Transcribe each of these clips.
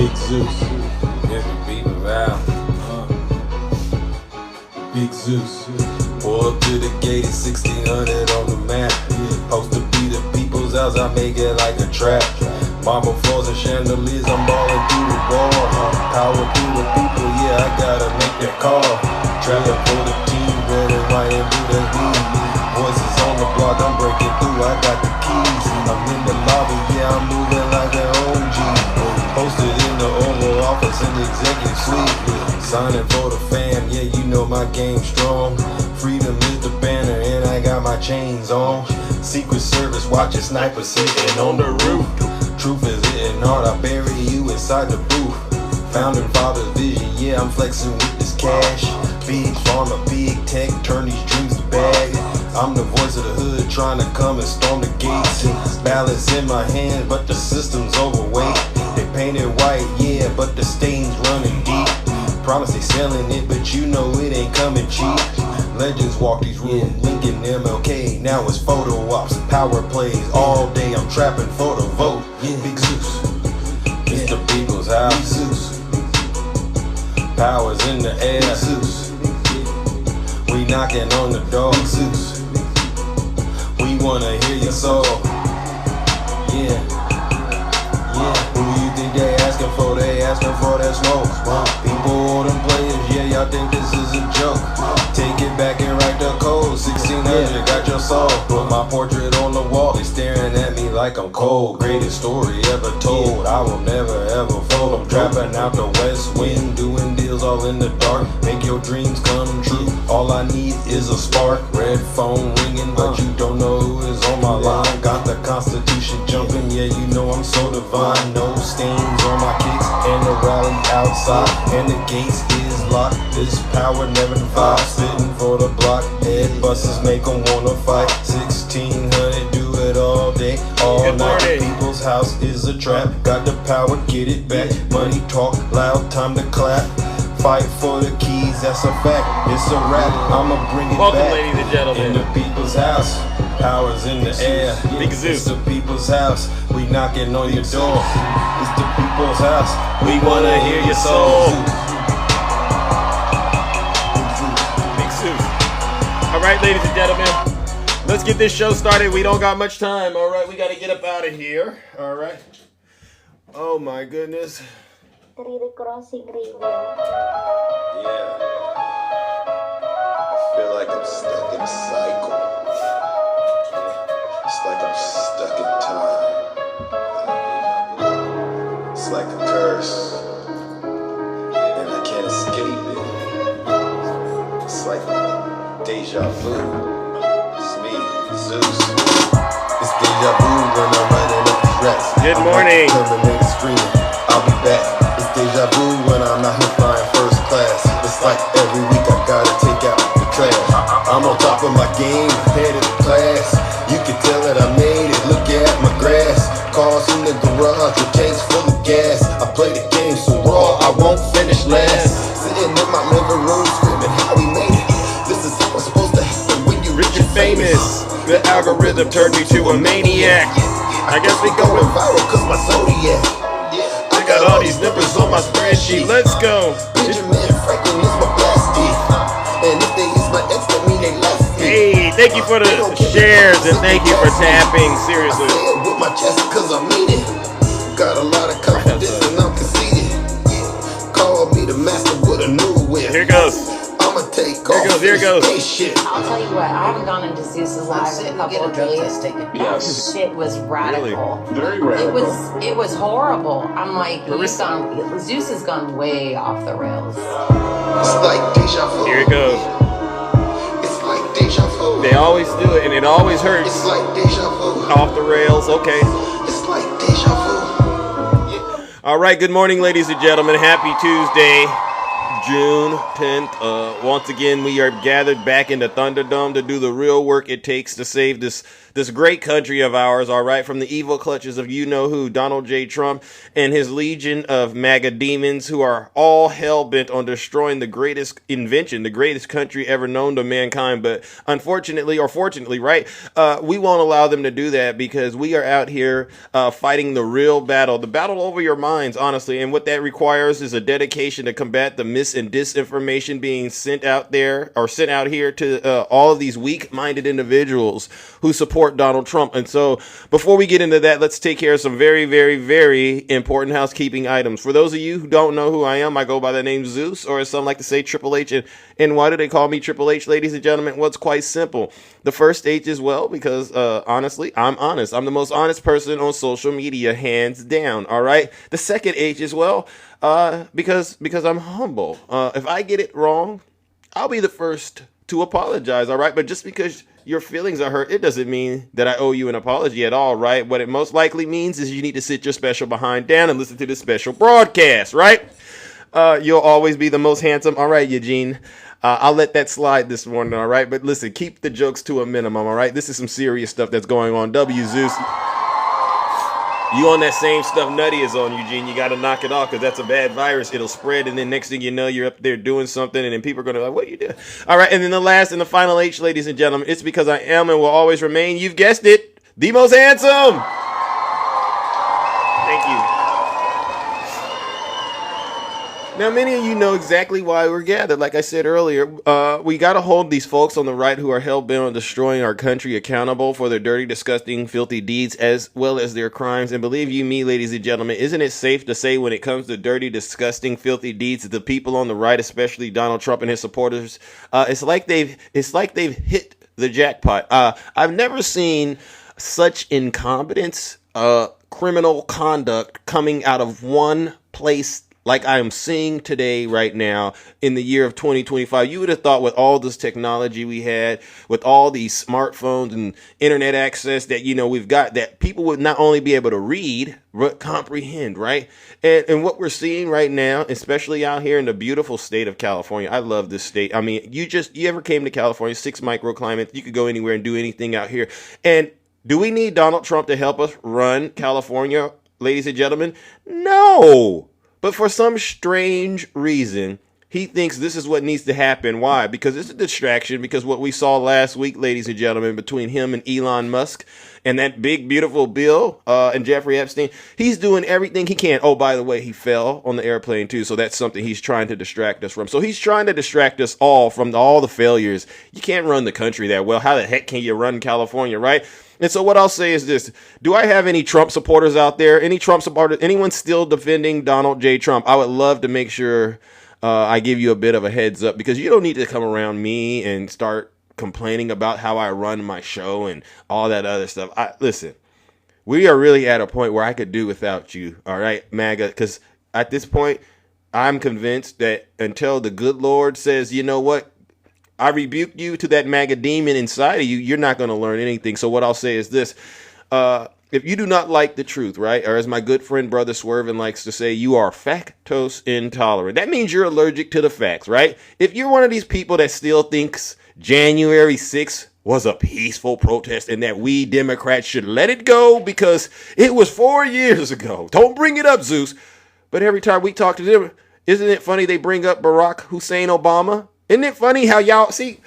Big Zeus. Different people out. Big Zeus. Pull up to the gate at 1600 on the map. Supposed to be the people's house, I make it like a trap. Marble floors and chandeliers, I'm balling through the wall. Power to the people, yeah, I gotta make that call. Trapping for the team, red and white and blue, that's me. Voices on the block, I'm breaking through, I got the keys. I'm in the lobby, yeah, I'm moving like an OG. Posted in the Oval Office in the executive suite. Signing for the fam, yeah, you know my game strong. Freedom is the banner and I got my chains on. Secret Service watching snipers sitting on the roof. Truth is hitting hard, I bury you inside the booth. Founding father's vision, yeah, I'm flexing with this cash. Big pharma, big tech, turn these dreams to bag. I'm the voice of the hood, trying to come and storm the gates. Balance in my hand, but the system's overweight. They painted white, yeah, but the stains running deep. Promise they selling it, but you know it ain't coming cheap. Legends walk these rooms, Lincoln, MLK, now it's photo ops, power plays all day. I'm trapping for the vote. Big Zeus, it's the people's house. Big Zeus, powers in the air. Big Zeus, we knocking on the door. Big Zeus, we wanna hear your soul. Yeah, yeah. Who you think they asking for? They asking for that smoke. People, them players, yeah, y'all think this is a joke. Take it back and write the code. 1600, got your soul. Put my portrait on the wall. They staring at me like I'm cold. Greatest story ever told. I will never ever fold. I'm trapping out the west wind, doing deals all in the dark. Make your dreams come true. All I need is a spark. Red phone ringing, but you don't know who is on my line. Got the Constitution jumping, yeah, you know I'm so divine. No stains on my kicks, and the rally outside, and the gates is locked. This power never divides. Sitting for the block, head buses make them wanna fight. 1600, do it all day, all night. The people's house is a trap. Got the power, get it back. Money talk loud, time to clap. Fight for the keys, that's a fact. It's a rap, I'ma bring it Welcome, back. ladies and gentlemen. In the people's house, powers in the air. Big Zeus. It's the people's house, we knocking on your door. It's the people's house, we wanna hear your soul. Big Zeus. All right, ladies and gentlemen, let's get this show started. We don't got much time. All right, we got to get up out of here. All right. Oh my goodness. Crossing radio. Yeah. I feel like I'm stuck in a cycle. It's like I'm stuck in time. It's like a curse. And I can't escape it. It's like deja vu. It's me, Zeus. It's deja vu when I'm running up the rest. Good morning. Coming in screaming, I'll be back. Deja vu when I'm out here flying first class. It's like every week I gotta take out the trash. I'm on top of my game, headed to class. You can tell that I made it, look at my grass. Cars in the garage with tanks full of gas. I play the game so raw, I won't finish last. Sitting in my living room screaming how we made it. This is how it's supposed to happen when you Rich and famous. The algorithm turned me to a maniac. I guess we going going. viral cause my Zodiac. Got all these numbers on my spreadsheet. Let's go. Benjamin Franklin is my bestie. And if they use my ex, that mean they left me. Hey, thank you for the shares and thank you for tapping. Seriously. I say it with my chest cause I mean it. Got a lot of confidence and I'm conceited. Call me the master with a new whip. Here goes. I'ma take off. Here goes. Shit. I'll tell you what, I haven't gone into Zeus's live in a couple of days. That shit was radical. Very radical. It was horrible. I'm like, Zeus has gone way off the rails. It's like deja vu. Here it goes. It's like deja vu. They always do it and it always hurts. It's like deja vu. Off the rails. Okay. It's like deja vu. All right. Good morning, ladies and gentlemen. Happy Tuesday. June 10th. Once again, we are gathered back in the Thunderdome to do the real work it takes to save this great country of ours, all right, from the evil clutches of you-know-who, Donald J. Trump, and his legion of MAGA demons who are all hell-bent on destroying the greatest invention, the greatest country ever known to mankind. But unfortunately, or fortunately, right, we won't allow them to do that because we are out here fighting the real battle, the battle over your minds, honestly. And what that requires is a dedication to combat the mis and disinformation being sent out there, or sent out here to all of these weak-minded individuals who support Donald Trump. And so before we get into that, let's take care of some very, very, very important housekeeping items. For those of you who don't know who I am, I go by the name Zeus, or as some like to say, Triple H. And why do they call me Triple H, ladies and gentlemen? Well, it's quite simple. The first H is, well, because honestly, I'm honest. I'm the most honest person on social media, hands down. All right. The second H is, well, because I'm humble. If I get it wrong, I'll be the first to apologize. All right. But just because your feelings are hurt, it doesn't mean that I owe you an apology at all, right? What it most likely means is you need to sit your special behind down and listen to this special broadcast, right? You'll always be the most handsome. All right, Eugene. I'll let that slide this morning, all right? But listen, keep the jokes to a minimum, all right? This is some serious stuff that's going on. W. Zeus. You on that same stuff Nutty is on, Eugene. You got to knock it off because that's a bad virus. It'll spread, and then next thing you know, you're up there doing something, and then people are going to be like, what are you doing? All right, and then the last and the final H, ladies and gentlemen, it's because I am and will always remain, you've guessed it, the most handsome. Thank you. Now, many of you know exactly why we're gathered. Like I said earlier, we got to hold these folks on the right who are hell-bent on destroying our country accountable for their dirty, disgusting, filthy deeds as well as their crimes. And believe you me, ladies and gentlemen, isn't it safe to say when it comes to dirty, disgusting, filthy deeds, the people on the right, especially Donald Trump and his supporters, it's like they've hit the jackpot. I've never seen such incompetence, criminal conduct coming out of one place like I am seeing today, right now, in the year of 2025. You would have thought with all this technology we had, with all these smartphones and internet access that, you know, we've got, that people would not only be able to read, but comprehend, right? And what we're seeing right now, especially out here in the beautiful state of California, I love this state. I mean, you ever came to California, 6 microclimates, you could go anywhere and do anything out here. And do we need Donald Trump to help us run California, ladies and gentlemen? No. But for some strange reason, he thinks this is what needs to happen. Why? Because it's a distraction. Because what we saw last week, ladies and gentlemen, between him and Elon Musk and that big, beautiful Bill and Jeffrey Epstein, he's doing everything he can. Oh, by the way, he fell on the airplane, too. So that's something he's trying to distract us from. So he's trying to distract us all from all the failures. You can't run the country that well. How the heck can you run California, right? And so what I'll say is this. Do I have any Trump supporters out there? Any Trump supporters? Anyone still defending Donald J. Trump? I would love to make sure I give you a bit of a heads up, because you don't need to come around me and start complaining about how I run my show and all that other stuff. Listen, we are really at a point where I could do without you. All right, MAGA, because at this point, I'm convinced that until the good Lord says, you know what? I rebuke you to that MAGA demon inside of you, you're not going to learn anything. So what I'll say is this. If you do not like the truth, right, or as my good friend Brother Swervin likes to say, you are factose intolerant. That means you're allergic to the facts, right? If you're one of these people that still thinks January 6th was a peaceful protest and that we Democrats should let it go because it was 4 years ago. Don't bring it up, Zeus. But every time we talk to them, isn't it funny they bring up Barack Hussein Obama? Isn't it funny how y'all see?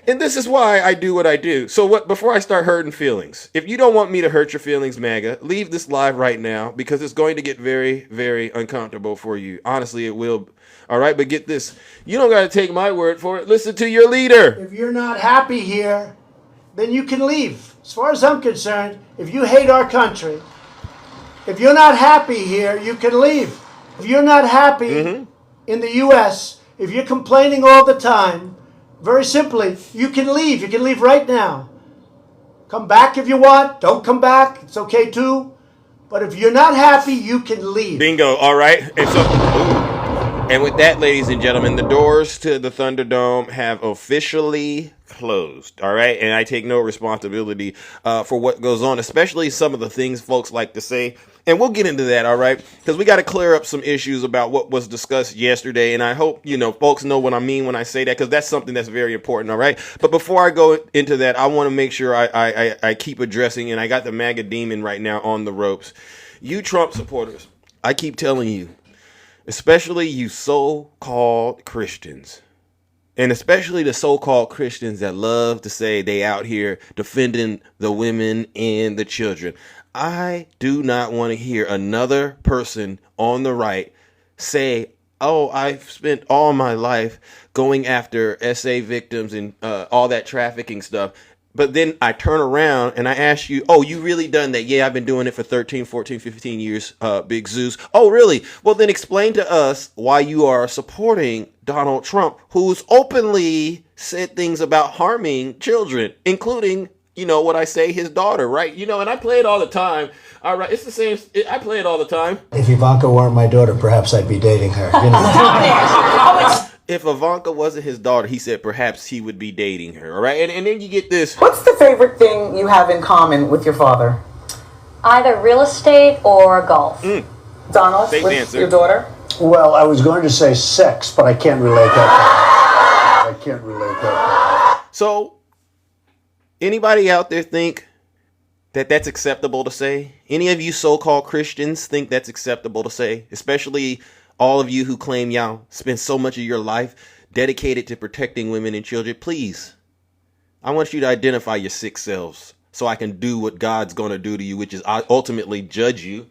And this is why I do what I do. So before I start hurting feelings, if you don't want me to hurt your feelings, MAGA, leave this live right now, because it's going to get very, very uncomfortable for you. Honestly, it will. All right, but get this. You don't got to take my word for it. Listen to your leader. If you're not happy here, then you can leave. As far as I'm concerned, if you hate our country, if you're not happy here, you can leave. If you're not happy in the U.S., if you're complaining all the time, very simply, you can leave. You can leave right now. Come back if you want. Don't come back. It's okay too. But if you're not happy, you can leave. Bingo. All right. And with that, ladies and gentlemen, the doors to the Thunderdome have officially closed. All right. And I take no responsibility for what goes on, especially some of the things folks like to say. And we'll get into that. All right. Because we got to clear up some issues about what was discussed yesterday. And I hope, folks know what I mean when I say that, because that's something that's very important. All right. But before I go into that, I want to make sure I keep addressing, and I got the MAGA demon right now on the ropes. You Trump supporters, I keep telling you, especially you so-called Christians, and especially the so-called Christians that love to say they out here defending the women and the children. I do not want to hear another person on the right say, oh, I've spent all my life going after SA victims and all that trafficking stuff. But then I turn around and I ask you, oh, you really done that? Yeah, I've been doing it for 13, 14, 15 years, Big Zeus. Oh, really? Well, then explain to us why you are supporting Donald Trump, who's openly said things about harming children, including, what I say, his daughter, right? And I play it all the time. All right, it's the same. I play it all the time. If Ivanka weren't my daughter, perhaps I'd be dating her. If Ivanka wasn't his daughter, he said perhaps he would be dating her. All right. And then you get this. What's the favorite thing you have in common with your father? Either real estate or golf. Donald, Safe with answer. your daughter? Well, I was going to say sex, but I can't relate that. So, anybody out there think that that's acceptable to say? Any of you so-called Christians think that's acceptable to say? Especially all of you who claim y'all spend so much of your life dedicated to protecting women and children. Please, I want you to identify your sick selves so I can do what God's going to do to you, which is ultimately judge you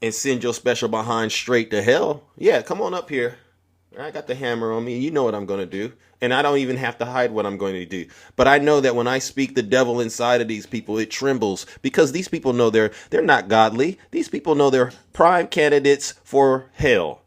and send your special behind straight to hell. Yeah, come on up here. I got the hammer on me. You know what I'm going to do. And I don't even have to hide what I'm going to do. But I know that when I speak the devil inside of these people, it trembles, because these people know they're not godly. These people know they're prime candidates for hell.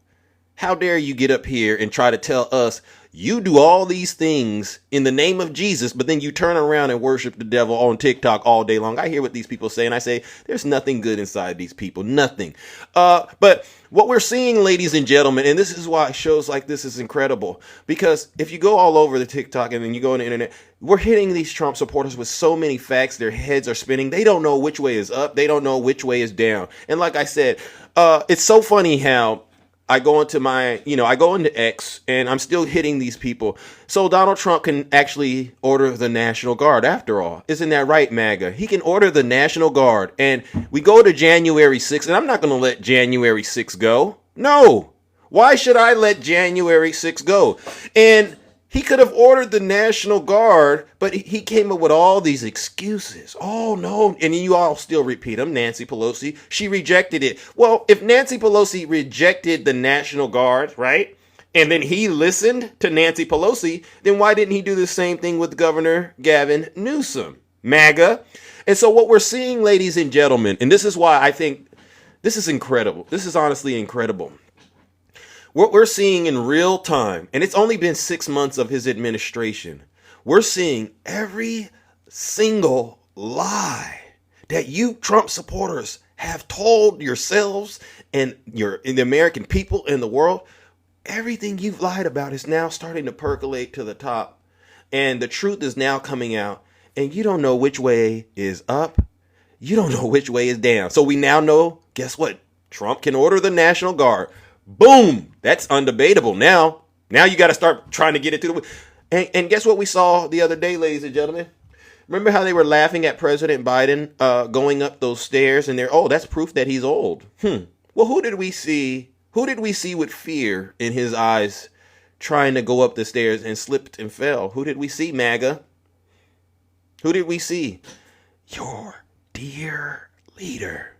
How dare you get up here and try to tell us you do all these things in the name of Jesus, but then you turn around and worship the devil on TikTok all day long. I hear what these people say, and I say, there's nothing good inside these people. Nothing. But what we're seeing, ladies and gentlemen, and this is why shows like this is incredible, because if you go all over the TikTok and then you go on the internet, we're hitting these Trump supporters with so many facts. Their heads are spinning. They don't know which way is up. They don't know which way is down. And like I said, it's so funny how I go into I go into X and I'm still hitting these people. So Donald Trump can actually order the National Guard after all. Isn't that right, MAGA? He can order the National Guard. And we go to January 6th, and I'm not going to let January 6th go. No. Why should I let January 6th go? And he could have ordered the National Guard, but he came up with all these excuses. Oh, no. And you all still repeat them. Nancy Pelosi, she rejected it. Well, if Nancy Pelosi rejected the National Guard, right, and then he listened to Nancy Pelosi, then why didn't he do the same thing with Governor Gavin Newsom, MAGA? And so what we're seeing, ladies and gentlemen, and this is why I think this is incredible. This is honestly incredible. What we're seeing in real time, and it's only been 6 months of his administration, we're seeing every single lie that you Trump supporters have told yourselves and the American people and the world. Everything you've lied about is now starting to percolate to the top, and the truth is now coming out, and you don't know which way is up. You don't know which way is down. So we now know, guess what? Trump can order the National Guard. Boom. That's undebatable. Now you got to start trying to get it to the... And guess what we saw the other day, ladies and gentlemen? Remember how they were laughing at President Biden going up those stairs, and that's proof that he's old. Well, who did we see? Who did we see with fear in his eyes trying to go up the stairs and slipped and fell? Who did we see, MAGA? Who did we see? Your dear leader.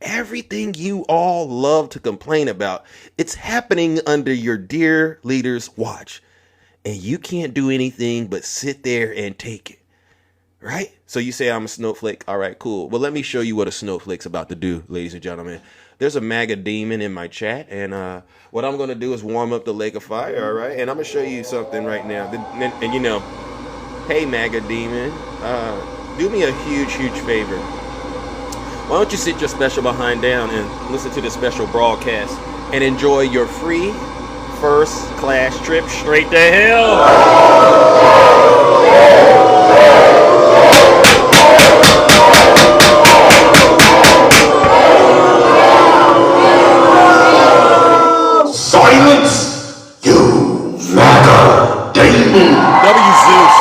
Everything you all love to complain about, it's happening under your dear leader's watch. And you can't do anything but sit there and take it. Right? So you say I'm a snowflake. All right, cool. Well, let me show you what a snowflake's about to do, ladies and gentlemen. There's a MAGA demon in my chat. And what I'm going to do is warm up the lake of fire. All right. And I'm going to show you something right now. And hey, MAGA demon, do me a huge, huge favor. Why don't you sit your special behind down and listen to the special broadcast and enjoy your free first class trip straight to hell. Silence, you MAGA demon. W Zeus.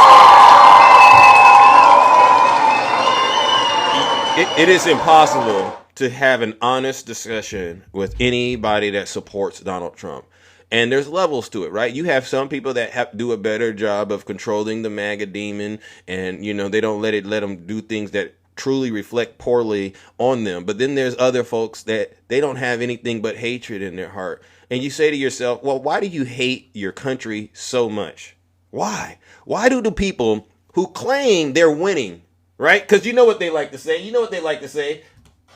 It is impossible to have an honest discussion with anybody that supports Donald Trump. And there's levels to it, right? You have some people that have to do a better job of controlling the MAGA demon, and they don't let them do things that truly reflect poorly on them. But then there's other folks that they don't have anything but hatred in their heart. And you say to yourself, well, why do you hate your country so much? Why? Why do the people who claim they're winning, right? Because you know what they like to say.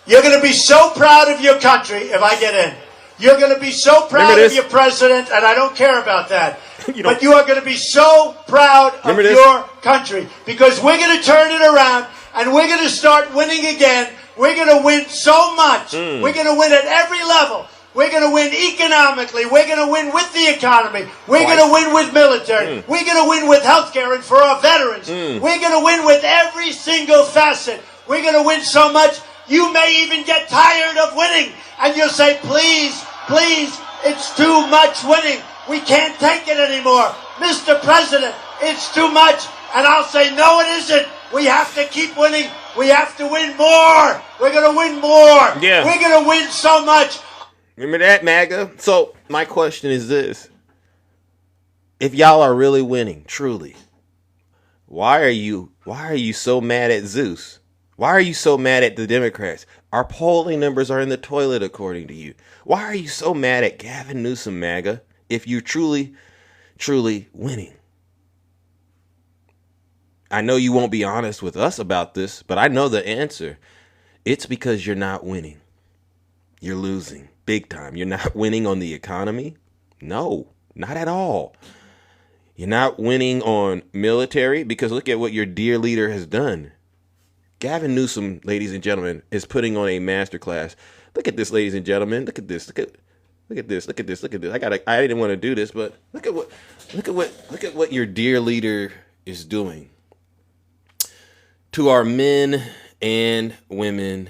You're going to be so proud of your country if I get in. You're going to be so proud of your president, and I don't care about that. But you are going to be so proud of your country because we're going to turn it around and we're going to start winning again. We're going to win so much. We're going to win at every level. We're going to win economically. We're going to win with the economy. We're going to win with military. We're going to win with healthcare and for our veterans. We're going to win with every single facet. We're going to win so much, you may even get tired of winning. And you'll say, please, please, it's too much winning. We can't take it anymore. Mr. President, it's too much. And I'll say, no, it isn't. We have to keep winning. We have to win more. We're going to win more. Yeah. We're going to win so much. Remember that, MAGA? So my question is this. If y'all are really winning, truly, why are you so mad at Zeus? Why are you so mad at the Democrats? Our polling numbers are in the toilet, according to you. Why are you so mad at Gavin Newsom, MAGA, if you're truly, truly winning? I know you won't be honest with us about this, but I know the answer. It's because you're not winning. You're losing big time. You're not winning on the economy. No, not at all. You're not winning on military because look at what your dear leader has done. Gavin Newsom, ladies and gentlemen, is putting on a masterclass. Look at this, ladies and gentlemen. Look at this. Look at this. Look at this. Look at this. I didn't want to do this, but look at what your dear leader is doing to our men and women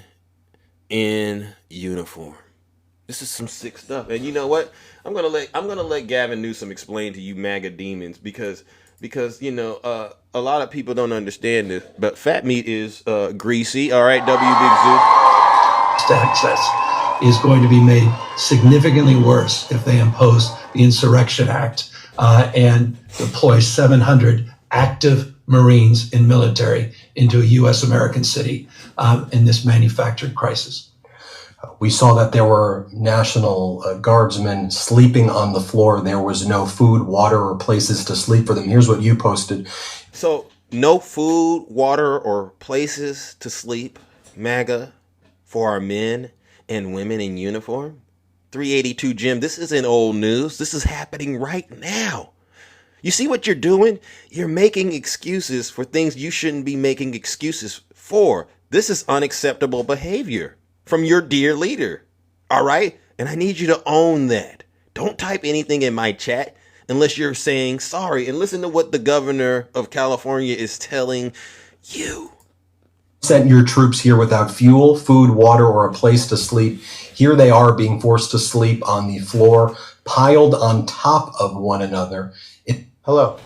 in uniform. This is some sick stuff. And you know what? I'm gonna let Gavin Newsom explain to you MAGA demons because a lot of people don't understand this. But fat meat is greasy. All right, W Big Zoo. Access is going to be made significantly worse if they impose the Insurrection Act and deploy 700 active Marines in military into a U.S. American city in this manufactured crisis. We saw that there were National Guardsmen sleeping on the floor. There was no food, water, or places to sleep for them. Here's what you posted. So, no food, water, or places to sleep, MAGA, for our men and women in uniform? 382 Jim, this isn't old news. This is happening right now. You see what you're doing? You're making excuses for things you shouldn't be making excuses for. This is unacceptable behavior from your dear leader. All right? And I need you to own that. Don't type anything in my chat unless you're saying sorry. And listen to what the governor of California is telling you. Sent your troops here without fuel, food, water, or a place to sleep. Here they are being forced to sleep on the floor, piled on top of one another. Hello,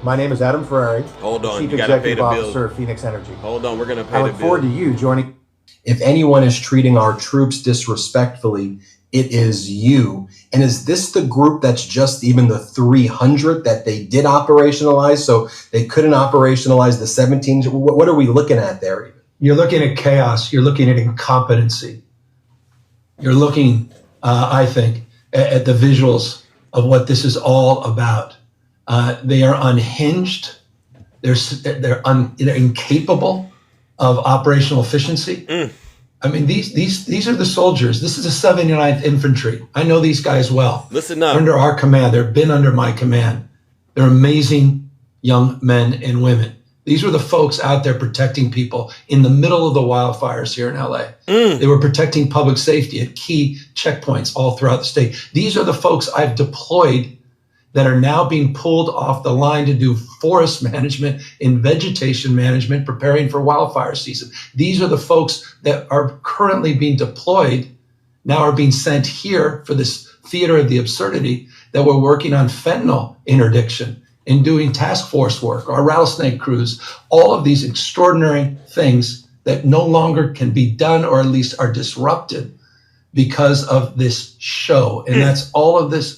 my name is Adam Ferrari. Hold on, Chief you gotta pay Executive the bill. Officer of Phoenix Energy. Hold on, we're gonna pay I the look bill. forward to you joining. If anyone is treating our troops disrespectfully, it is you. And is this the group that's just even the 300 that they did operationalize? So they couldn't operationalize the 17? What are we looking at there? You're looking at chaos. You're looking at incompetency. You're looking, I think, at the visuals of what this is all about. They are unhinged. They're incapable of operational efficiency. I mean, these are the soldiers. This is the 79th Infantry. I know these guys well. Listen up. Under our command. They've been under my command. They're amazing young men and women. These were the folks out there protecting people in the middle of the wildfires here in LA. They were protecting public safety at key checkpoints all throughout the state. These are the folks I've deployed that are now being pulled off the line to do forest management and vegetation management, preparing for wildfire season. These are the folks that are currently being deployed, now are being sent here for this theater of the absurdity, that we're working on fentanyl interdiction and doing task force work, our rattlesnake crews, all of these extraordinary things that no longer can be done, or at least are disrupted because of this show. And that's all of this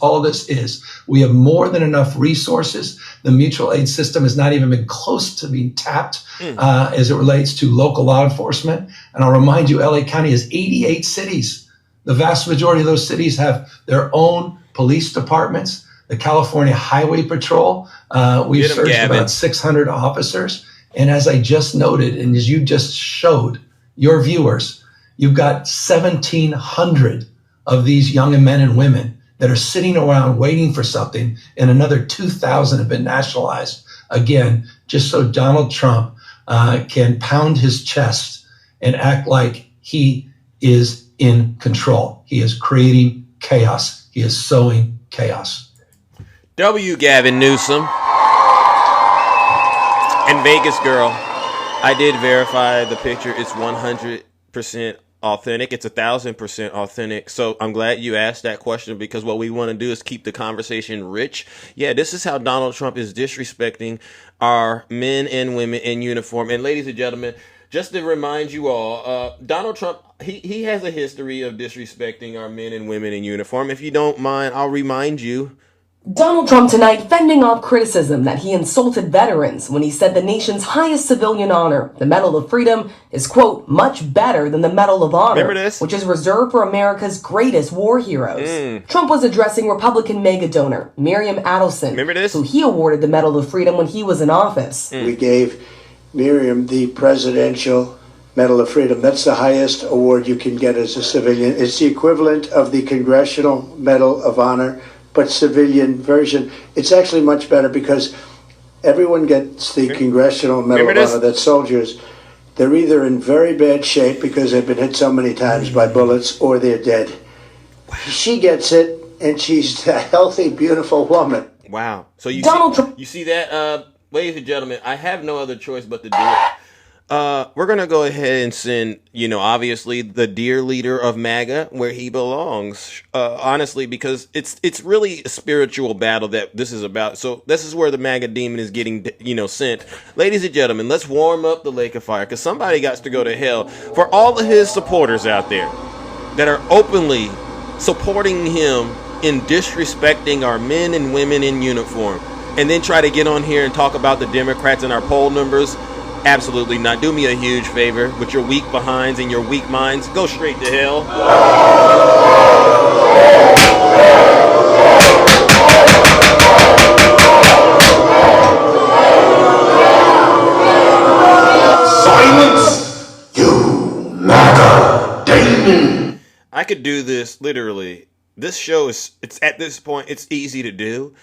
is. We have more than enough resources. The mutual aid system has not even been close to being tapped as it relates to local law enforcement. And I'll remind you, LA County has 88 cities. The vast majority of those cities have their own police departments. The California Highway Patrol, we've surged about 600 officers. And as I just noted, and as you just showed your viewers, you've got 1,700 of these young men and women that are sitting around waiting for something, and another 2,000 have been nationalized. Again, just so Donald Trump can pound his chest and act like he is in control. He is creating chaos. He is sowing chaos. W. Gavin Newsom and Vegas Girl. I did verify the picture. It's 100% authentic. It's 1,000% authentic. So I'm glad you asked that question, because what we want to do is keep the conversation rich. Yeah, this is how Donald Trump is disrespecting our men and women in uniform. And ladies and gentlemen, just to remind you all, Donald Trump, he has a history of disrespecting our men and women in uniform. If you don't mind, I'll remind you. Donald Trump tonight fending off criticism that he insulted veterans when he said the nation's highest civilian honor, the Medal of Freedom, is, quote, much better than the Medal of Honor, which is reserved for America's greatest war heroes. Trump was addressing Republican mega donor Miriam Adelson, who he awarded the Medal of Freedom when he was in office. We gave Miriam the Presidential Medal of Freedom. That's the highest award you can get as a civilian. It's the equivalent of the Congressional Medal of Honor, but civilian version. It's actually much better because everyone gets the Congressional Medal of Honor. That's soldiers. They're either in very bad shape because they've been hit so many times by bullets, or they're dead. She gets it, and she's a healthy, beautiful woman. Wow. So you see that, ladies and gentlemen, I have no other choice but to do it. We're going to go ahead and send, obviously the dear leader of MAGA where he belongs, honestly, because it's really a spiritual battle that this is about. So this is where the MAGA demon is getting, sent. Ladies and gentlemen, let's warm up the lake of fire, because somebody got to go to hell. For all of his supporters out there that are openly supporting him in disrespecting our men and women in uniform, and then try to get on here and talk about the Democrats and our poll numbers. Absolutely not. Do me a huge favor with your weak behinds and your weak minds. Go straight to hell. Silence, you MAGA demon. I could do this literally. This show it's at this point, it's easy to do.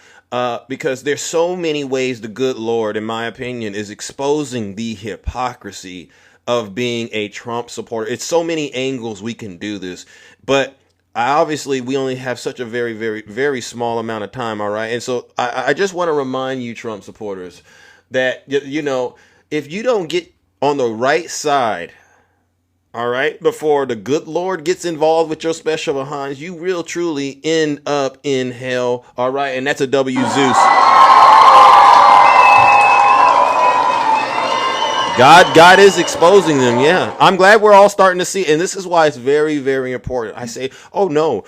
Because there's so many ways the good Lord, in my opinion, is exposing the hypocrisy of being a Trump supporter. It's so many angles we can do this, but obviously we only have such a very, very, very small amount of time. All right. And so I just want to remind you, Trump supporters, that, if you don't get on the right side, all right, before the good Lord gets involved with your special behinds, you will truly end up in hell. All right. And that's a W, Zeus. God is exposing them. Yeah. I'm glad we're all starting to see. And this is why it's very, very important. I say, oh, no.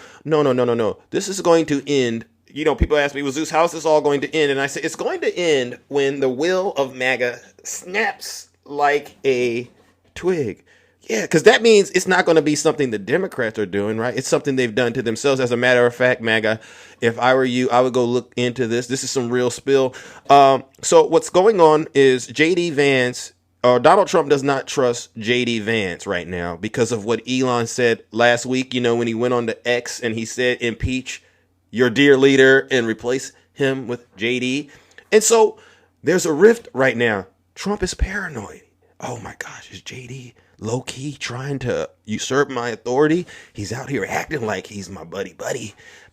This is going to end. People ask me, well, Zeus, how is this all going to end? And I say, it's going to end when the will of MAGA snaps like a twig. Yeah, because that means it's not going to be something the Democrats are doing, right? It's something they've done to themselves. As a matter of fact, MAGA, if I were you, I would go look into this. This is some real spill. So what's going on is J.D. Vance, Donald Trump does not trust J.D. Vance right now because of what Elon said last week, when he went on to X and he said, impeach your dear leader and replace him with J.D. And so there's a rift right now. Trump is paranoid. Oh my gosh, is JD low-key trying to usurp my authority? He's out here acting like he's my buddy,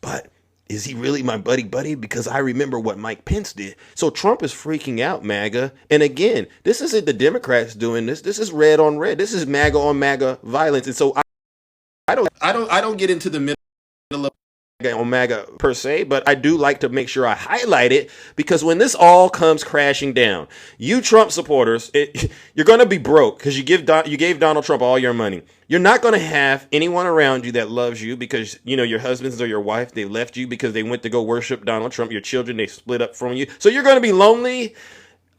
but is he really my buddy? Because I remember what Mike Pence did. So Trump is freaking out, MAGA. And again, this isn't the Democrats doing this. This is red on red. This is MAGA on MAGA violence. And so I don't get into the middle of on MAGA per se, but I do like to make sure I highlight it, because when this all comes crashing down, you Trump supporters, you're going to be broke because you gave Donald Trump all your money. You're not going to have anyone around you that loves you because, you know, your husbands or your wife, they left you because they went to go worship Donald Trump. Your children, they split up from you. So you're going to be lonely,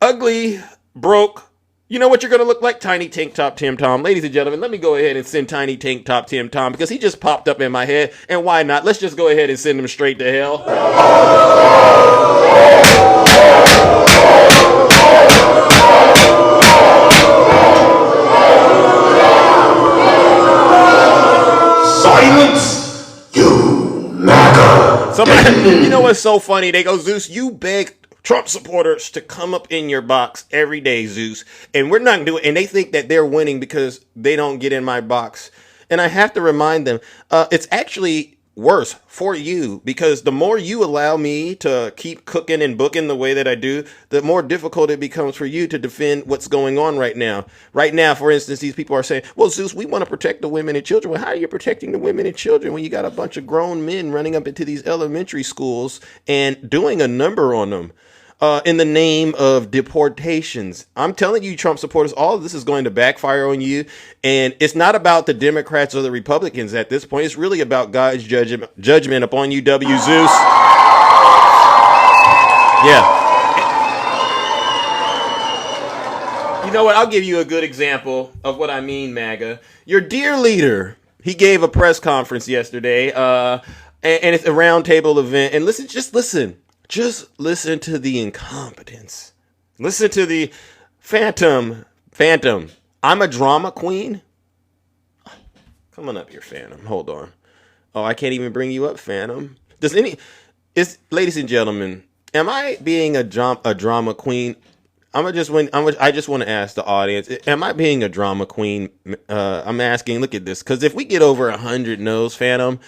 ugly, broke. You know what you're going to look like? Tiny Tank Top Tim Tom. Ladies and gentlemen, let me go ahead and send Tiny Tank Top Tim Tom because he just popped up in my head. And why not? Let's just go ahead and send him straight to hell. Silence, you MAGA. Somebody, you know what's so funny? They go, Zeus, you beg Trump supporters to come up in your box every day, Zeus, and we're not doing. And they think that they're winning because they don't get in my box. And I have to remind them, it's actually worse for you, because the more you allow me to keep cooking and booking the way that I do, the more difficult it becomes for you to defend what's going on right now. Right now, for instance, these people are saying, well, Zeus, we want to protect the women and children. Well, how are you protecting the women and children when you got a bunch of grown men running up into these elementary schools and doing a number on them? In the name of deportations. I'm telling you, Trump supporters, all of this is going to backfire on you. And it's not about the Democrats or the Republicans at this point. It's really about God's judgment upon you, W. Zeus. Yeah. You know what? I'll give you a good example of what I mean, MAGA. Your dear leader, he gave a press conference yesterday, and it's a roundtable event. And listen. Just listen to the incompetence. Listen to the Phantom. I'm a drama queen. Come on up here, Phantom. Hold on. Oh, I can't even bring you up, Phantom. Ladies and gentlemen, am I being a drama queen? I just want to ask the audience, am I being a drama queen? I'm asking, look at this. Because if we get over 100 no's, Phantom,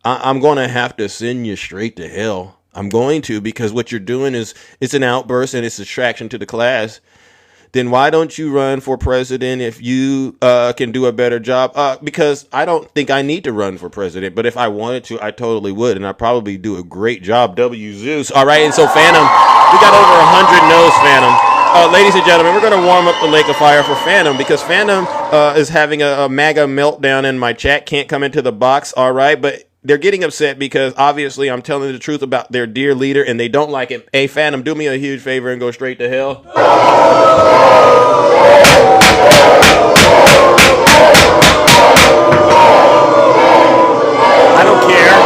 I'm going to have to send you straight to hell. I'm going to, because what you're doing is it's an outburst and it's a distraction to the class. Then why don't you run for president if you can do a better job? Because I don't think I need to run for president, but if I wanted to, I totally would, and I probably do a great job. W. Zeus. All right, and so Phantom, we got over 100 no's, Phantom. Ladies and gentlemen, we're going to warm up the lake of fire for Phantom, because Phantom is having a MAGA meltdown in my chat. Can't come into the box. All right, but they're getting upset because obviously I'm telling the truth about their dear leader and they don't like it. Hey, Phantom, do me a huge favor and go straight to hell. I don't care.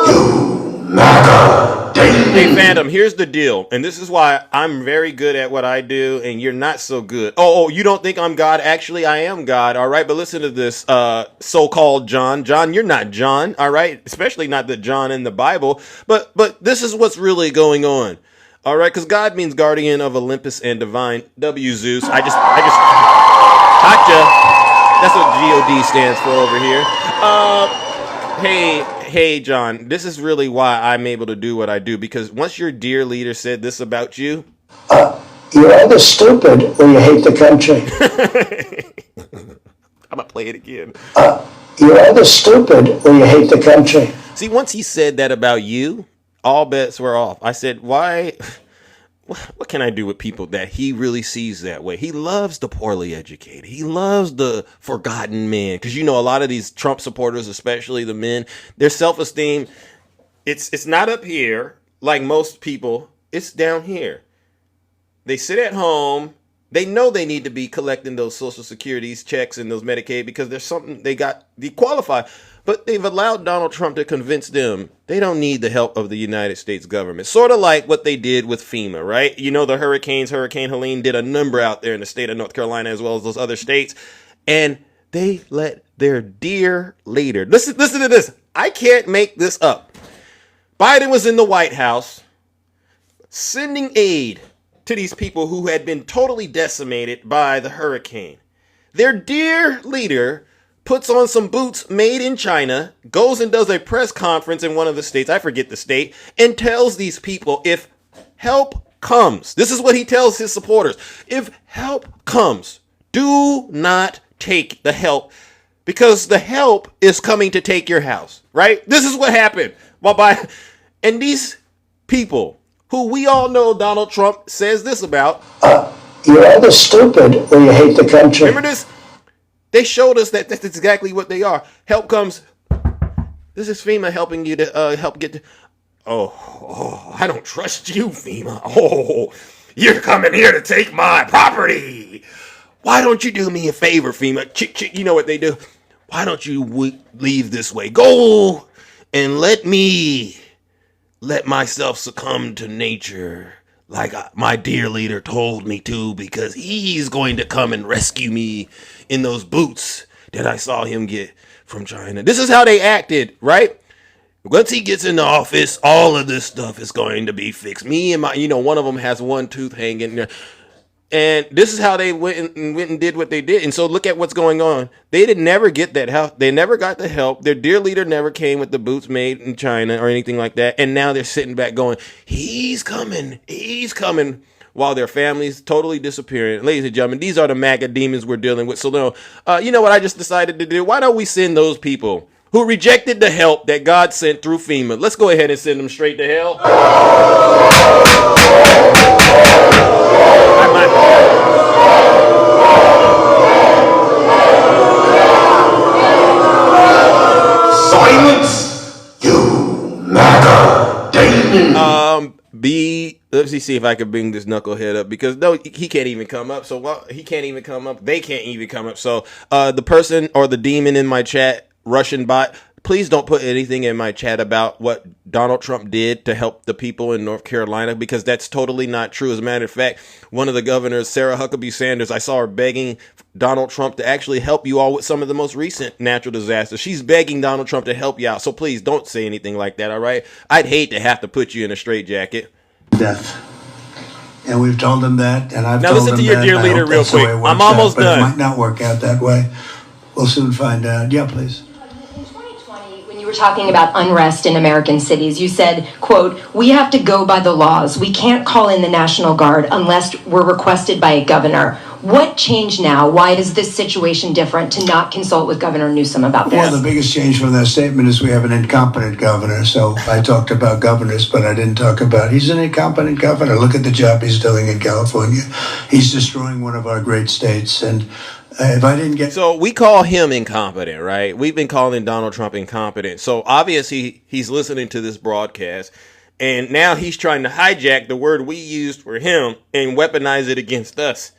Silence, you MAGA. Hey, Phantom, here's the deal. And this is why I'm very good at what I do and you're not so good. Oh, you don't think I'm God? Actually, I am God. All right. But listen to this so-called John. John, you're not John. All right. Especially not the John in the Bible. But this is what's really going on. All right. Because God means guardian of Olympus and divine. W. Zeus. I just gotcha. That's what GOD stands for over here. Hey, John, this is really why I'm able to do what I do, because once your dear leader said this about you. You're either stupid or you hate the country. I'm going to play it again. You're either stupid or you hate the country. See, once he said that about you, all bets were off. I said, why? What can I do with people that he really sees that way? He loves the poorly educated. He loves the forgotten men. Because, you know, a lot of these Trump supporters, especially the men, their self-esteem, it's not up here like most people. It's down here. They sit at home. They know they need to be collecting those Social Securities checks and those Medicaid because there's something they got dequalified. But they've allowed Donald Trump to convince them they don't need the help of the United States government. Sort of like what they did with FEMA, right? You know, the hurricanes, Hurricane Helene did a number out there in the state of North Carolina as well as those other states. And they let their dear leader, listen to this. I can't make this up. Biden was in the White House sending aid to these people who had been totally decimated by the hurricane. Their dear leader puts on some boots made in China, goes and does a press conference in one of the states, I forget the state, and tells these people if help comes, this is what he tells his supporters, if help comes, do not take the help, because the help is coming to take your house, right? This is what happened. And these people, who we all know Donald Trump says this about. You're either stupid or you hate the country. Remember this? They showed us that that's exactly what they are. Help comes. This is FEMA helping you to help get to. Oh, I don't trust you, FEMA. Oh, you're coming here to take my property. Why don't you do me a favor, FEMA? You know what they do? Why don't you leave this way? Go and let myself succumb to nature like my dear leader told me to, because he's going to come and rescue me in those boots that I saw him get from China. This is how they acted, right? Once he gets in the office, all of this stuff is going to be fixed. Me and one of them has one tooth hanging there. And this is how they went and did what they did. And so look at what's going on. They never get that help. They never got the help. Their dear leader never came with the boots made in China or anything like that. And now they're sitting back going, he's coming, while their families totally disappearing. Ladies and gentlemen, these are the MAGA demons we're dealing with. So you know what I just decided to do? Why don't we send those people who rejected the help that God sent through FEMA? Let's go ahead and send them straight to hell. Silence, you MAGA demon. Let's see if I can bring this knucklehead up, because no, he can't even come up. So he can't even come up. They can't even come up. So the person or the demon in my chat, Russian bot, please don't put anything in my chat about what Donald Trump did to help the people in North Carolina, because that's totally not true. As a matter of fact, one of the governors, Sarah Huckabee Sanders, I saw her begging Donald Trump to actually help you all with some of the most recent natural disasters. She's begging Donald Trump to help you out. So please don't say anything like that, all right? I'd hate to have to put you in a straitjacket. Death. And we've told them that, and I've now told listen them to your that. dear leader real quick. I'm almost done. done. It might not work out that way. We'll soon find out. Yeah, please. You were talking about unrest in American cities. You said, quote, we have to go by the laws. We can't call in the National Guard unless we're requested by a governor. What changed now? Why is this situation different to not consult with Governor Newsom about this? Well, the biggest change from that statement is we have an incompetent governor. So I talked about governors, but I didn't talk about, he's an incompetent governor. Look at the job he's doing in California. He's destroying one of our great states. And if I didn't get... So we call him incompetent, right? We've been calling Donald Trump incompetent. So obviously he's listening to this broadcast, and now he's trying to hijack the word we used for him and weaponize it against us.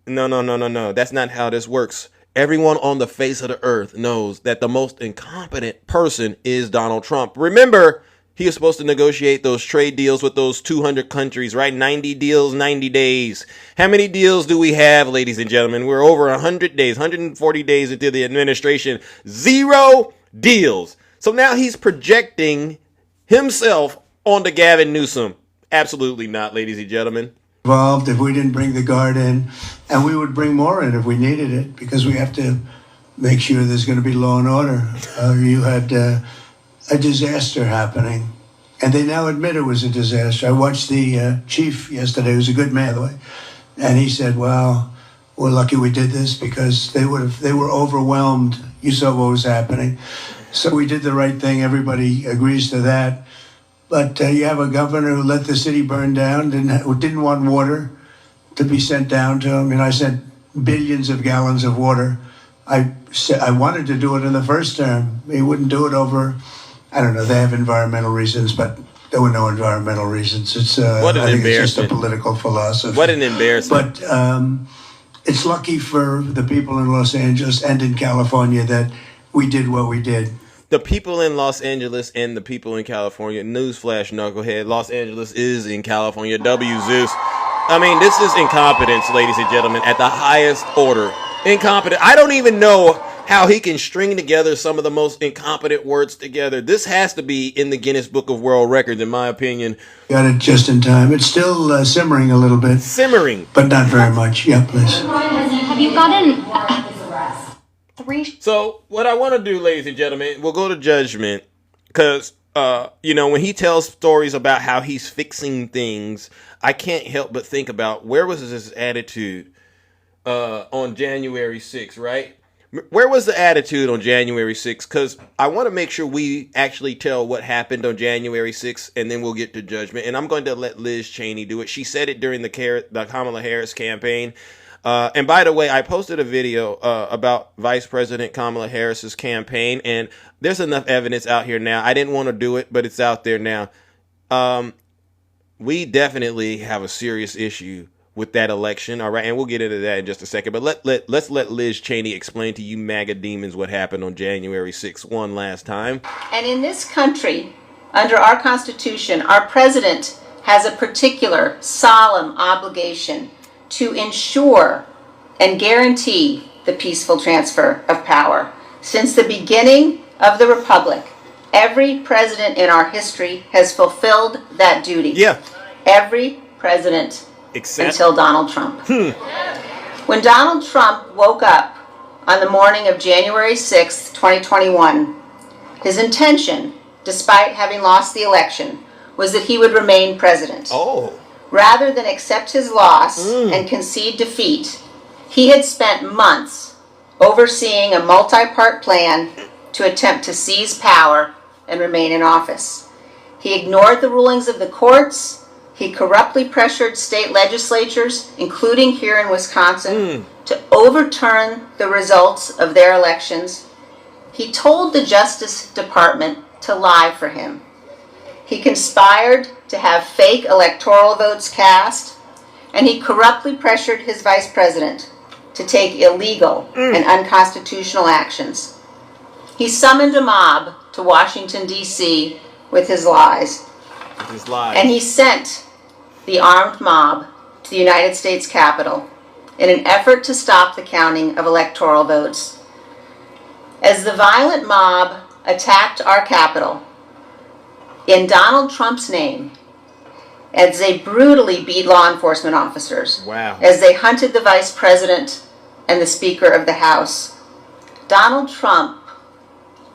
No. That's not how this works. Everyone on the face of the earth knows that the most incompetent person is Donald Trump. Remember, he was supposed to negotiate those trade deals with those 200 countries, right? 90 deals, 90 days. How many deals do we have, ladies and gentlemen? We're over 100 days, 140 days into the administration. 0 deals. So now he's projecting himself onto Gavin Newsom. Absolutely not, ladies and gentlemen. Involved if we didn't bring the Guard in, and we would bring more in if we needed it, because we have to make sure there's going to be law and order. You had a disaster happening, and they now admit it was a disaster. I watched the chief yesterday, who's a good man, by the way, and he said, well, we're lucky we did this because they were overwhelmed. You saw what was happening. So we did the right thing. Everybody agrees to that. But you have a governor who let the city burn down, didn't want water to be sent down to him. And I sent billions of gallons of water. I wanted to do it in the first term. He wouldn't do it over, I don't know, they have environmental reasons, but there were no environmental reasons. It's what an I think embarrassment. it's just a political philosophy. What an embarrassment. But it's lucky for the people in Los Angeles and in California that we did what we did. The people in Los Angeles and the people in California, newsflash, knucklehead, Los Angeles is in California. W Zeus. I mean, this is incompetence, ladies and gentlemen, at the highest order. Incompetent. I don't even know how he can string together some of the most incompetent words together. This has to be in the Guinness Book of World Records, in my opinion. Got it just in time. It's still simmering a little bit. Simmering. But not very much. Yeah, please. Have you gotten So what I want to do, ladies and gentlemen, we'll go to judgment because, when he tells stories about how he's fixing things, I can't help but think about where was his attitude on January 6th, right? Where was the attitude on January 6th? Because I want to make sure we actually tell what happened on January 6th, and then we'll get to judgment. And I'm going to let Liz Cheney do it. She said it during the Kamala Harris campaign. And by the way, I posted a video about Vice President Kamala Harris's campaign, and there's enough evidence out here now. I didn't want to do it, but it's out there now. We definitely have a serious issue with that election, all right? And we'll get into that in just a second. But let's let Liz Cheney explain to you MAGA demons what happened on January 6th one last time. And in this country, under our Constitution, our president has a particular solemn obligation to ensure and guarantee the peaceful transfer of power. Since the beginning of the Republic, every president in our history has fulfilled that duty. Yeah. Every president until Donald Trump. When Donald Trump woke up on the morning of January 6th, 2021, his intention, despite having lost the election, was that he would remain president. Oh. Rather than accept his loss and concede defeat, he had spent months overseeing a multi-part plan to attempt to seize power and remain in office. He ignored the rulings of the courts. He corruptly pressured state legislatures, including here in Wisconsin, to overturn the results of their elections. He told the Justice Department to lie for him. He conspired to have fake electoral votes cast, and he corruptly pressured his vice president to take illegal and unconstitutional actions. He summoned a mob to Washington, D.C. with his lies. And he sent the armed mob to the United States Capitol in an effort to stop the counting of electoral votes. As the violent mob attacked our Capitol, in Donald Trump's name, as they brutally beat law enforcement officers, as they hunted the vice president and the Speaker of the House, Donald Trump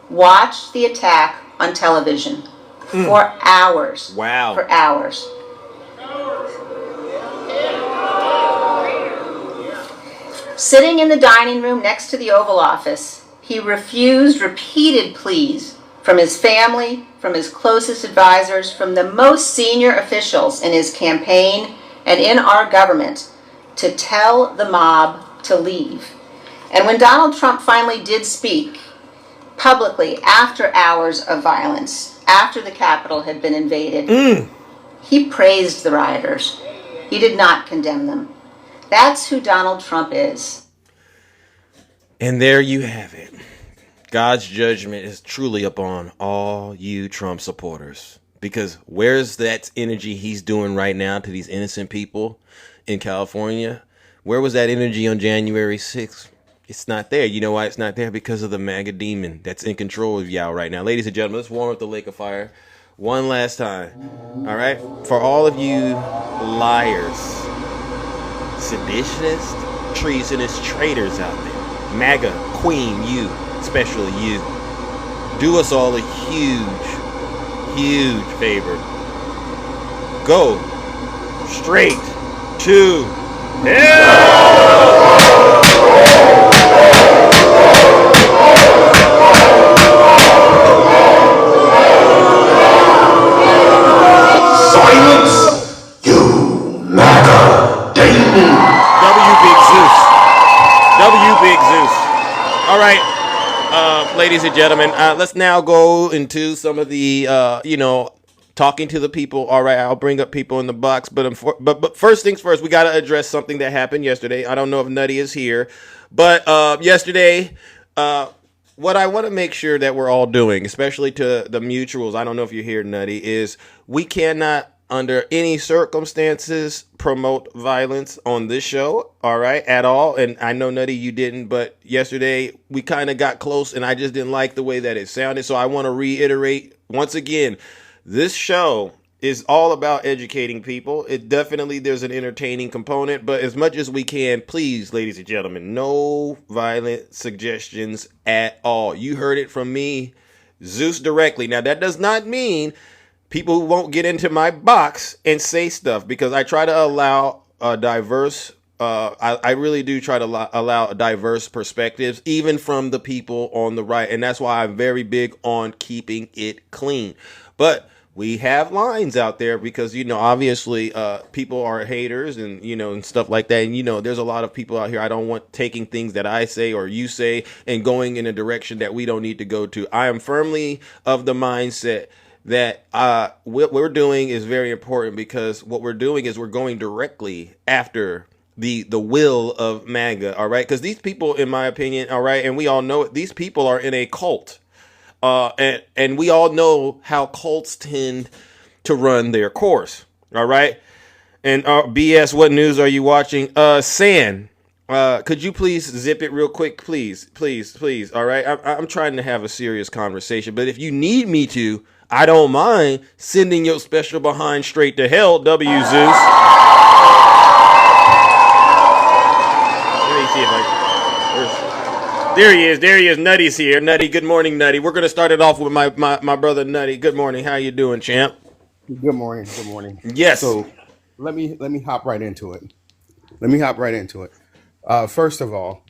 watched the attack on television for hours. For hours. Sitting in the dining room next to the Oval Office, he refused repeated pleas from his family, from his closest advisors, from the most senior officials in his campaign and in our government to tell the mob to leave. And when Donald Trump finally did speak publicly after hours of violence, after the Capitol had been invaded, he praised the rioters. He did not condemn them. That's who Donald Trump is. And there you have it. God's judgment is truly upon all you Trump supporters. Because where's that energy he's doing right now to these innocent people in California? Where was that energy on January 6th? It's not there. You know why it's not there? Because of the MAGA demon that's in control of y'all right now. Ladies and gentlemen, let's warm up the lake of fire one last time. All right? For all of you liars, seditionists, treasonous traitors out there, MAGA, Queen, you, especially you, do us all a huge favor. Go straight to hell! Silence, you MAGA demon! W Big Zeus. W Big Zeus. All right, ladies and gentlemen, let's now go into some of the, talking to the people. All right, I'll bring up people in the box, but first things first, we got to address something that happened yesterday. I don't know if Nutty is here, but yesterday, what I want to make sure that we're all doing, especially to the mutuals, I don't know if you're here, Nutty, is we cannot under any circumstances promote violence on this show, all right, at all. And I know, Nutty, you didn't, but yesterday we kind of got close and I just didn't like the way that it sounded. So I want to reiterate once again, this show is all about educating people. It definitely, there's an entertaining component, but as much as we can, please, ladies and gentlemen, no violent suggestions at all. You heard it from me, Zeus, directly. Now, that does not mean people who won't get into my box and say stuff, because I try to allow a diverse, I really do try to allow diverse perspectives, even from the people on the right. And that's why I'm very big on keeping it clean. But we have lines out there because, you know, obviously people are haters and, you know, and stuff like that. And, you know, there's a lot of people out here. I don't want taking things that I say or you say and going in a direction that we don't need to go to. I am firmly of the mindset that what we're doing is very important, because what we're doing is we're going directly after the will of MAGA, all right? Because these people, in my opinion, all right, and we all know it, these people are in a cult. And we all know how cults tend to run their course, all right? And BS, what news are you watching? San, could you please zip it real quick, please, all right? I'm trying to have a serious conversation, but if you need me to, I don't mind sending your special behind straight to hell, W. Zeus. Let me see if there he is. There he is. Nutty's here. Nutty, good morning, Nutty. We're going to start it off with my brother, Nutty. Good morning. How you doing, champ? Good morning. Good morning. Yes. So let me hop right into it. First of all,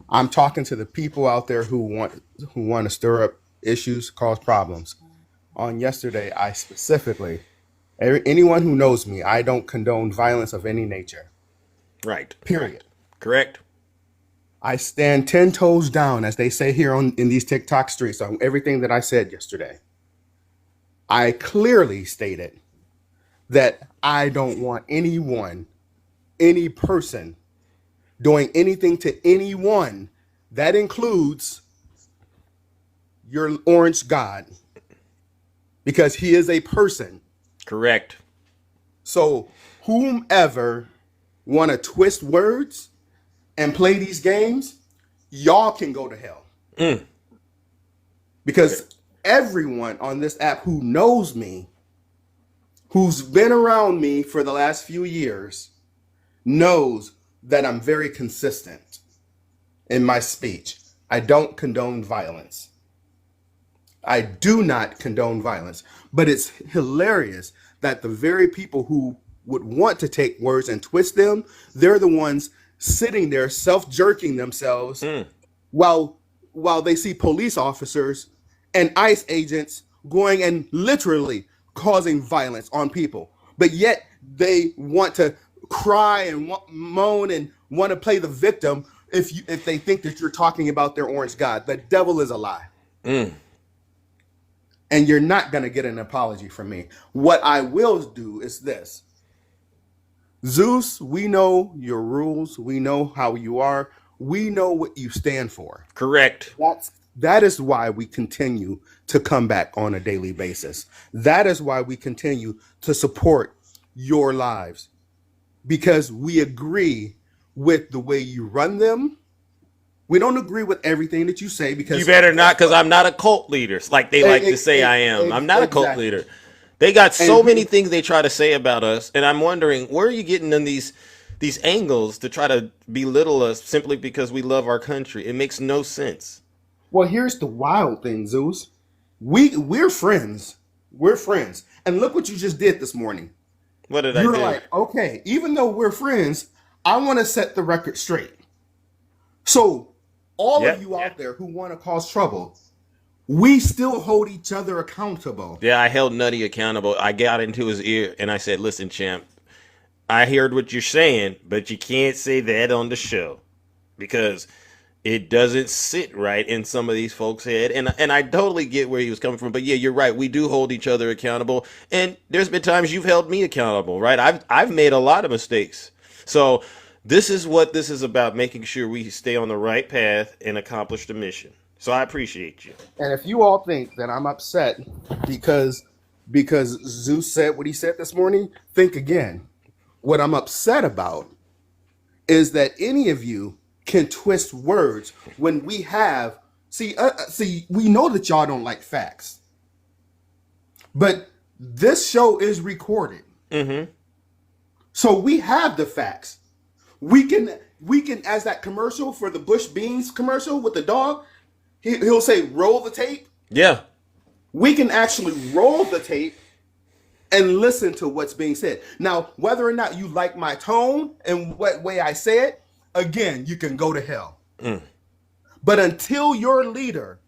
I'm talking to the people out there who want to stir up issues, cause problems. On yesterday, I specifically, anyone who knows me, I don't condone violence of any nature. Right. Period. Correct. I stand 10 toes down, as they say here in these TikTok streets, on everything that I said yesterday. I clearly stated that I don't want anyone, any person, doing anything to anyone. That includes your orange God, because he is a person. Correct. So whomever want to twist words and play these games, y'all can go to hell. Because everyone on this app who knows me, who's been around me for the last few years, knows that I'm very consistent in my speech. I don't condone violence. I do not condone violence, but it's hilarious that the very people who would want to take words and twist them, they're the ones sitting there self-jerking themselves while they see police officers and ICE agents going and literally causing violence on people. But yet they want to cry and moan and want to play the victim if they think that you're talking about their orange God. The devil is a lie. And you're not going to get an apology from me. What I will do is this. Zeus, we know your rules. We know how you are. We know what you stand for. Correct. That is why we continue to come back on a daily basis. That is why we continue to support your lives. Because we agree with the way you run them. We don't agree with everything that you say, because you better not, because I'm not a cult leader, like they like to say I am. I'm not a cult leader. They got so many things they try to say about us, and I'm wondering, where are you getting in these angles to try to belittle us simply because we love our country? It makes no sense. Well, here's the wild thing, Zeus. We're friends. We're friends. And look what you just did this morning. What did I do? You're like, okay, even though we're friends, I want to set the record straight. So all of you out there who want to cause trouble, we still hold each other accountable. Yeah, I held Nutty accountable. I got into his ear and I said, listen, champ, I heard what you're saying, but you can't say that on the show because it doesn't sit right in some of these folks' head. And I totally get where he was coming from. But yeah, you're right. We do hold each other accountable. And there's been times you've held me accountable, right? I've made a lot of mistakes. So this is what this is about, making sure we stay on the right path and accomplish the mission. So I appreciate you. And if you all think that I'm upset because because Zeus said what he said this morning, think again. What I'm upset about is that any of you can twist words when we have, see, we know that y'all don't like facts, but this show is recorded. Mm-hmm. So we have the facts. We can, as that commercial for the Bush Beans commercial with the dog, he'll say, roll the tape. Yeah. We can actually roll the tape and listen to what's being said. Now, whether or not you like my tone and what way I say it, again, you can go to hell. But until your leader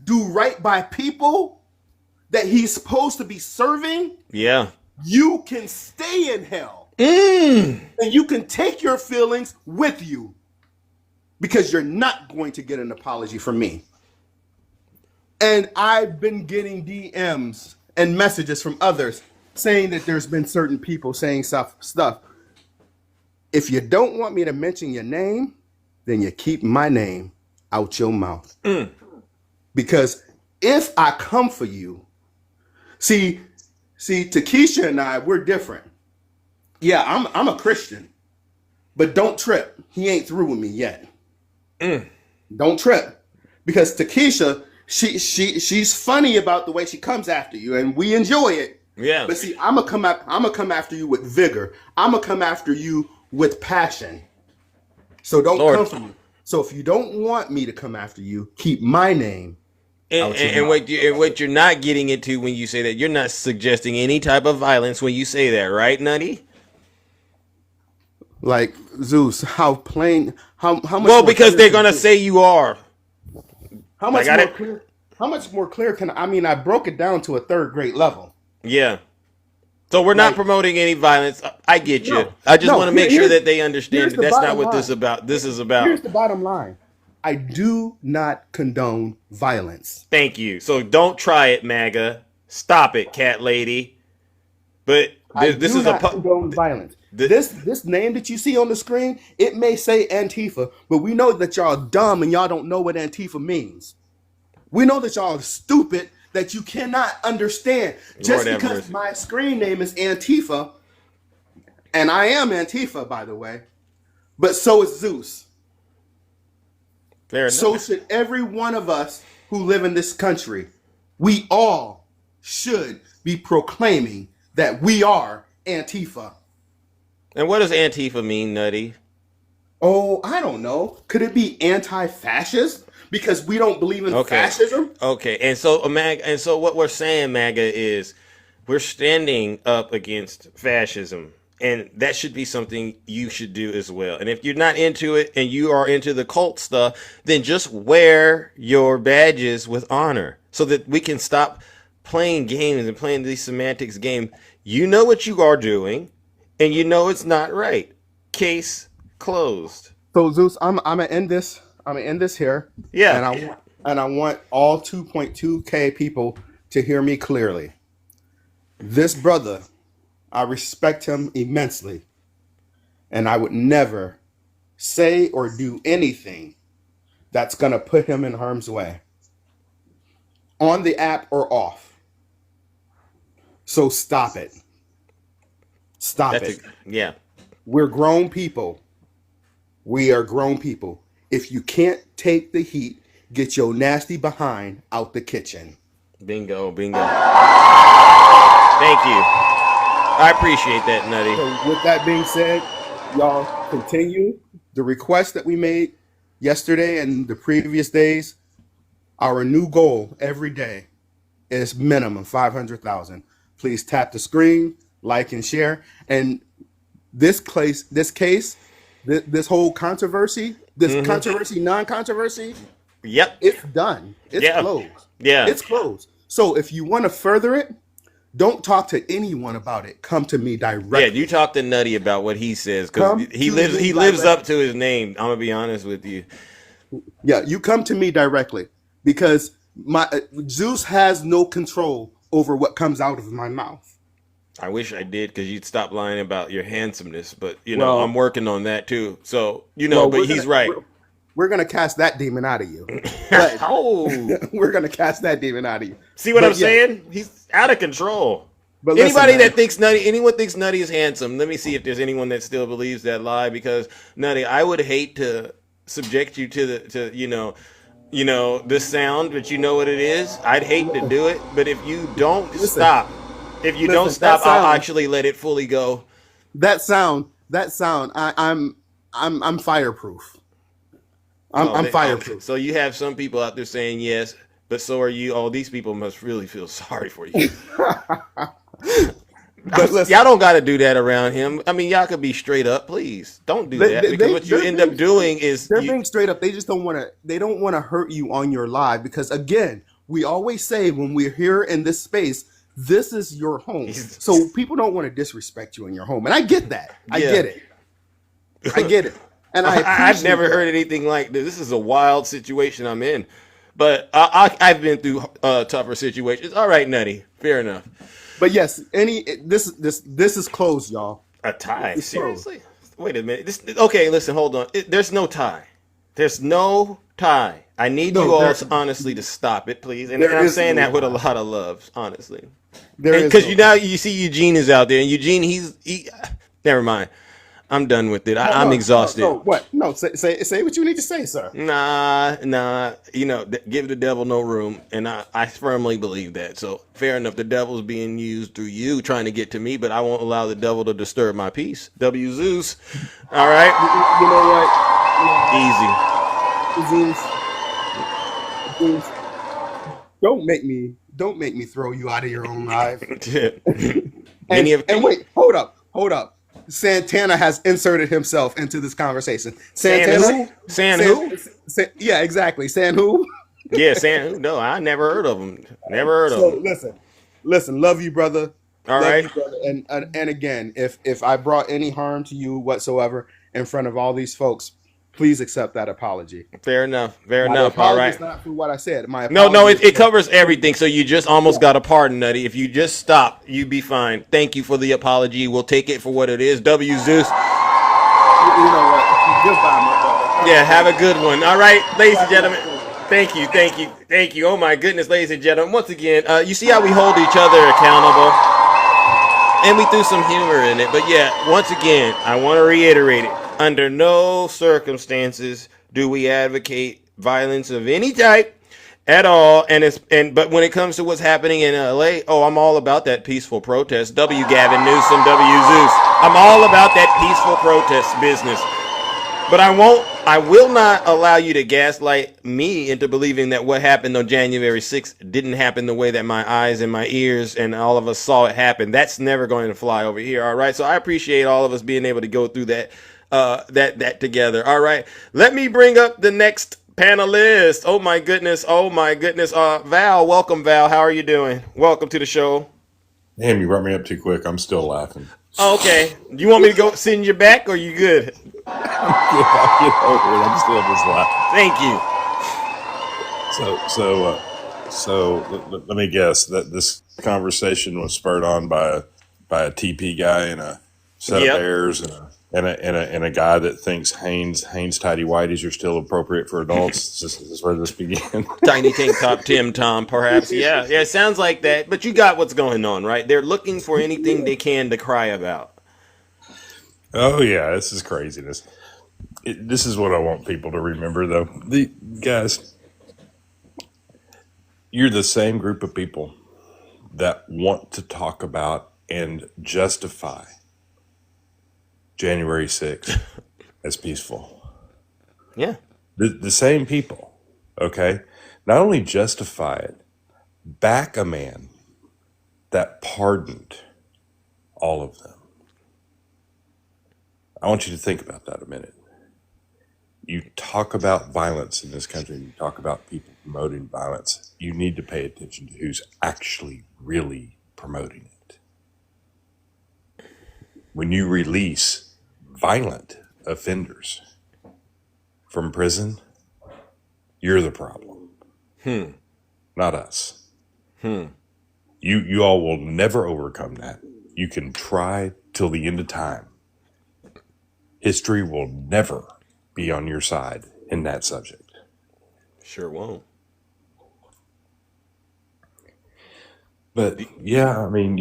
do right by people that he's supposed to be serving, yeah, you can stay in hell. And you can take your feelings with you because you're not going to get an apology from me. And I've been getting DMs and messages from others saying that there's been certain people saying stuff. If you don't want me to mention your name, then you keep my name out your mouth. Because if I come for you, see, Takesha and I, we're different. Yeah, I'm a Christian, but don't trip. He ain't through with me yet. Don't trip, because Takesha, she's funny about the way she comes after you, and we enjoy it. Yeah. But see, I'm gonna come after you with vigor. I'm gonna come after you with passion. So don't come for me. So if you don't want me to come after you, keep my name. And what you're not getting into when you say that, you're not suggesting any type of violence when you say that, right, Nutty? Like, Zeus, how much? Well, because they're gonna say you are. How much more clear? How much more clear can I mean? I broke it down to a third grade level. Yeah. So we're not promoting any violence. I get you. I just want to make sure that they understand that that's not what this is about. Here's the bottom line. I do not condone violence. Thank you. So don't try it, MAGA. Stop it, cat lady. But this is not condone violence. This name that you see on the screen, it may say Antifa, but we know that y'all dumb and y'all don't know what Antifa means. We know that y'all are stupid, that you cannot understand. Just because my screen name is Antifa, and I am Antifa, by the way, but so is Zeus. Fair enough. So should every one of us who live in this country. We all should be proclaiming that we are Antifa. And what does Antifa mean, Nutty? Oh, I don't know. Could it be anti-fascist? Because we don't believe in fascism? Okay, and so what we're saying, MAGA, is we're standing up against fascism. And that should be something you should do as well. And if you're not into it and you are into the cult stuff, then just wear your badges with honor so that we can stop playing games and playing these semantics game. You know what you are doing, and you know it's not right. Case closed. So Zeus, I'm gonna end this. I'm gonna end this here. Yeah. And I want all 2.2K people to hear me clearly. This brother, I respect him immensely, and I would never say or do anything that's gonna put him in harm's way, on the app or off. So stop it. Stop it. Yeah. We're grown people. We are grown people. If you can't take the heat, get your nasty behind out the kitchen. Bingo. Thank you. I appreciate that, Nutty. So with that being said, y'all continue the request that we made yesterday and the previous days. Our new goal every day is minimum 500,000. Please tap the screen, like and share. And this whole controversy, non-controversy, yep, it's done. It's closed. Yeah, it's closed. So if you want to further it, don't talk to anyone about it. Come to me directly. Yeah, you talk to Nutty about what he says, because he lives up to his name. I'm gonna be honest with you. Yeah, you come to me directly, because Zeus has no control over what comes out of my mouth. I wish I did, because you'd stop lying about your handsomeness. But I'm working on that too. So but he's right. we're gonna cast that demon out of you. But Oh, we're gonna cast that demon out of you. see what But I'm yeah, saying? He's out of control. but listen, Anybody man. that thinks anyone thinks Nutty is handsome. Let me see if there's anyone that still believes that lie. Because Nutty, I would hate to subject you to this sound, but you know what it is. I'd hate to do it, but if you don't Listen, stop, listen. That I'll sound, actually let it fully go. that sound, that sound. I'm fireproof. I'm Okay. fireproof. So you have some people out there saying yes, but so are you. Oh, these people must really feel sorry for you. But listen, Y'all don't got to do that around him. I mean, y'all could be straight up. Please don't do that, because what you end up doing is they're being straight up. They just don't want to. They don't want to hurt you on your live because, again, we always say when we're here in this space, this is your home. So people don't want to disrespect you in your home, and I get that. I Yeah. get it. I get it. And I've appreciate never that. heard anything like this. This is a wild situation I'm in, but I've been through tougher situations. All right, Nutty, fair enough. But yes, this is closed, y'all. A tie? It's closed. Seriously? Wait a minute. Okay, listen, hold on. There's no tie. There's no tie. I need you all honestly to stop it, please. And I'm saying that with a lot of love, honestly. Because you see Eugene is out there, and Eugene, he never mind. I'm done with it. I'm exhausted. No, what? No, say what you need to say, sir. Nah. Give the devil no room, and I firmly believe that. So fair enough. The devil's being used through you, trying to get to me, but I won't allow the devil to disturb my peace. W Zeus. All right. You know what? Easy. Zeus, don't make me throw you out of your own life. And wait, hold up. Santana has inserted himself into this conversation. Santana? San who? Yeah, exactly. San who? Yeah, San who? No, I never heard of him. Never heard of him. Listen, love you, brother. All Love right. you, brother. And again, if I brought any harm to you whatsoever in front of all these folks, please accept that apology. Fair enough. Fair My enough. All apology right. is not for what I said. My No, apology it covers everything. So you just almost got a pardon, Nutty. If you just stop, you'd be fine. Thank you for the apology. We'll take it for what it is. W Zeus. You know what? Goodbye, my brother. Yeah, have a good one. All right, ladies and gentlemen. Thank you. Oh my goodness, ladies and gentlemen. Once again, you see how we hold each other accountable, and we threw some humor in it. But yeah, once again, I want to reiterate it. Under no circumstances do we advocate violence of any type at all. But when it comes to what's happening in LA, I'm all about that peaceful protest. W Gavin Newsom, W Zeus. I'm all about that peaceful protest business. But I will not allow you to gaslight me into believing that what happened on January 6th didn't happen the way that my eyes and my ears and all of us saw it happen. That's never going to fly over here. All right. So I appreciate all of us being able to go through that together. All right. Let me bring up the next panelist. Oh my goodness. Val, welcome, Val. How are you doing? Welcome to the show. Damn, you brought me up too quick. I'm still laughing. Okay. Do you want me to go send you back, or you good? I'll get over it. I'm still just laughing. Thank you. So let me guess that this conversation was spurred on by a TP guy and a set of bears and a guy that thinks Hanes tidy whities are still appropriate for adults. This is where this began. Tiny tank top Tim Tom, perhaps. Yeah, it sounds like that. But you got what's going on, right? They're looking for anything they can to cry about. Oh yeah, this is craziness. This is what I want people to remember, though. The guys, you're the same group of people that want to talk about and justify January 6th as peaceful. Yeah. The same people, okay? Not only justify it, back a man that pardoned all of them. I want you to think about that a minute. You talk about violence in this country, you talk about people promoting violence. You need to pay attention to who's actually really promoting it. When you release violent offenders from prison, you're the problem. Not us. You all will never overcome that. You can try till the end of time. History will never be on your side in that subject. Sure won't. But yeah, I mean,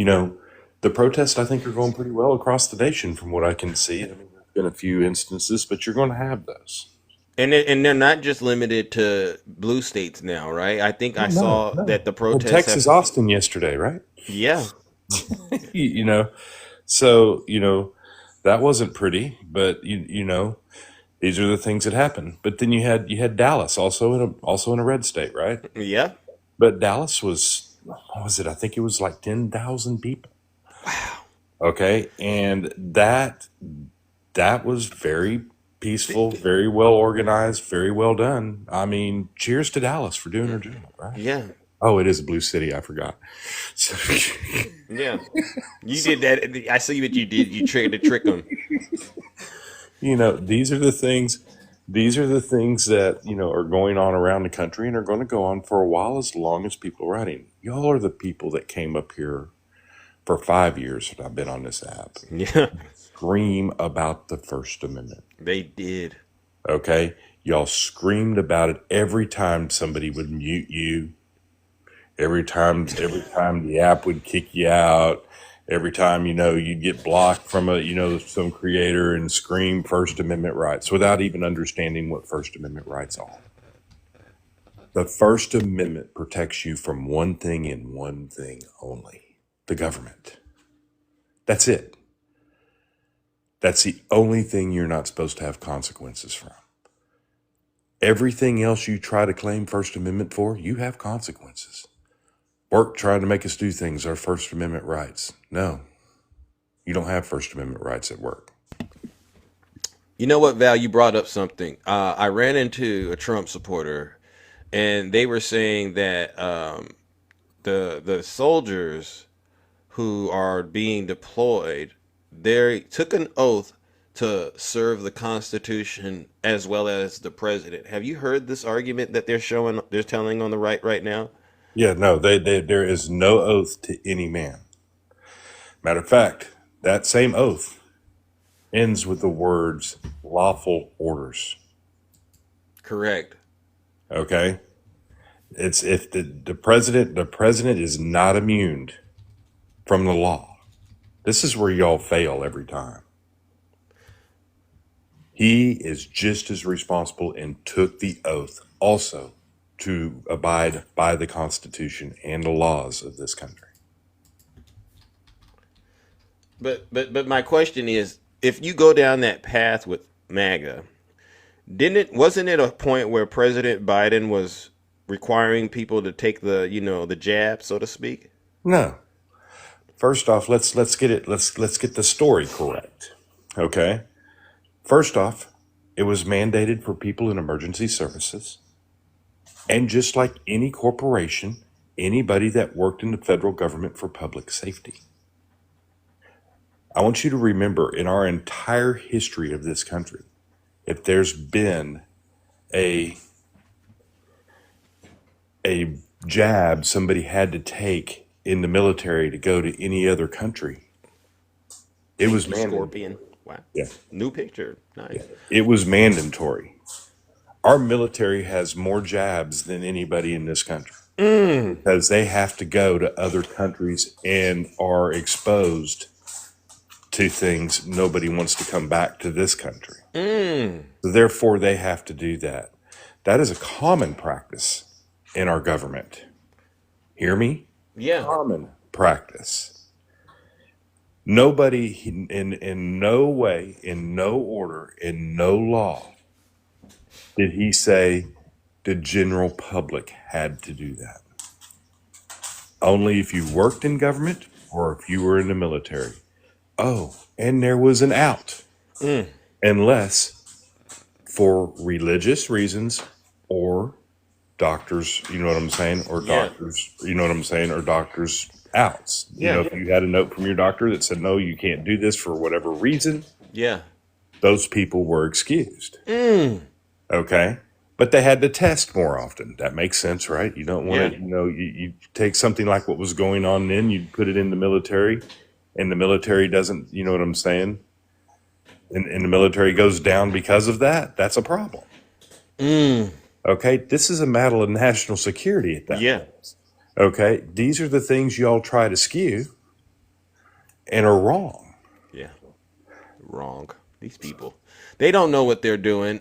the protests I think are going pretty well across the nation from what I can see. I mean, there's been a few instances, but you're going to have those. And they're not just limited to blue states now, right? I think I saw that the protests. Texas, Austin yesterday, right? Yeah. So that wasn't pretty, but these are the things that happen. But then you had Dallas also in a red state, right? Yeah. But Dallas was, what was it? I think it was like 10,000 people. Wow. Okay, and that was very peaceful, very well organized, very well done. I mean, cheers to Dallas for doing her job, right? Yeah. Oh, it is a blue city. I forgot. So, yeah, you did that. I see what you did. You tried to trick them. These are the things. These are the things that are going on around the country and are going to go on for a while, as long as people are writing. Y'all are the people that came up here for 5 years that I've been on this app. Yeah. Scream about the First Amendment. They did. Okay, y'all screamed about it every time somebody would mute you. Every time the app would kick you out, every time, you'd get blocked from some creator and scream First Amendment rights without even understanding what First Amendment rights are. The First Amendment protects you from one thing and one thing only: the government. That's it. That's the only thing you're not supposed to have consequences from. Everything else you try to claim First Amendment for, you have consequences. Work trying to make us do things are First Amendment rights. No, you don't have First Amendment rights at work. You know what, Val? You brought up something. I ran into a Trump supporter, and they were saying that the soldiers who are being deployed, they took an oath to serve the Constitution as well as the president. Have you heard this argument that they're telling on the right now? Yeah, no, there is no oath to any man. Matter of fact, that same oath ends with the words lawful orders. Correct. Okay? It's if the president is not immune from the law. This is where y'all fail every time. He is just as responsible and took the oath also to abide by the Constitution and the laws of this country. But my question is, if you go down that path with MAGA, wasn't it a point where President Biden was requiring people to take the jab, so to speak? No. First off, let's get the story correct. Okay? First off, it was mandated for people in emergency services. And just like any corporation, anybody that worked in the federal government for public safety. I want you to remember, in our entire history of this country, if there's been a jab somebody had to take in the military to go to any other country, it was mandatory. Scorpion. Wow. Yeah. New picture. Nice. Yeah. It was mandatory. Our military has more jabs than anybody in this country because they have to go to other countries and are exposed to things. Nobody wants to come back to this country. So therefore, they have to do that. That is a common practice in our government. Hear me? Yeah. Common practice. Nobody in no way, in no order, in no law did he say the general public had to do that. Only if you worked in government or if you were in the military. Oh, and there was an out. Unless for religious reasons or doctors, you know what I'm saying? Or doctors, you know what I'm saying? Or doctors outs. You know, if you had a note from your doctor that said, no, you can't do this for whatever reason. Yeah. Those people were excused. Okay. But they had to test more often. That makes sense, right? You don't want to, you take something like what was going on then, you put it in the military, and the military doesn't, you know what I'm saying? And the military goes down because of that. That's a problem. Okay, this is a matter of national security at that point. Okay, these are the things y'all try to skew and are wrong. Yeah, wrong. These people, they don't know what they're doing.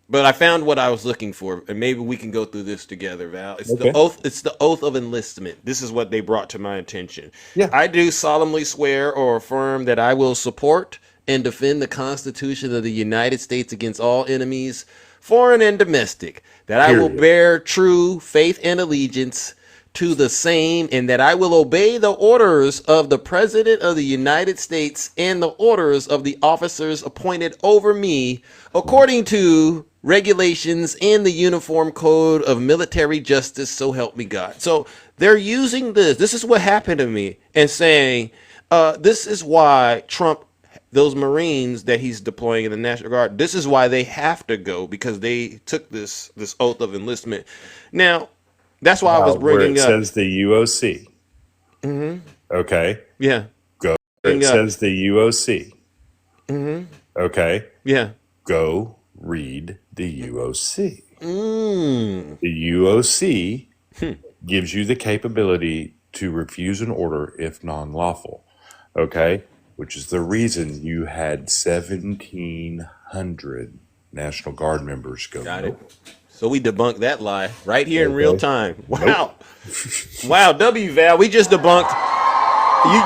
But I found what I was looking for, and maybe we can go through this together, Val. It's the oath. It's the oath of enlistment. This is what they brought to my attention. Yeah. I do solemnly swear or affirm that I will support and defend the Constitution of the United States against all enemies, foreign and domestic. That I will bear true faith and allegiance to the same, and that I will obey the orders of the President of the United States and the orders of the officers appointed over me according to regulations and the Uniform Code of Military Justice, so help me God. So they're using this. This is what happened to me, and saying, this is why Trump, those Marines that he's deploying in the National Guard, this is why they have to go, because they took this oath of enlistment. Now, that's why I was bringing up. Where it says the UOC. Okay. Yeah. Go. Where it says the UOC. Okay. Yeah. Go read the UOC. The UOC gives you the capability to refuse an order if non-lawful. Okay. Which is the reason you had 1,700 National Guard members go. Got it. So we debunked that lie right here in real time. Wow. Wow, W, Val, we just debunked.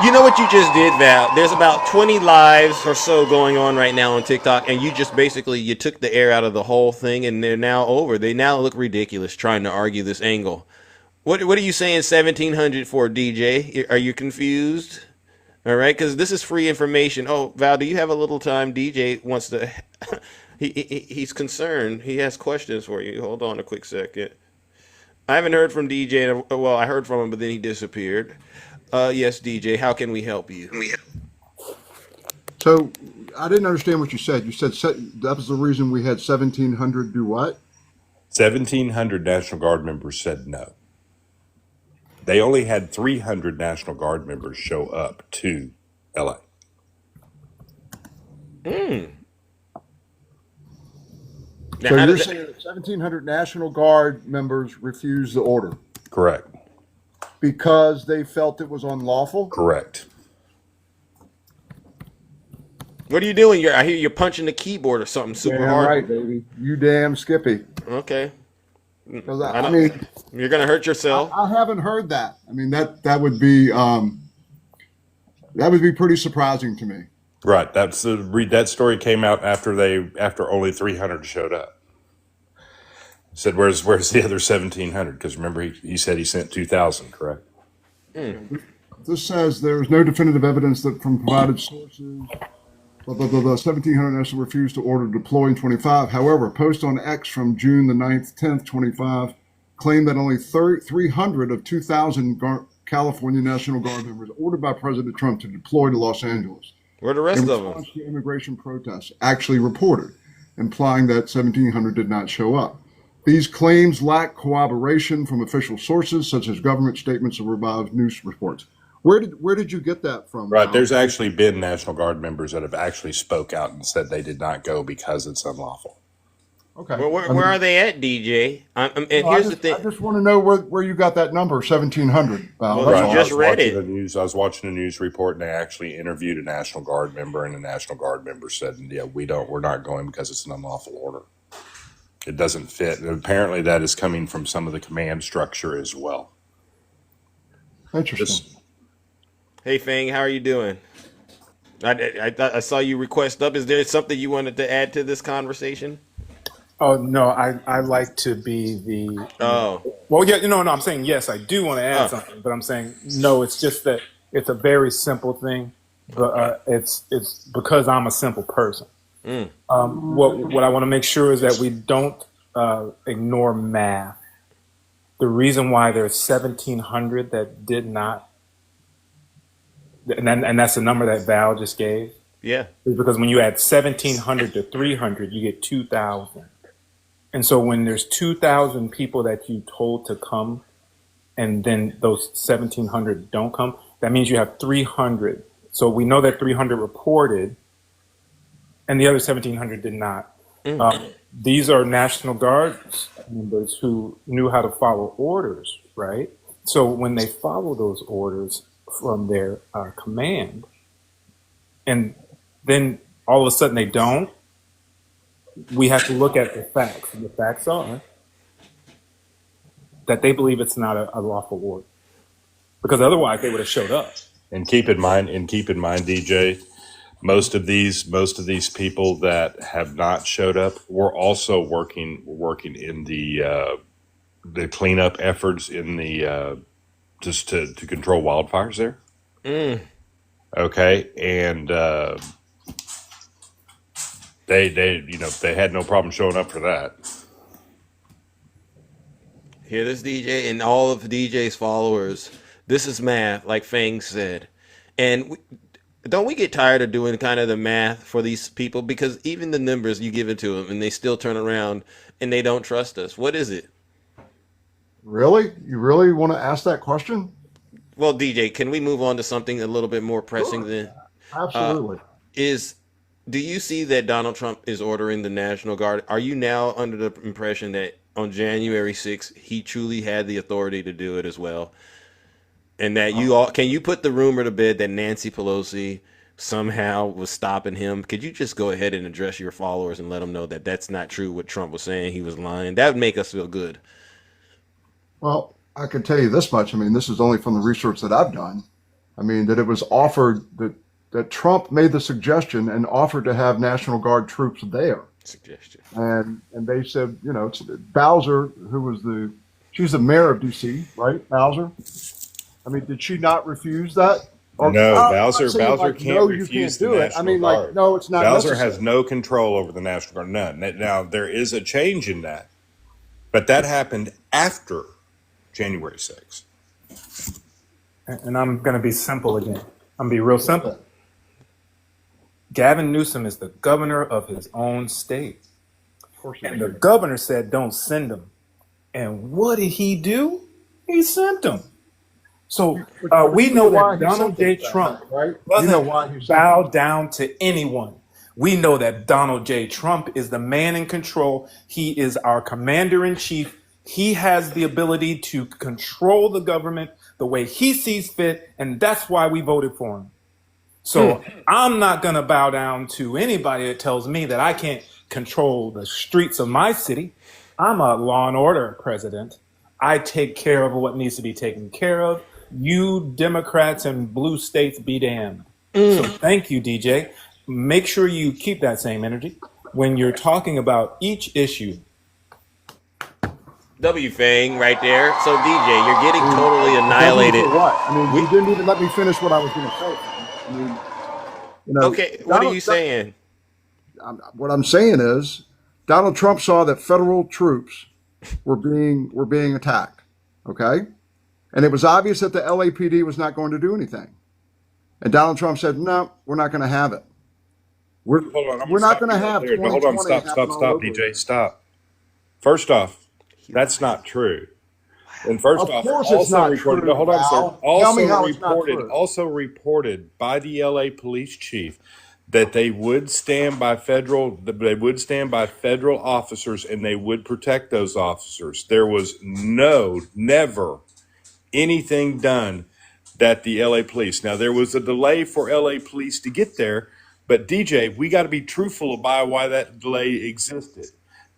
You know what you just did, Val? There's about 20 lives or so going on right now on TikTok, and you just basically, you took the air out of the whole thing, and they're now over. They now look ridiculous trying to argue this angle. What are you saying 1,700 for, DJ? Are you confused? All right, because this is free information. Oh, Val, do you have a little time? DJ wants to... He's concerned. He has questions for you. Hold on a quick second. I haven't heard from DJ. Well, I heard from him, but then he disappeared. Yes, DJ, how can we help you? So I didn't understand what you said. You said that was the reason we had 1,700 do what? 1,700 National Guard members said no. They only had 300 National Guard members show up to LA. So you're saying that 1,700 National Guard members refused the order? Correct. Because they felt it was unlawful? Correct. What are you doing? I hear you're punching the keyboard or something super hard. Right, baby. You damn Skippy. Okay. I mean, you're gonna hurt yourself. I haven't heard that. I mean, that would be pretty surprising to me. Right. That story came out after only 300 showed up. Said, where's the other 1,700? Because remember, he said he sent 2,000, correct? This says there's no definitive evidence that from provided sources, blah, blah, blah, blah, 1,700 national refused to order deploy in 25. However, a post on X from June the 9th, 10th, 25 claimed that only 300 of 2,000 California National Guard members ordered by President Trump to deploy to Los Angeles. Where the rest of them? In response to immigration protests actually reported, implying that 1,700 did not show up. These claims lack corroboration from official sources, such as government statements or revived news reports. Where did you get that from? Right. There's actually been National Guard members that have actually spoke out and said they did not go because it's unlawful. Okay. Well, where are they at, DJ? Here's the thing. I just want to know where you got that number, 1,700. Well, you just read it. I was watching a news report, and they actually interviewed a National Guard member, and the National Guard member said, "Yeah, we're not going because it's an unlawful order. It doesn't fit." And apparently, that is coming from some of the command structure as well. Interesting. Hey, Fang, how are you doing? I saw you request up. Is there something you wanted to add to this conversation? Oh no, I like to be the. Well, yeah, no, I'm saying yes. I do want to add something, but I'm saying no. It's just that it's a very simple thing, but it's because I'm a simple person. What I want to make sure is that we don't ignore math. The reason why there's 1,700 that did not, and that's the number that Val just gave. Yeah, is because when you add 1,700 to 300, you get 2,000. And so when there's 2,000 people that you told to come, and then those 1,700 don't come, that means you have 300. So we know that 300 reported, and the other 1,700 did not. These are National Guard members who knew how to follow orders, right? So when they follow those orders from their command, and then all of a sudden they don't, we have to look at the facts. And the facts are that they believe it's not a lawful order, because otherwise they would have showed up. And keep in mind, DJ, most of these people that have not showed up were also working in the cleanup efforts in the just to control wildfires there. Okay, and they had no problem showing up for that. Hear this, DJ, and all of DJ's followers. This is math, like Fang said. And don't we get tired of doing kind of the math for these people? Because even the numbers you give it to them, and they still turn around and they don't trust us. What is it? Really? You really want to ask that question? Well, DJ, can we move on to something a little bit more pressing than Absolutely. Do you see that Donald Trump is ordering the National Guard? Are you now under the impression that on January 6th, he truly had the authority to do it as well? And that can you put the rumor to bed that Nancy Pelosi somehow was stopping him? Could you just go ahead and address your followers and let them know that that's not true, what Trump was saying? He was lying. That would make us feel good. Well, I can tell you this much. I mean, this is only from the research that I've done. I mean, that it was offered that Trump made the suggestion and offered to have National Guard troops there. Suggestion. And they said, it's Bowser, who was she's the mayor of D.C., right? Bowser. I mean, did she not refuse that? Or, no, Bowser like, can't no, refuse you can't do the it. National I mean, Guard. like, no, it's not Bowser necessary. has no control over the National Guard. None. Now, there is a change in that. But that happened after January 6th. And I'm going to be simple again. I'm going to be real simple. Gavin Newsom is the governor of his own state. And the governor said, don't send him. And what did he do? He sent him. So we know that Donald J. Trump doesn't bow down to anyone. We know that Donald J. Trump is the man in control. He is our commander in chief. He has the ability to control the government the way he sees fit, and that's why we voted for him. So I'm not going to bow down to anybody that tells me that I can't control the streets of my city. I'm a law and order president. I take care of what needs to be taken care of. You Democrats and blue states be damned. So thank you, DJ. Make sure you keep that same energy when you're talking about each issue. W Fang right there. So DJ, you're getting totally annihilated. What? I mean, you didn't even let me finish what I was going to say. I mean, okay, what are you saying? What I'm saying is, Donald Trump saw that federal troops were being attacked. Okay, and it was obvious that the LAPD was not going to do anything. And Donald Trump said, "No, we're not going to have it. We're not going to have." Hold on, stop, DJ, stop. First off, that's not true. And first off, also reported. No, hold on, sir. Also reported by the LA police chief that they would stand by federal officers and they would protect those officers. There was never anything done that the LA police. Now there was a delay for LA police to get there, but DJ, we got to be truthful about why that delay existed.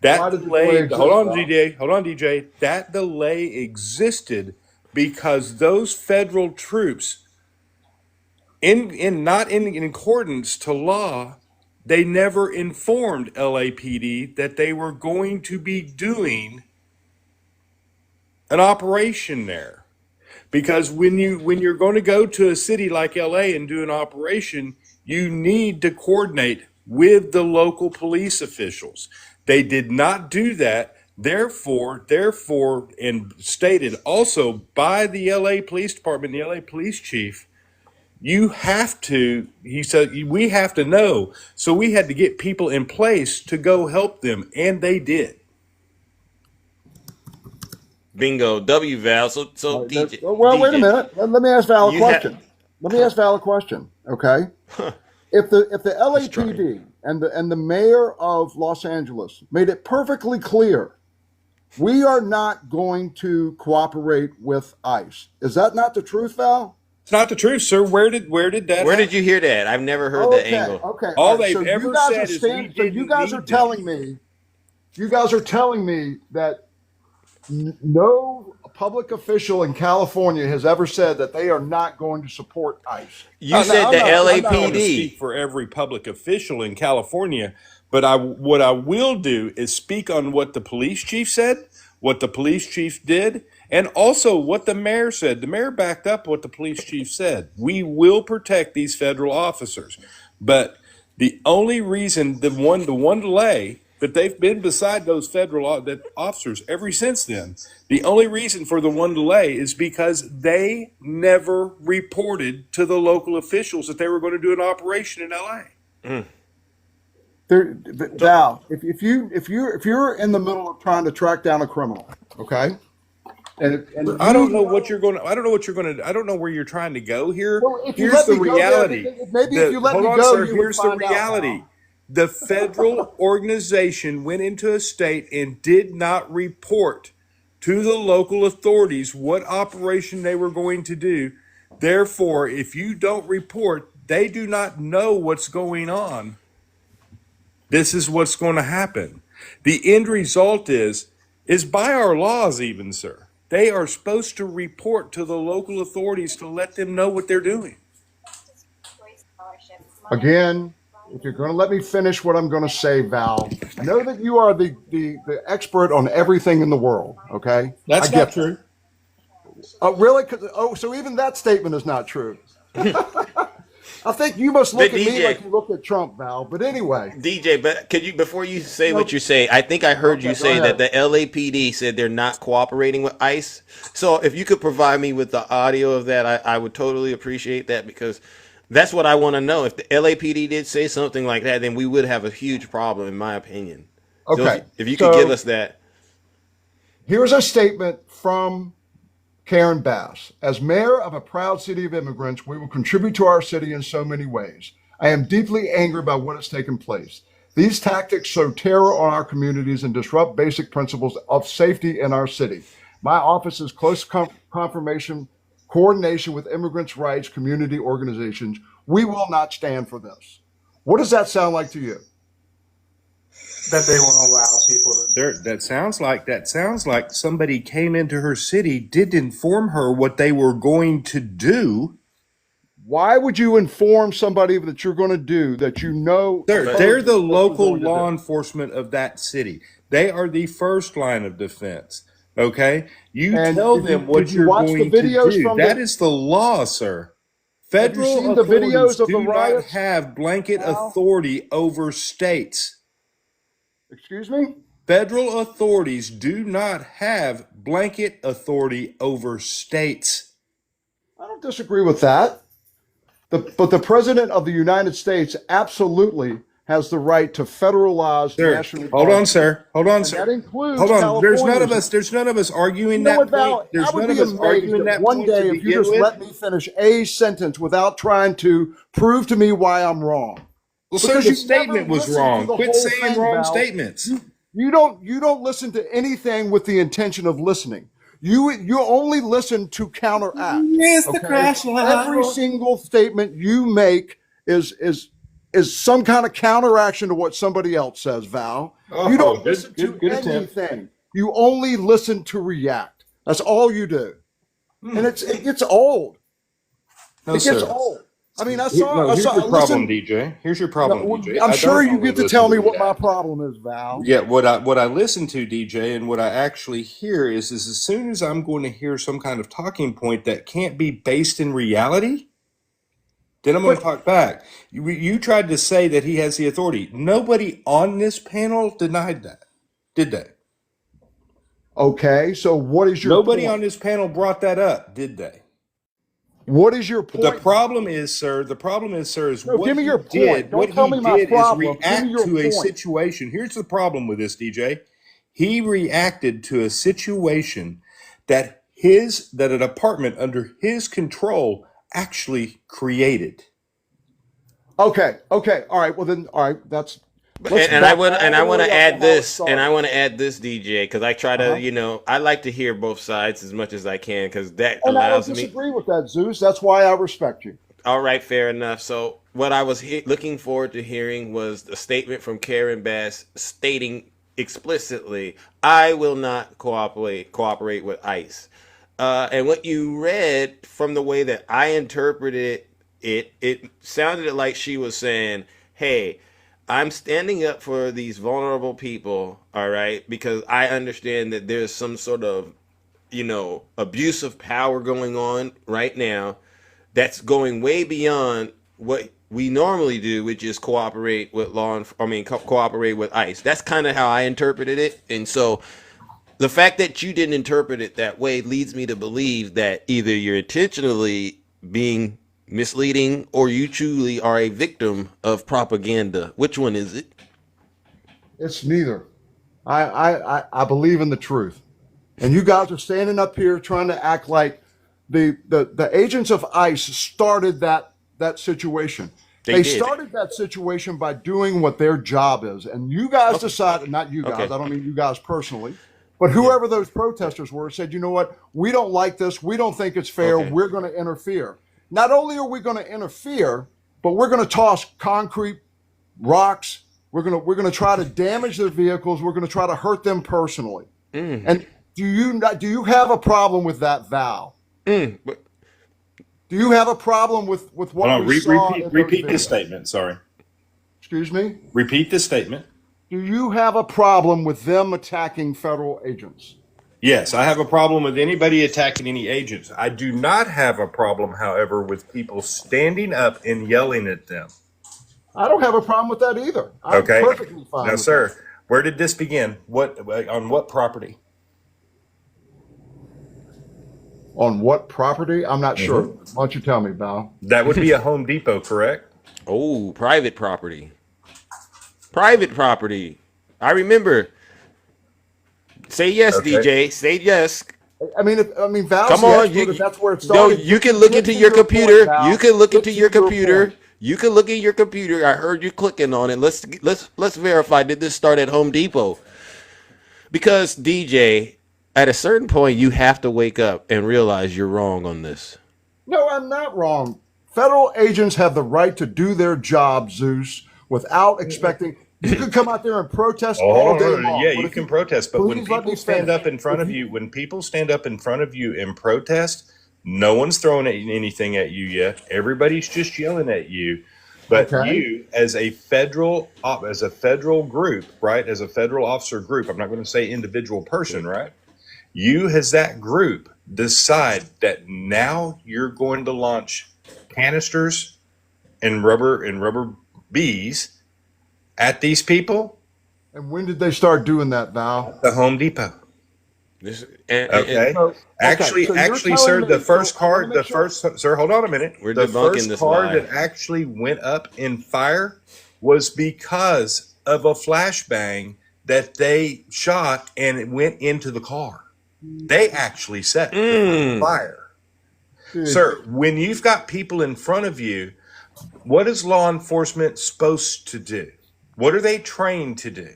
That delay, hold on, DJ. That delay existed because those federal troops, not in accordance to law, they never informed LAPD that they were going to be doing an operation there. Because when you're going to go to a city like LA and do an operation, you need to coordinate with the local police officials. They did not do that. Therefore, and stated also by the LA Police Department, the LA Police Chief, he said, we have to know. So we had to get people in place to go help them, and they did. Bingo, W Val. So DJ. Well, DJ, wait a minute. Let me ask Val a question. Okay. if the LAPD and the mayor of Los Angeles made it perfectly clear, we are not going to cooperate with ICE. Is that not the truth, Val? It's not the truth, sir. Where did that? Where happen? did you hear that? I've never heard that angle. Okay. All right, they've ever said is we didn't you guys need are telling me, that no public official in California has ever said that they are not going to support ICE. You said the I'm not going to LAPD. speak for every public official in California, but what I will do is speak on what the police chief said, what the police chief did, and also what the mayor said. The mayor backed up what the police chief said. We will protect these federal officers, but the only reason the one delay that they've been beside those federal officers ever since then, the only reason for the one delay is because they never reported to the local officials that they were going to do an operation in LA. Val, if you're in the middle of trying to track down a criminal, okay, and I don't know what you're going to. I don't know what you're going to. I don't know where you're trying to go here. Well, if you Here's let the me go there, reality. maybe if you let Hold me on, go, sir. you would Here's the find out, reality. Val. The federal organization went into a state and did not report to the local authorities what operation they were going to do. Therefore, if you don't report, they do not know what's going on. This is what's going to happen. The end result is by our laws even, sir. They are supposed to report to the local authorities to let them know what they're doing. Again, if you're going to let me finish what I'm going to say, Val, I know that you are the expert on everything in the world, okay? That's I get not true. Really? So even that statement is not true. I think you must look But at me DJ like you look at Trump, Val. But anyway. DJ, but could you, before you say what you say, I think I heard you say that the LAPD said they're not cooperating with ICE. So if you could provide me with the audio of that, I would totally appreciate that, because that's what I want to know. If the LAPD did say something like that, then we would have a huge problem, in my opinion. So Okay. if you could give us that. Here's a statement from Karen Bass. As mayor of a proud city of immigrants, we will contribute to our city in so many ways. I am deeply angry by what has taken place. These tactics sow terror on our communities and disrupt basic principles of safety in our city. My office's close confirmation, coordination with immigrants' rights community organizations, we will not stand for this. What does that sound like to you? That they won't allow people to. That sounds like somebody came into her city, didn't inform her what they were going to do. Why would you inform somebody that you're going to do that you know? They're the local law enforcement of that city. They are the first line of defense. Okay, you tell them what you're going to do. That is the law, sir. Federal authorities do not have blanket authority over states. Excuse me? Federal authorities do not have blanket authority over states. I don't disagree with that. But the president of the United States absolutely has the right to federalize national. Hold on, sir. Hold on, sir. That includes Hold on. California. There's none of us arguing You know that what, Val? point. There's I would none be of us arguing amazed that that one point day to if you just begin let with. me finish a sentence without trying to prove to me why I'm wrong. Well, sir, Because your it's never statement was listened to wrong. the Quit whole saying thing, wrong Val. statements. You don't listen to anything with the intention of listening. You only listen to counteract. Mr. Crash Every single statement you make is some kind of counteraction to what somebody else says, Val. You don't listen to anything. You only listen to react. That's all you do. And it gets old. No, it gets sir. old. I mean, Here's your problem, DJ. Here's your problem, DJ. I'm sure you get to tell me what that. my problem is, Val. Yeah, what I listen to, DJ, and what I actually hear is as soon as I'm going to hear some kind of talking point that can't be based in reality, then I'm going to talk back. You tried to say that he has the authority. Nobody on this panel denied that, did they? Okay, so what is your Nobody point? on this panel brought that up, did they? What is your point? The problem is, sir, is No, what give me he your point. did. Don't What tell he me my did is problem. Give me react your to a point. situation. Here's the problem with this, DJ. He reacted to a situation that an apartment under his control actually created. Okay. All right. Well then, all right. And I want to add this, DJ, because I try to, I like to hear both sides as much as I can, because that And I don't allows me. disagree with that, Zeus. That's why I respect you. All right, fair enough. So what I was looking forward to hearing was a statement from Karen Bass stating explicitly, "I will not cooperate with ICE." And what you read, from the way that I interpreted it sounded like she was saying, "Hey, I'm standing up for these vulnerable people, all right, because I understand that there's some sort of, abuse of power going on right now that's going way beyond what we normally do, which is cooperate with cooperate with ICE." That's kind of how I interpreted it. And so the fact that you didn't interpret it that way leads me to believe that either you're intentionally being misleading or you truly are a victim of propaganda. Which one is it? It's neither. I believe in the truth. And you guys are standing up here trying to act like the agents of ICE started that situation. They started that situation by doing what their job is. And you guys decided, not you guys, I don't mean you guys personally, but whoever those protesters were said, you know what, we don't like this. We don't think it's fair. We're going to interfere. Not only are we going to interfere, but we're going to toss concrete, rocks. We're going to try to damage their vehicles. We're going to try to hurt them personally. And do you have a problem with that, Val? Do you have a problem with what we saw? Repeat this statement. Sorry. Excuse me? Repeat this statement. Do you have a problem with them attacking federal agents? Yes, I have a problem with anybody attacking any agents. I do not have a problem, however, with people standing up and yelling at them. I don't have a problem with that either. I'm perfectly fine. Now, sir, where did this begin? On what property? On what property? I'm not sure. Why don't you tell me, Val? That would be a Home Depot, correct? Oh, private property. Private property. I remember. Say yes, DJ. Say yes. I mean, Val. Come on, that's where it started. No, you can look into your computer. You can look into your computer. You can look at your computer. I heard you clicking on it. Let's verify. Did this start at Home Depot? Because DJ, at a certain point, you have to wake up and realize you're wrong on this. No, I'm not wrong. Federal agents have the right to do their job, Zeus, without expecting. You can come out there and protest all day long. Yeah, you can protest, but when people stand up in front of you, and protest, no one's throwing anything at you yet. Everybody's just yelling at you. But you, as a federal group, right? As a federal officer group, I'm not going to say individual person, right? You, as that group, decide that now you're going to launch canisters and rubber bees at these people. And when did they start doing that, Val? The Home Depot. Actually, sir, sir, hold on a minute. The first car that actually went up in fire was because of a flashbang that they shot and it went into the car. They actually set the fire. Sir, when you've got people in front of you, what is law enforcement supposed to do? What are they trained to do?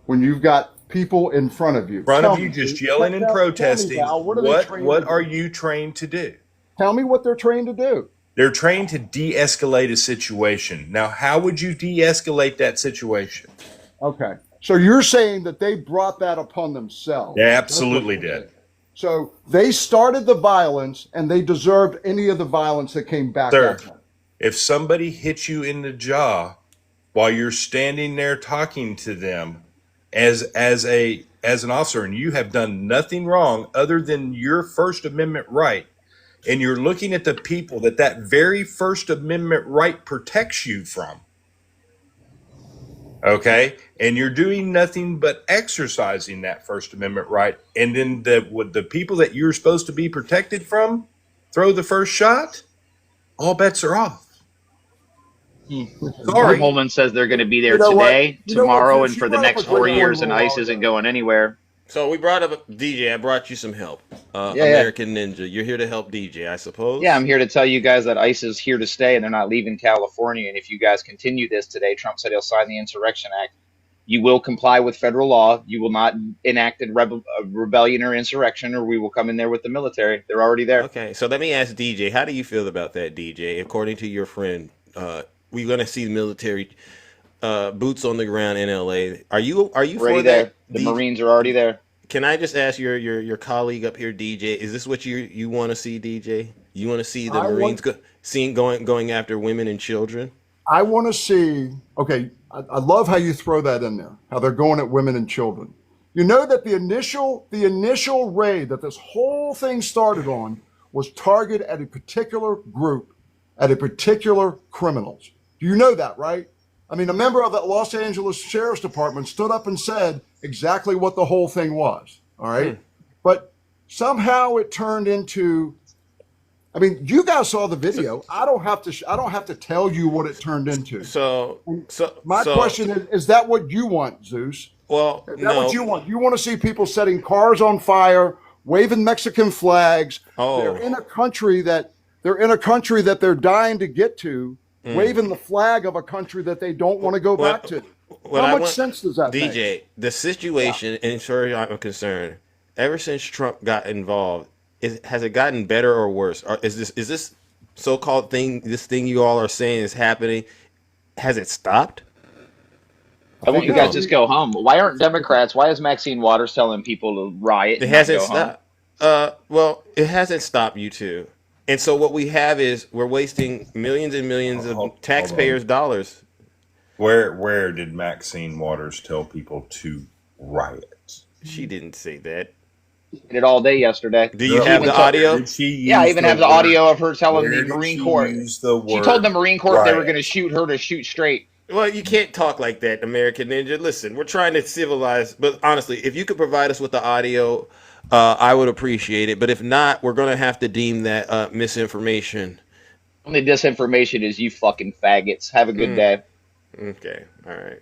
When you've got people in front of you. Just yelling and protesting. What are you trained to do? Tell me what they're trained to do. They're trained to de-escalate a situation. Now, how would you de-escalate that situation? Okay. So you're saying that they brought that upon themselves. They absolutely did. So they started the violence and they deserved any of the violence that came back. Sir, if somebody hits you in the jaw while you're standing there talking to them as an officer, and you have done nothing wrong other than your First Amendment right, and you're looking at the people that very First Amendment right protects you from, okay, and you're doing nothing but exercising that First Amendment right, and then the people that you're supposed to be protected from throw the first shot, all bets are off. Sorry. Holman says they're going to be there today, tomorrow, and for the next 4 years, and ICE isn't going anywhere. So we brought up DJ. I brought you some help. Yeah. American Ninja. You're here to help DJ, I suppose. Yeah, I'm here to tell you guys that ICE is here to stay and they're not leaving California. And if you guys continue this today, Trump said he'll sign the Insurrection Act. You will comply with federal law. You will not enact a rebellion or insurrection, or we will come in there with the military. They're already there. Okay, so let me ask DJ. How do you feel about that, DJ? According to your friend, we're going to see the military boots on the ground in LA. Are you Already for there. that? The Marines are already there. Can I just ask your colleague up here, DJ? Is this what you want to see, DJ? You want to see the Marines going after women and children? I want to see. Okay, I love how you throw that in there. How they're going at women and children. You know that the initial raid that this whole thing started on was targeted at a particular group, at a particular criminals. Do you know that, right? I mean, a member of the Los Angeles Sheriff's Department stood up and said exactly what the whole thing was. All right. But somehow it turned into, I mean, you guys saw the video. I don't have to tell you what it turned into. So my question is that what you want, Zeus? Well, is that what you want? You want to see people setting cars on fire, waving Mexican flags. Oh. They're in a country that they're dying to get to. Waving the flag of a country that they don't want to go back to. How much sense does that make? DJ, the situation, and sorry I'm concerned, ever since Trump got involved, has it gotten better or worse? Or is this so-called thing, this thing you all are saying is happening, has it stopped? I want you guys to just go home. Why is Maxine Waters telling people to riot? It hasn't stopped. Well, it hasn't stopped you two. And so what we have is we're wasting millions and millions of taxpayers' dollars. Where did Maxine Waters tell people to riot? She didn't say that. She did it all day yesterday. Do you have the audio? Yeah, I even have the audio of her telling the Marine Corps. She told the Marine Corps they were going to shoot her to shoot straight. Well, you can't talk like that, American Ninja. Listen, we're trying to civilize, but honestly, if you could provide us with the audio, I would appreciate it. But if not, we're going to have to deem that misinformation. Only disinformation is you fucking faggots. Have a good day. Okay. All right.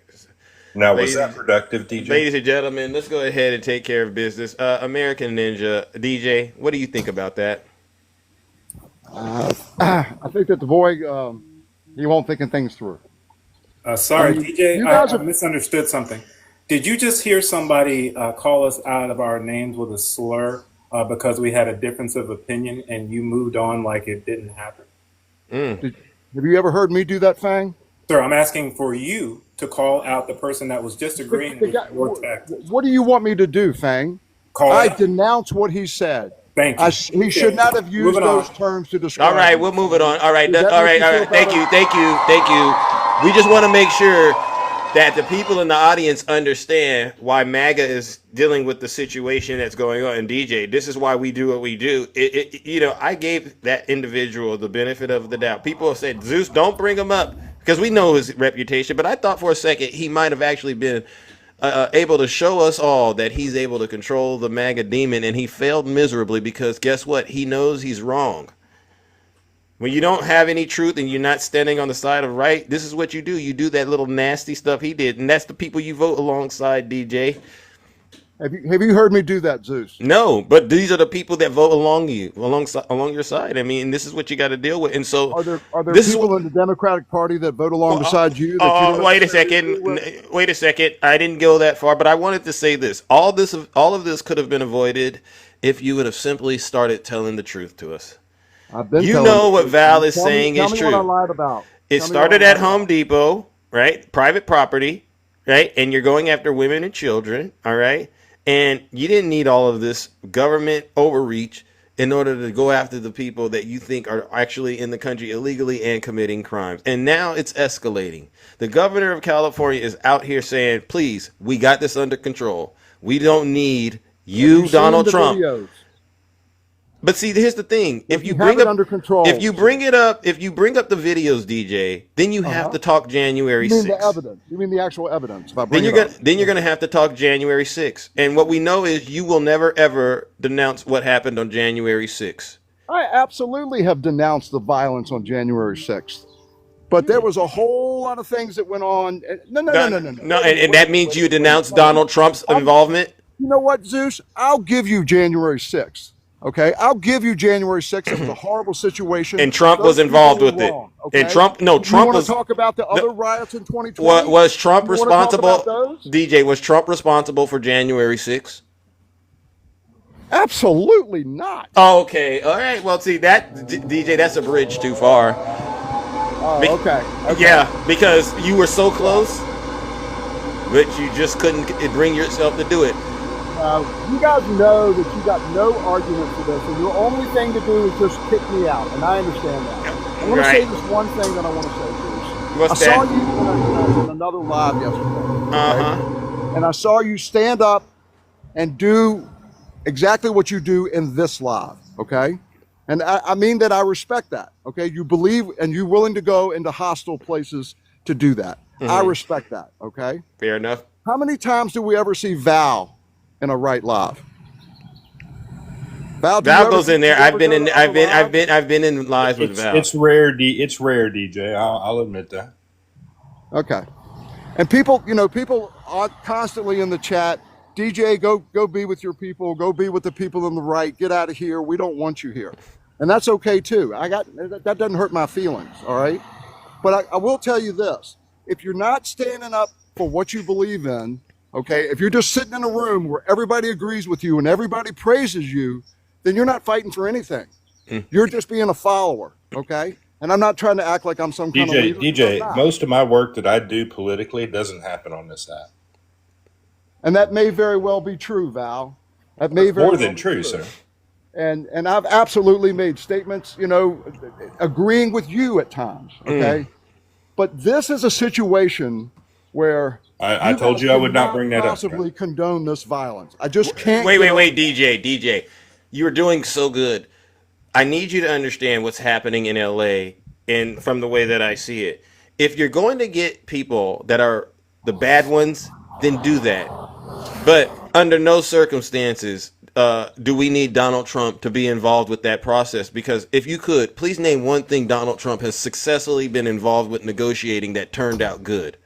Now, was that productive, DJ? Ladies and gentlemen, let's go ahead and take care of business. American Ninja, DJ, what do you think about that? I think that the boy, he won't thinking things through. Sorry, DJ, I misunderstood something. Did you just hear somebody call us out of our names with a slur because we had a difference of opinion and you moved on like it didn't happen? Have you ever heard me do that, Fang? Sir, I'm asking for you to call out the person that was disagreeing with your tactics. What do you want me to do, Fang? I denounce what he said. Thank you. He should not have used those terms to describe. All right, we'll move it on. All right, all right. Thank you. We just want to make sure that the people in the audience understand why MAGA is dealing with the situation that's going on. And DJ, this is why we do what we do. I gave that individual the benefit of the doubt. People have said, Zeus, don't bring him up because we know his reputation. But I thought for a second he might have actually been able to show us all that he's able to control the MAGA demon, and he failed miserably because guess what? He knows he's wrong. When you don't have any truth and you're not standing on the side of right, this is what you do. You do that little nasty stuff he did, and that's the people you vote alongside, DJ. Have you heard me do that, Zeus? No, but these are the people that vote along your side. I mean, this is what you got to deal with. And so, are there people in the Democratic Party that vote alongside you? Wait a second. I didn't go that far, but I wanted to say this. All of this could have been avoided if you would have simply started telling the truth to us. You know what Val is saying is true. Tell me what I lied about. It started at Home Depot, right? Private property, right? And you're going after women and children, all right? And you didn't need all of this government overreach in order to go after the people that you think are actually in the country illegally and committing crimes. And now it's escalating. The governor of California is out here saying, please, we got this under control. We don't need you, Donald Trump. Videos? But see, here's the thing: if you bring up the videos, DJ, then you have to talk January 6th. You mean the evidence? You mean the actual evidence? Then you're gonna have to talk January 6th. And what we know is you will never ever denounce what happened on January 6th. I absolutely have denounced the violence on January 6th. But there was a whole lot of things that went on. No. And that means you denounced Donald Trump's involvement. You know what, Zeus? I'll give you January 6th. Okay, I'll give you January 6th. It was a horrible situation. And Trump Those was involved people were with it. wrong, okay? And Trump You Trump want was. to talk about the other riots in 2020? Was Trump You want to talk responsible? about those? DJ, was Trump responsible for January 6th? Absolutely not. Oh, okay. All right. Well, see DJ, that's a bridge too far. Okay. Yeah, because you were so close, but you just couldn't bring yourself to do it. You guys know that you got no argument for this, and your only thing to do is just kick me out, and I understand that. I'm going to say this one thing that I want to say, Bruce. What's I saw that? you in another live yesterday. Uh-huh. And I saw you stand up and do exactly what you do in this live, okay? And I mean that I respect that, okay? You believe and you're willing to go into hostile places to do that. I respect that, okay? Fair enough. How many times do we ever see Val in a right live? Val goes in there. I've been in lives with Val. It's rare, DJ. I'll admit that. Okay. And people are constantly in the chat, DJ, go be with your people, go be with the people on the right, get out of here. We don't want you here. And that's okay too. That doesn't hurt my feelings, all right? But I will tell you this. If you're not standing up for what you believe in, okay, if you're just sitting in a room where everybody agrees with you and everybody praises you, then you're not fighting for anything. You're just being a follower, okay? And I'm not trying to act like I'm some kind of leader. DJ, most of my work that I do politically doesn't happen on this app. And that may very well be true, Val. That may very More well than be true, sir. And I've absolutely made statements, agreeing with you at times, okay? But this is a situation where I told you I would not bring that up. Possibly condone this violence. I just can't. Wait, DJ. You're doing so good. I need you to understand what's happening in LA and from the way that I see it. If you're going to get people that are the bad ones, then do that. But under no circumstances do we need Donald Trump to be involved with that process. Because if you could, please name one thing Donald Trump has successfully been involved with negotiating that turned out good.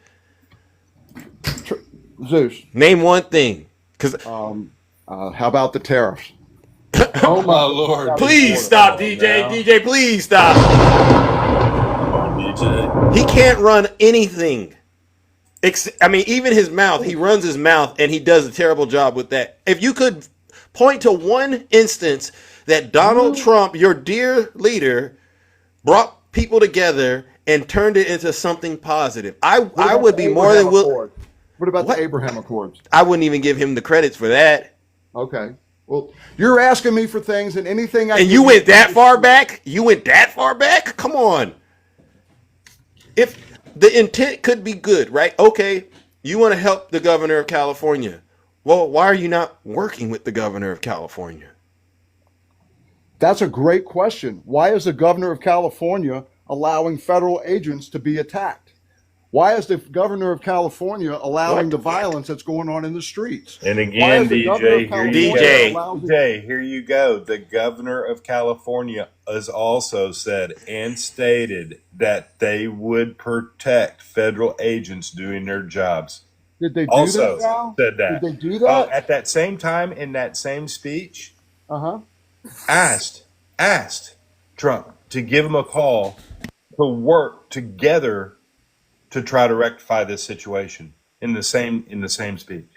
Zeus. Name one thing. How about the tariffs? Oh my Lord! Please stop, DJ. DJ, please stop. DJ. He can't run anything. Even his mouth. He runs his mouth, and he does a terrible job with that. If you could point to one instance that Donald Trump, your dear leader, brought people together and turned it into something positive, I would be more than willing. What about the Abraham Accords? I wouldn't even give him the credits for that. Okay. Well, you're asking me for things and anything I. And you went that far back? You went that far back? Come on. If the intent could be good, right? Okay, you want to help the governor of California. Well, why are you not working with the governor of California? That's a great question. Why is the governor of California allowing federal agents to be attacked? Why is the governor of California allowing the violence that's going on in the streets? And again, DJ, DJ, here you go. The governor of California has also said and stated that they would protect federal agents doing their jobs. Did they do also that now? said that. Did they do that? At that same time, in that same speech, asked Trump to give him a call to work together to try to rectify this situation in the same speech.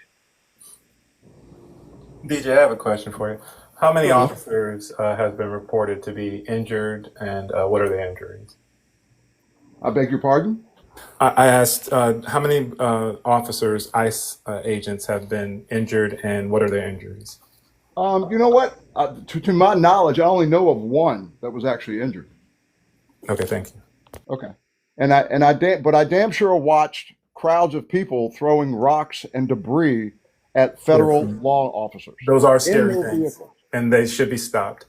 DJ, I have a question for you. How many officers have been reported to be injured, and what are the injuries? I beg your pardon? I asked how many officers, ICE agents, have been injured, and what are their injuries? You know what? To my knowledge, I only know of one that was actually injured. Okay, thank you. Okay. And I damn sure watched crowds of people throwing rocks and debris at federal law officers. Those are scary things, and they should be stopped.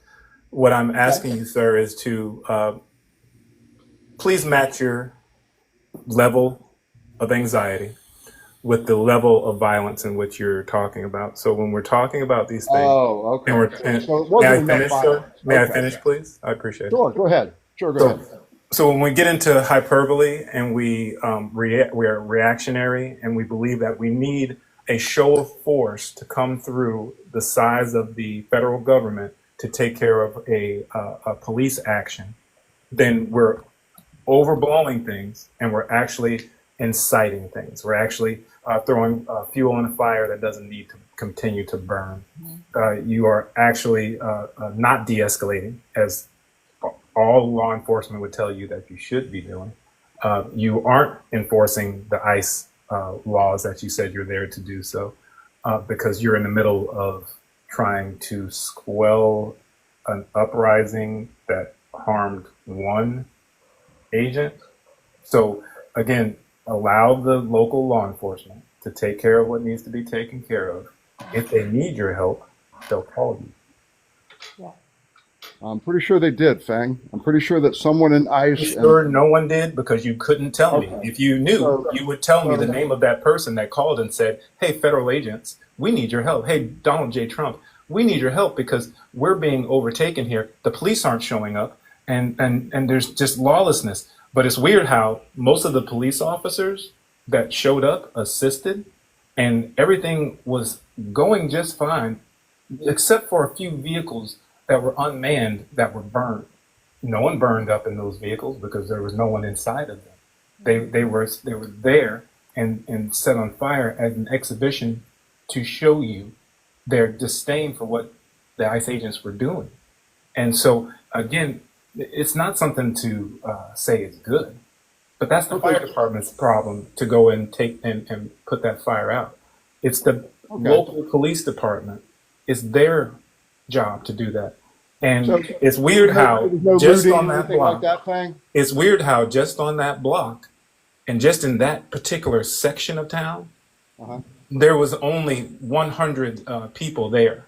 What I'm asking you, sir, is to please match your level of anxiety with the level of violence in which you're talking about. So when we're talking about these things, okay. May I finish, sir? May I finish, please? I appreciate it. Sure, go ahead. Sure, go ahead. So when we get into hyperbole and we are reactionary and we believe that we need a show of force to come through the size of the federal government to take care of a police action, then we're overblowing things and we're actually inciting things. We're actually throwing fuel on a fire that doesn't need to continue to burn. You are actually not de-escalating, as all law enforcement would tell you that you should be doing. You aren't enforcing the ICE laws that you said you're there to do so, because you're in the middle of trying to quell an uprising that harmed one agent. So again, allow the local law enforcement to take care of what needs to be taken care of. If they need your help, they'll call you. I'm pretty sure they did, Fang. I'm pretty sure that someone in ICE. Sure, no one did, because you couldn't tell me. If you knew, you would tell me the name of that person that called and said, "Hey, federal agents, we need your help. Hey, Donald J. Trump, we need your help because we're being overtaken here. The police aren't showing up, and there's just lawlessness." But it's weird how most of the police officers that showed up assisted, and everything was going just fine, except for a few vehicles that were unmanned that were burned. No one burned up in those vehicles because there was no one inside of them. They were there and set on fire as an exhibition to show you their disdain for what the ICE agents were doing. And so again, it's not something to say it's good, but that's the fire department's problem to go and take and put that fire out. It's the local police department. It's their job to do that. And so, it's weird how just on that block, it's weird how just on that block and just in that particular section of town, there was only 100 people there.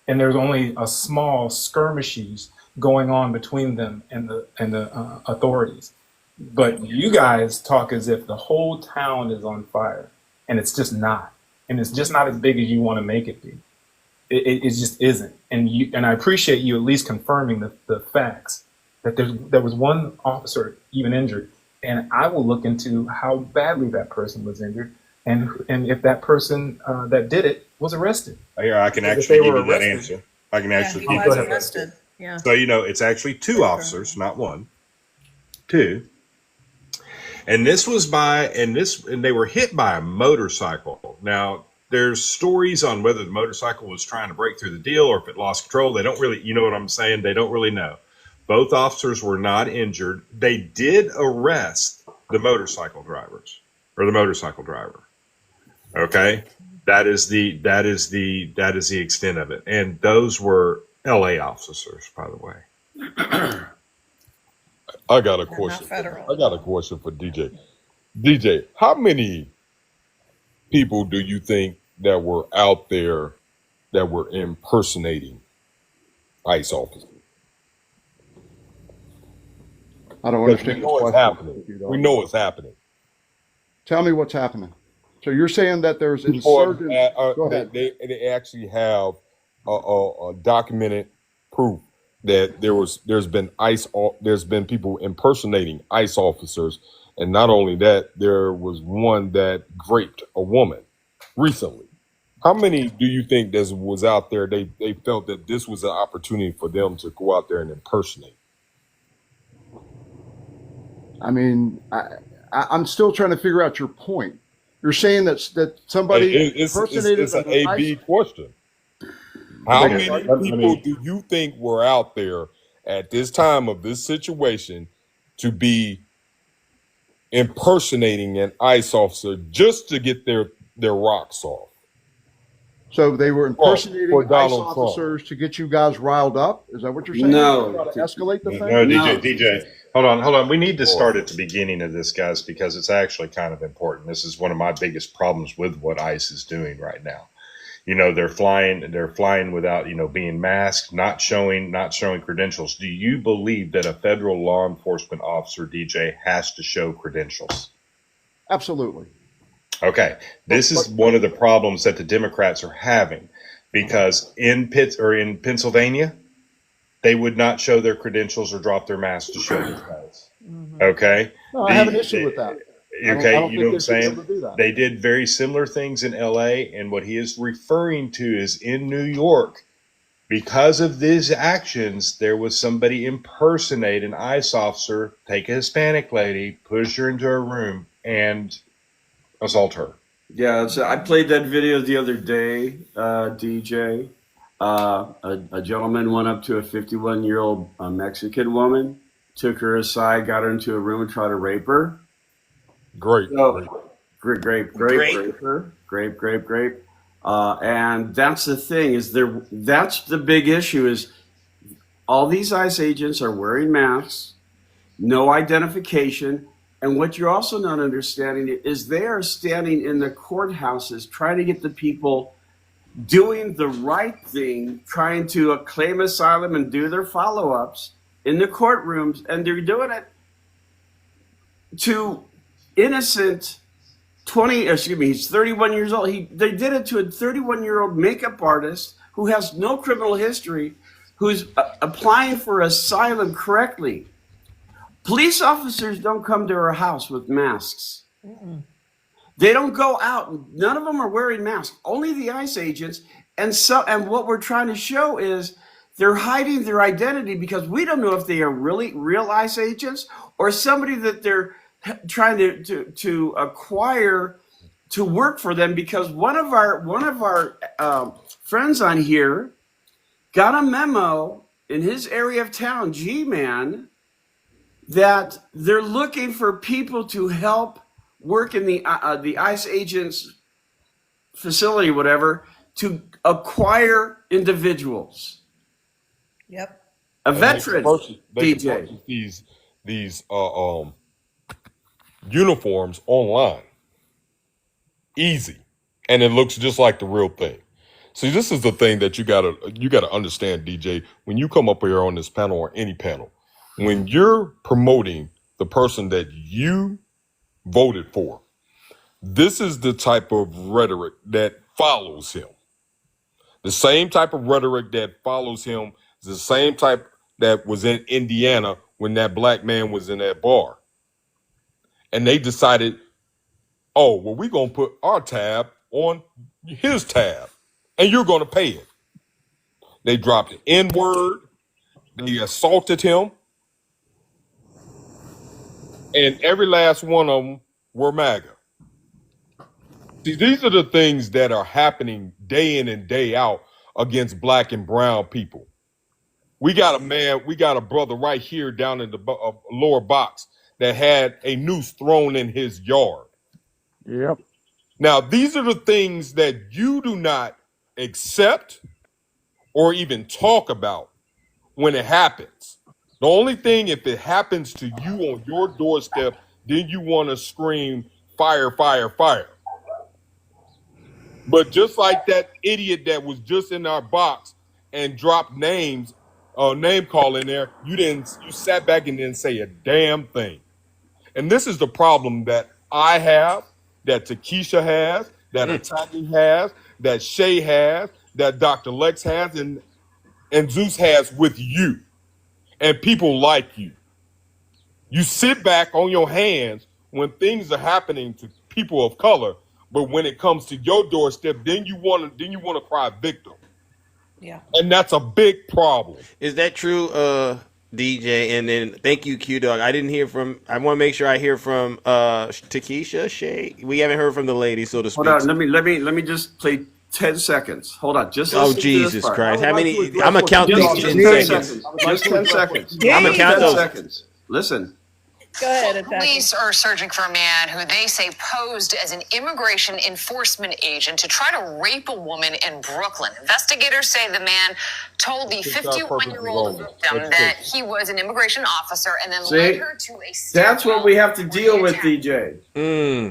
And there's only a small skirmishes going on between them and the authorities. But you guys talk as if the whole town is on fire, and it's just not. And it's just not as big as you want to make it be. It just isn't. And I appreciate you at least confirming the facts that there was one officer even injured, and I will look into how badly that person was injured and if that person that did it was arrested. Here, I can actually give you that answer. I can actually give you that answer. Yeah. So, it's actually two officers, not one, two. And this was and they were hit by a motorcycle. Now, there's stories on whether the motorcycle was trying to break through the deal or if it lost control. They don't really, you know what I'm saying? They don't really know. Both officers were not injured. They did arrest the motorcycle driver. Okay. That is the extent of it. And those were LA officers, by the way. I got a question. I got a question for DJ. DJ, how many people do you think that were out there that were impersonating ICE officers? I don't understand. We know what's happening. We know what's happening. Tell me what's happening. So you're saying that there's insurgents? They actually have a documented proof that there's been people impersonating ICE officers, and not only that, there was one that raped a woman recently. How many do you think that was out there? They felt that this was an opportunity for them to go out there and impersonate. I mean, I'm still trying to figure out your point. You're saying that somebody impersonated it's an A/B question. How many people do you think were out there at this time of this situation to be impersonating an ICE officer just to get their rocks off? So they were impersonating ICE officers to get you guys riled up? Is that what you're saying? No. Try to escalate the thing? No, DJ. Hold on. We need to start at the beginning of this, guys, because it's actually kind of important. This is one of my biggest problems with what ICE is doing right now. They're flying without, being masked, not showing credentials. Do you believe that a federal law enforcement officer, DJ, has to show credentials? Absolutely. Okay. This is one of the problems that the Democrats are having, because in Pennsylvania, they would not show their credentials or drop their masks to show their face. Okay. No, I have an issue with that. Okay, you know what I'm they should be saying? able to do that. They did very similar things in LA, and what he is referring to is in New York. Because of these actions, there was somebody impersonate an ICE officer, take a Hispanic lady, push her into a room, and assault her. Yeah, so I played that video the other day, DJ. A gentleman went up to a 51-year-old Mexican woman, took her aside, got her into a room and tried to rape her. Great. So, grape. And that's the thing that's the big issue is all these ICE agents are wearing masks, no identification. And what you're also not understanding is they are standing in the courthouses trying to get the people doing the right thing, trying to claim asylum and do their follow-ups in the courtrooms. And they're doing it to innocent he's 31 years old. They did it to a 31-year-old makeup artist who has no criminal history, who's applying for asylum correctly. Police officers don't come to her house with masks. They don't go out. None of them are wearing masks. Only the ICE agents. And what we're trying to show is they're hiding their identity because we don't know if they are really real ICE agents or somebody that they're trying to acquire to work for them, because one of our friends on here got a memo in his area of town, G-Man, that they're looking for people to help work in the ICE agents facility, whatever, to acquire individuals. Yep. A veteran, DJ. These uniforms online. Easy. And it looks just like the real thing. See, this is the thing that you gotta understand, DJ, when you come up here on this panel or any panel. When you're promoting the person that you voted for, this is the type of rhetoric that follows him. The same type of rhetoric that follows him is the same type that was in Indiana when that black man was in that bar. And they decided, oh, well, we're going to put our tab on his tab, and you're going to pay it. They dropped the N-word. They assaulted him. And every last one of them were MAGA. See, these are the things that are happening day in and day out against black and brown people. We got a brother right here down in the lower box that had a noose thrown in his yard. Yep. Now, these are the things that you do not accept or even talk about when it happens. The only thing, if it happens to you on your doorstep, then you want to scream, fire, fire, fire. But just like that idiot that was just in our box and dropped name call in there, you sat back and didn't say a damn thing. And this is the problem that I have, that Takesha has, that Ataki has, that Shay has, that Dr. Lex has, and Zeus has with you and people like you. You sit back on your hands when things are happening to people of color, but when it comes to your doorstep, then you want to cry victim. Yeah. And that's a big problem. Is that true, DJ? And then thank you, Q Dog. I didn't hear from. I want to make sure I hear from Takesha, Shay. We haven't heard from the lady, so to speak. Hold on, let me just play 10 seconds. Hold on, just listen to Jesus this part. Christ! How many? I'm gonna count these 10 seconds. Just 10 seconds. I'm gonna count 10 those. seconds. Listen. Go ahead, Police are searching for a man who they say posed as an immigration enforcement agent to try to rape a woman in Brooklyn. Investigators say the man told the 51-year-old victim that he was an immigration officer and then led her to a That's what we have to deal with, DJ.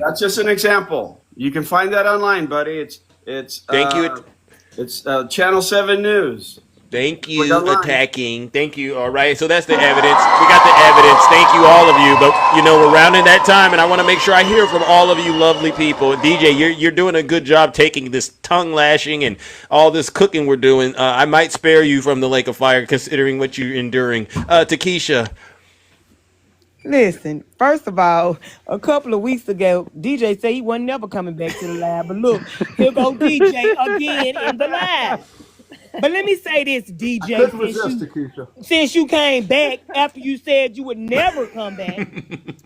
That's just an example. You can find that online, buddy. It's Thank you. It's Channel 7 News. Thank you, attacking. Thank you. All right, so that's the evidence. We got the evidence. Thank you, all of you. But, we're rounding that time, and I want to make sure I hear from all of you lovely people. DJ, you're doing a good job taking this tongue lashing and all this cooking we're doing. I might spare you from the lake of fire, considering what you're enduring. Takesha. Listen, first of all, a couple of weeks ago, DJ said he wasn't never coming back to the live. But look, here go DJ again in the live. But let me say this, DJ, Couldn't resist it, Keisha. since you came back after you said you would never come back.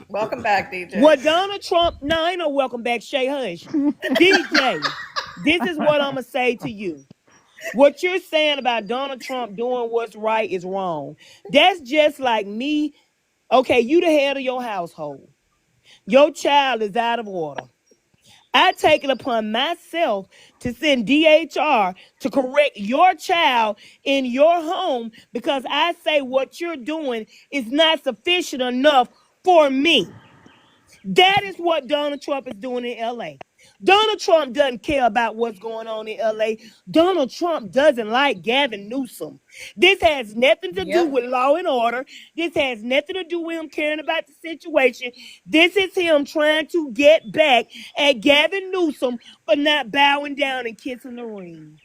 Welcome back, DJ. What Donald Trump, no, ain't no welcome back, Shay Hush. DJ, this is what I'm going to say to you. What you're saying about Donald Trump doing what's right is wrong. That's just like me. Okay, you the head of your household. Your child is out of order. I take it upon myself to send DHR to correct your child in your home because I say what you're doing is not sufficient enough for me. That is what Donald Trump is doing in LA. Donald Trump doesn't care about what's going on in LA. Donald Trump doesn't like Gavin Newsom. This has nothing to do with law and order. This has nothing to do with him caring about the situation. This is him trying to get back at Gavin Newsom for not bowing down and kissing the ring.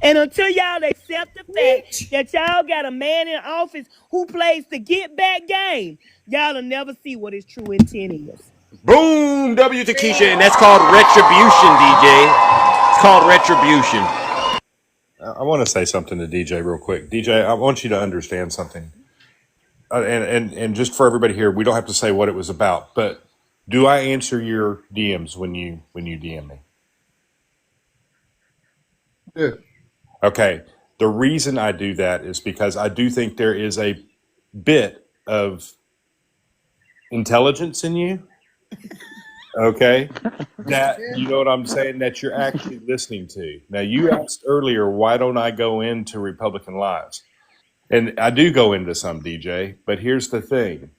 And until y'all accept the fact that y'all got a man in office who plays the get back game, y'all will never see what his true intent is. Boom! W to Keisha, and that's called retribution, DJ. It's called retribution. I want to say something to DJ real quick. DJ, I want you to understand something. And just for everybody here, we don't have to say what it was about, but do I answer your DMs when you DM me? Yeah. Okay. The reason I do that is because I do think there is a bit of intelligence in you. Okay. That, you know what I'm saying, that you're actually listening to. Now, you asked earlier, why don't I go into Republican Lives? And I do go into some, DJ, but here's the thing.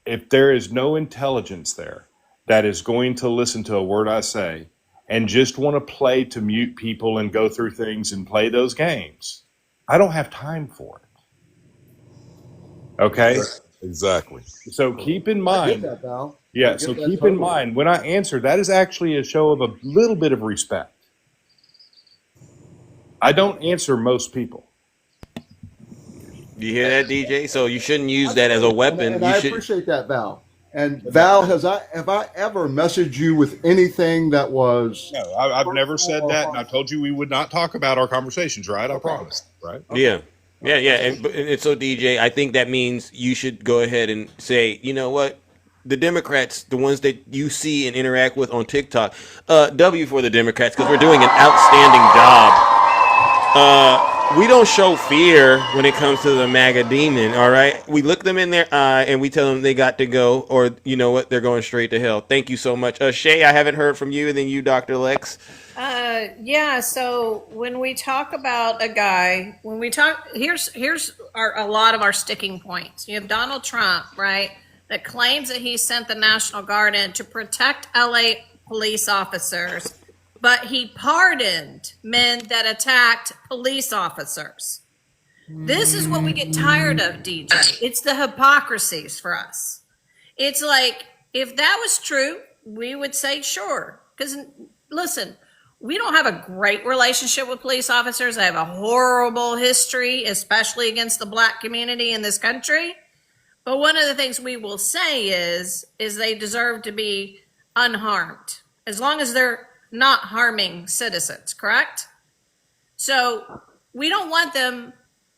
If there is no intelligence there that is going to listen to a word I say and just want to play to mute people and go through things and play those games, I don't have time for it. Okay? Exactly. So keep in I mind. get that, Val. Yeah, I get so that keep in totally. mind, when I answer, that is actually a show of a little bit of respect. I don't answer most people. You hear that, DJ? So you shouldn't use that as a weapon. And You I should. appreciate that, Val. And Val, have I ever messaged you with anything that was? No, I've never said that, and I told you we would not talk about our conversations, right? I promised, right? Yeah. And so, DJ, I think that means you should go ahead and say, you know what? The Democrats, the ones that you see and interact with on TikTok, W for the Democrats, because we're doing an outstanding job. We don't show fear when it comes to the MAGA demon, all right? We look them in their eye and we tell them they got to go, or you know what? They're going straight to hell. Thank you so much. Shay, I haven't heard from you, and then you, Dr. Lex. Yeah, so when we talk about a guy, here's a lot of our sticking points. You have Donald Trump, right, that claims that he sent the National Guard in to protect LA police officers, but he pardoned men that attacked police officers. This is what we get tired of, DJ. It's the hypocrisies for us. It's like, if that was true, we would say sure. Because, listen, we don't have a great relationship with police officers. I have a horrible history, especially against the black community in this country. But one of the things we will say is they deserve to be unharmed, as long as they're not harming citizens, correct? So we don't want them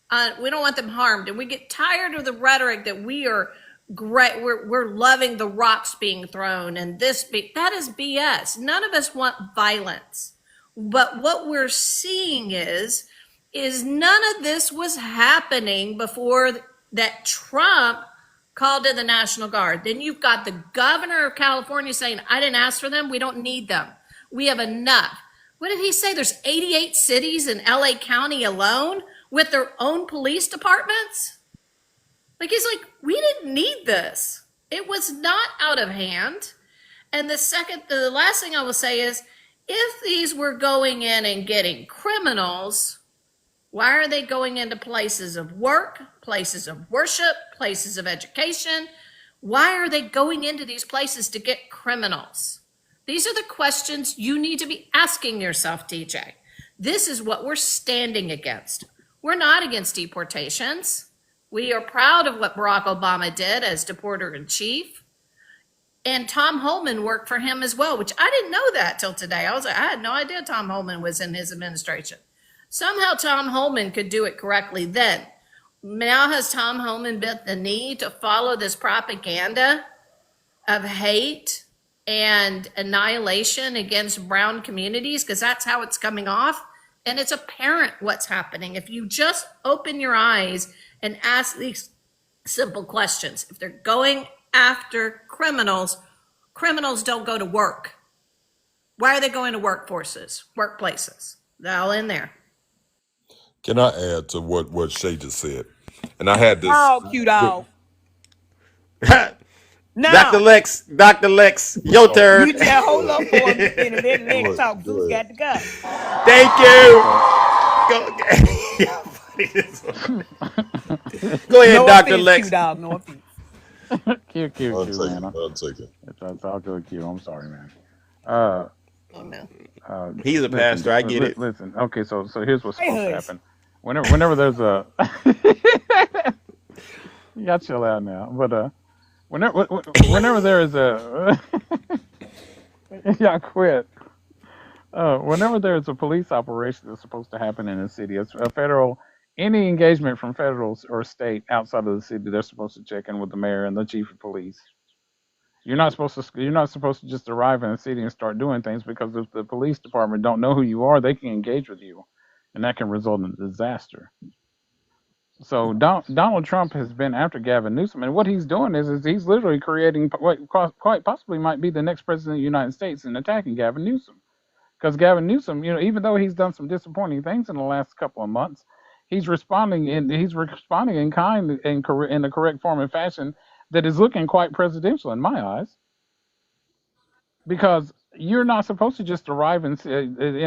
harmed, and we get tired of the rhetoric that we are great. We're loving the rocks being thrown and that is BS. None of us want violence, but what we're seeing is none of this was happening before that Trump called in the National Guard. Then you've got the governor of California saying, I didn't ask for them. We don't need them. We have enough. What did he say? There's 88 cities in LA County alone with their own police departments? He's like, we didn't need this. It was not out of hand. And the last thing I will say is, if these were going in and getting criminals, why are they going into places of work, places of worship, places of education? Why are they going into these places to get criminals? These are the questions you need to be asking yourself, DJ. This is what we're standing against. We're not against deportations. We are proud of what Barack Obama did as deporter in chief. And Tom Holman worked for him as well, which I didn't know that till today. I had no idea Tom Holman was in his administration. Somehow Tom Holman could do it correctly then. Now has Tom Holman bent the knee to follow this propaganda of hate and annihilation against brown communities? Because that's how it's coming off. And it's apparent what's happening. If you just open your eyes and ask these simple questions. If they're going after criminals, criminals don't go to work. Why are they going to workplaces? They're all in there. Can I add to what Shay just said? And I had this. Oh, cute dog. No. Dr. Lex, your turn. You just hold up for a minute and then next talk. Zeus got to go. Thank you. Go ahead, no Dr. offense, Lex. Cute dog, no offense. Cute, man. I'll take it. I'll go with you. I'm sorry, man. Oh no. He's a pastor. I get it. Listen. Okay, so here's what's supposed to happen. Whenever there's a, you got to chill out now. But whenever there is a, yeah, quit. Whenever there's a police operation that's supposed to happen in a city, it's a federal. Any engagement from federal or state outside of the city, they're supposed to check in with the mayor and the chief of police. You're not supposed to just arrive in a city and start doing things, because if the police department don't know who you are, they can engage with you, and that can result in a disaster. So Donald Trump has been after Gavin Newsom, and what he's doing is he's literally creating what quite possibly might be the next president of the United States and attacking Gavin Newsom. Because Gavin Newsom, even though he's done some disappointing things in the last couple of months, he's responding in kind and in the correct form and fashion that is looking quite presidential in my eyes. Because you're not supposed to just arrive in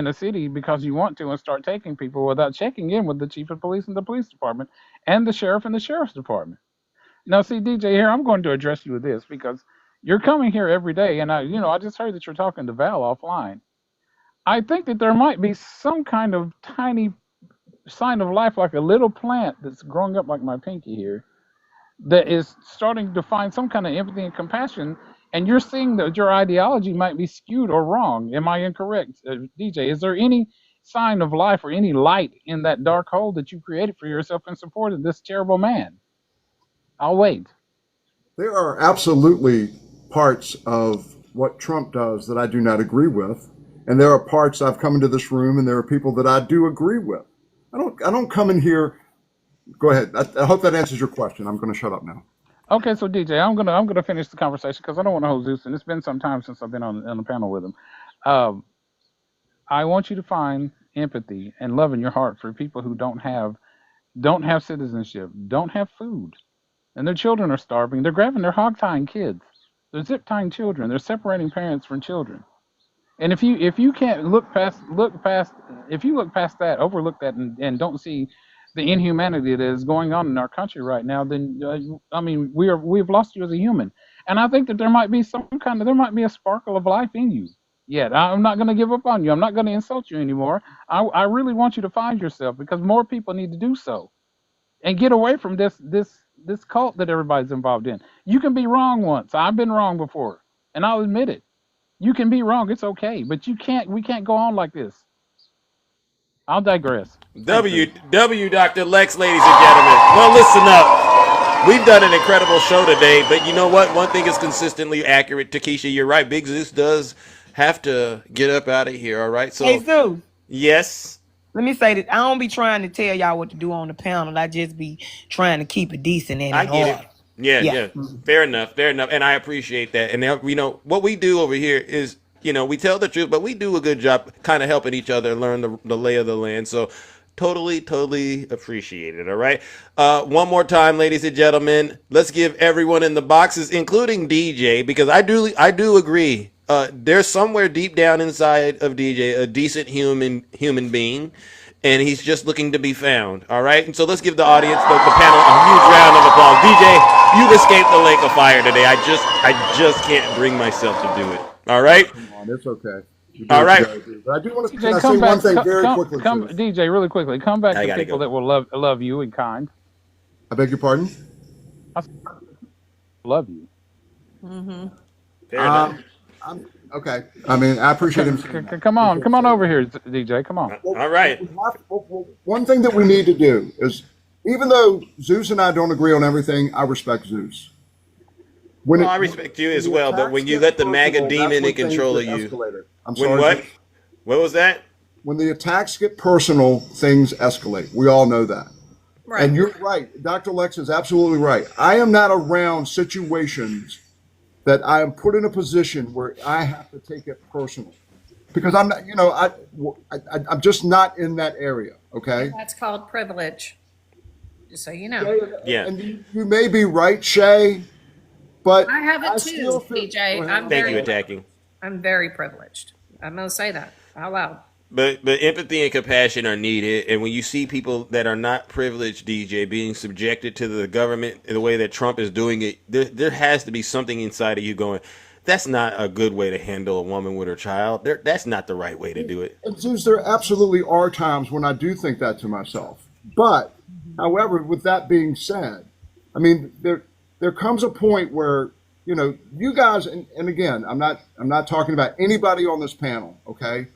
a city because you want to and start taking people without checking in with the chief of police and the police department and the sheriff and the sheriff's department. Now, see, DJ, here I'm going to address you with this, because you're coming here every day, and I just heard that you're talking to Val offline. I think that there might be some kind of tiny sign of life, like a little plant that's growing up like my pinky here, that is starting to find some kind of empathy and compassion, and you're seeing that your ideology might be skewed or wrong. Am I incorrect, DJ? Is there any sign of life or any light in that dark hole that you created for yourself in support of this terrible man? I'll wait. There are absolutely parts of what Trump does that I do not agree with, and there are parts I've come into this room and there are people that I do agree with. I don't come in here. Go ahead. I hope that answers your question. I'm going to shut up now. Okay, so DJ, I'm gonna finish the conversation because I don't want to hold Zeus, and it's been some time since I've been on the panel with him. I want you to find empathy and love in your heart for people who don't have citizenship, don't have food, and their children are starving. They're grabbing their hog tying kids. They're zip tying children. They're separating parents from children. And if you can't look past that, overlook that, and don't see the inhumanity that is going on in our country right now, then we've lost you as a human. And I think that there might be a sparkle of life in you. Yet I'm not going to give up on you. I'm not going to insult you anymore. I really want you to find yourself, because more people need to do so, and get away from this cult that everybody's involved in. You can be wrong once. I've been wrong before, and I'll admit it. You can be wrong. It's okay. But we can't go on like this. I'll digress. W Dr. Lex, ladies and gentlemen. Well, listen up. We've done an incredible show today, but you know what? One thing is consistently accurate. Takesha, you're right. Big Zeus does have to get up out of here, all right? So, hey, Zeus. Yes? Let me say that I don't be trying to tell y'all what to do on the panel. I just be trying to keep it decent and I get it. Yeah. Fair enough. And I appreciate that. And what we do over here is, we tell the truth, but we do a good job kind of helping each other learn the lay of the land. So totally appreciate it. All right. One more time, ladies and gentlemen, let's give everyone in the boxes, including DJ, because I do agree. There's somewhere deep down inside of DJ a decent human being, and he's just looking to be found. All right. And so let's give the audience, the panel, a huge round of applause. DJ, you've escaped the lake of fire today. I just can't bring myself to do it. All right. Come on, it's okay. All right. But I do want to say one thing very quickly. DJ, really quickly. Come back to people that will love you and kind. I beg your pardon? I love you. Mm-hmm. Fair enough. Okay. I mean, I appreciate him saying that. Come on over here, DJ. Come on. All right. One thing that we need to do is, even though Zeus and I don't agree on everything, I respect Zeus. Well, I respect you as well, but when you let the MAGA demon in control of you, I'm when sorry. what? What was that? When the attacks get personal, things escalate. We all know that. Right. And you're right. Dr. Lex is absolutely right. I am not around situations that I am put in a position where I have to take it personal, because I'm not, I'm just not in that area. Okay. That's called privilege. Just so you know. Yeah. And you may be right, Shay, but I have it too, still feel- DJ. I'm Thank very, you, attacking. I'm very privileged. I'm gonna say that out loud. But empathy and compassion are needed, and when you see people that are not privileged, DJ, being subjected to the government in the way that Trump is doing it, there has to be something inside of you going, that's not a good way to handle a woman with her child. That's not the right way to do it. And Zeus, there absolutely are times when I do think that to myself. But, however, with that being said, I mean, there comes a point where, you guys, and again, I'm not talking about anybody on this panel, okay?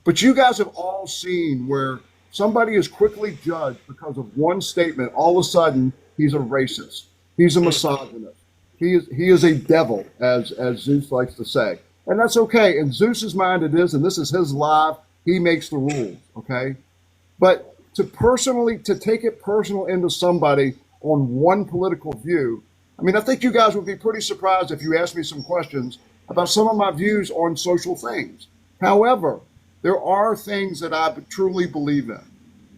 But you guys have all seen where somebody is quickly judged because of one statement. All of a sudden, he's a racist. He's a misogynist. He is a devil, as Zeus likes to say. And that's okay. In Zeus's mind it is, and this is his life. He makes the rules, okay? But to take it personal into somebody on one political view, I mean, I think you guys would be pretty surprised if you asked me some questions about some of my views on social things. However, there are things that I truly believe in.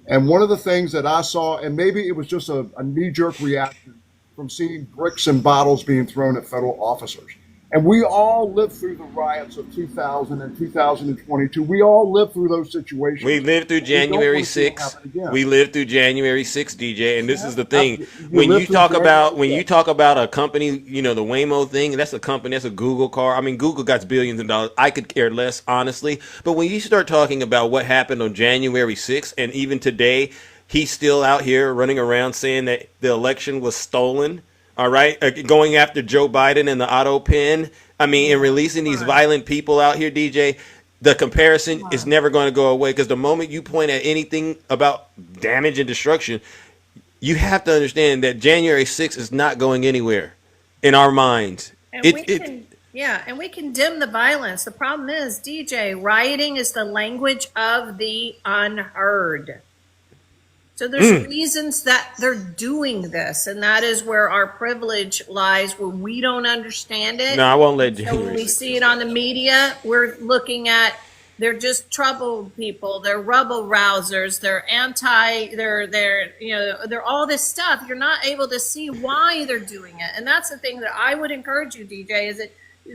And one of the things that I saw, and maybe it was just a knee-jerk reaction from seeing bricks and bottles being thrown at federal officers. And we all lived through the riots of 2000 and 2022. We all lived through those situations. We lived through January 6th. We lived through January 6th, DJ. And this is the thing. When you talk about a company, the Waymo thing, that's a company, that's a Google car. I mean, Google got billions of dollars. I could care less, honestly. But when you start talking about what happened on January 6th, and even today, he's still out here running around saying that the election was stolen. All right, going after Joe Biden and the auto pen. I mean, and releasing these violent people out here, DJ. The comparison is never going to go away, because the moment you point at anything about damage and destruction, you have to understand that January 6th is not going anywhere in our minds. And we condemn the violence. The problem is, DJ, rioting is the language of the unheard. So there's reasons that they're doing this, and that is where our privilege lies, where we don't understand it. No, I won't let you. So when we see it on the media, we're looking at, they're just troubled people, they're rebel rousers, they're they're all this stuff. You're not able to see why they're doing it. And that's the thing that I would encourage you, DJ, is that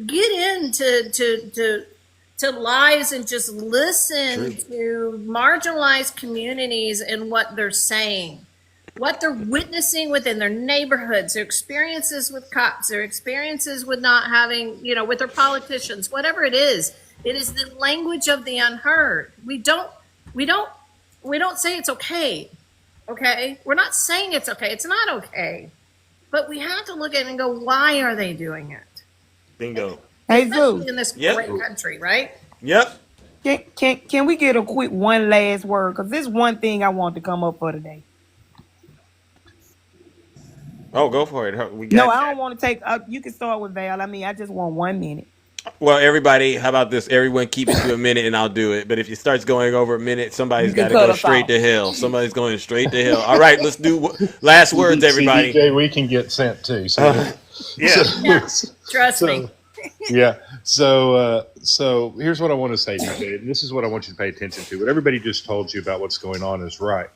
get into lives and just listen to marginalized communities and what they're saying, what they're witnessing within their neighborhoods, their experiences with cops, their experiences with not having, with their politicians, whatever it is the language of the unheard. We don't say it's okay. Okay. We're not saying it's okay. It's not okay, but we have to look at it and go, why are they doing it? Bingo. Hey, Especially in this great country, right? Yep. Can we get a quick one last word? Because this one thing I want to come up for today. Oh, go for it. No, I don't want to take. You can start with Val. I mean, I just want 1 minute. Well, everybody, how about this? Everyone keep it to a minute and I'll do it. But if it starts going over a minute, somebody's got to go straight to hell. Somebody's going straight to hell. All right, let's do last words, everybody. DJ, we can get sent too. So, Trust me. Yeah. So here's what I want to say, DJ. This is what I want you to pay attention to. What everybody just told you about what's going on is right.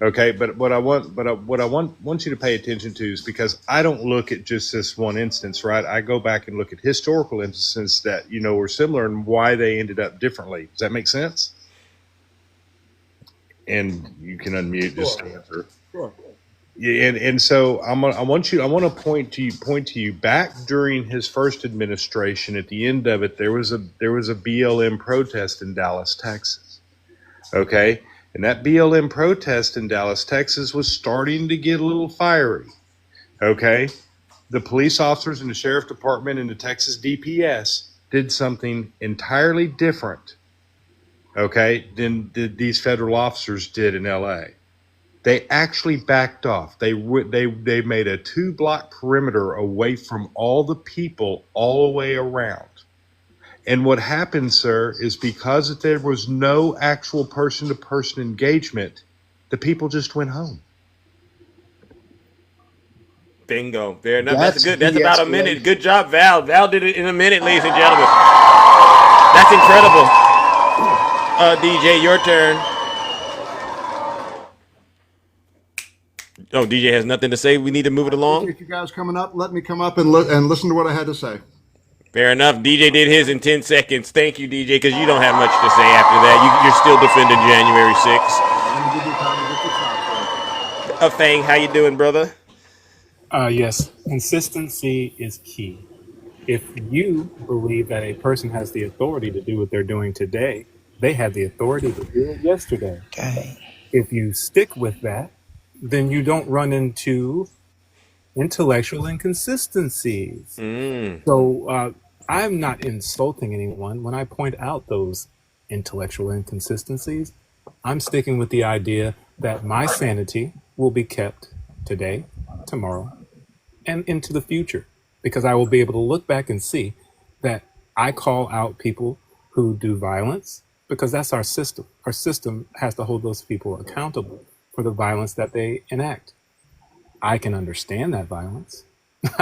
Okay, but what I want you to pay attention to is, because I don't look at just this one instance, right? I go back and look at historical instances that were similar and why they ended up differently. Does that make sense? And you can unmute just to answer. Sure. Yeah, and so I want to point to you back during his first administration. At the end of it, there was a BLM protest in Dallas, Texas. Okay. And that BLM protest in Dallas, Texas was starting to get a little fiery. Okay? The police officers in the sheriff department and the Texas DPS did something entirely different, okay, than these federal officers did in LA. They actually backed off. They made a 2-block perimeter away from all the people all the way around. And what happened, sir, is because there was no actual person-to-person engagement, the people just went home. Bingo. Fair enough. That's good. That's about a minute. Good job, Val. Val did it in a minute, ladies and gentlemen. That's incredible. DJ, your turn. Oh, DJ has nothing to say. We need to move it along. Appreciate you guys coming up. Let me come up and listen to what I had to say. Fair enough. DJ did his in 10 seconds. Thank you, DJ, because you don't have much to say after that. You're still defending January 6th. Fang, how you doing, brother? Yes, consistency is key. If you believe that a person has the authority to do what they're doing today, they had the authority to do it yesterday. Okay. If you stick with that, then you don't run into intellectual inconsistencies. So I'm not insulting anyone when I point out those intellectual inconsistencies. I'm sticking with the idea that my sanity will be kept today, tomorrow, and into the future, because I will be able to look back and see that I call out people who do violence, because that's our system. Our system has to hold those people accountable for the violence that they enact. I can understand that violence.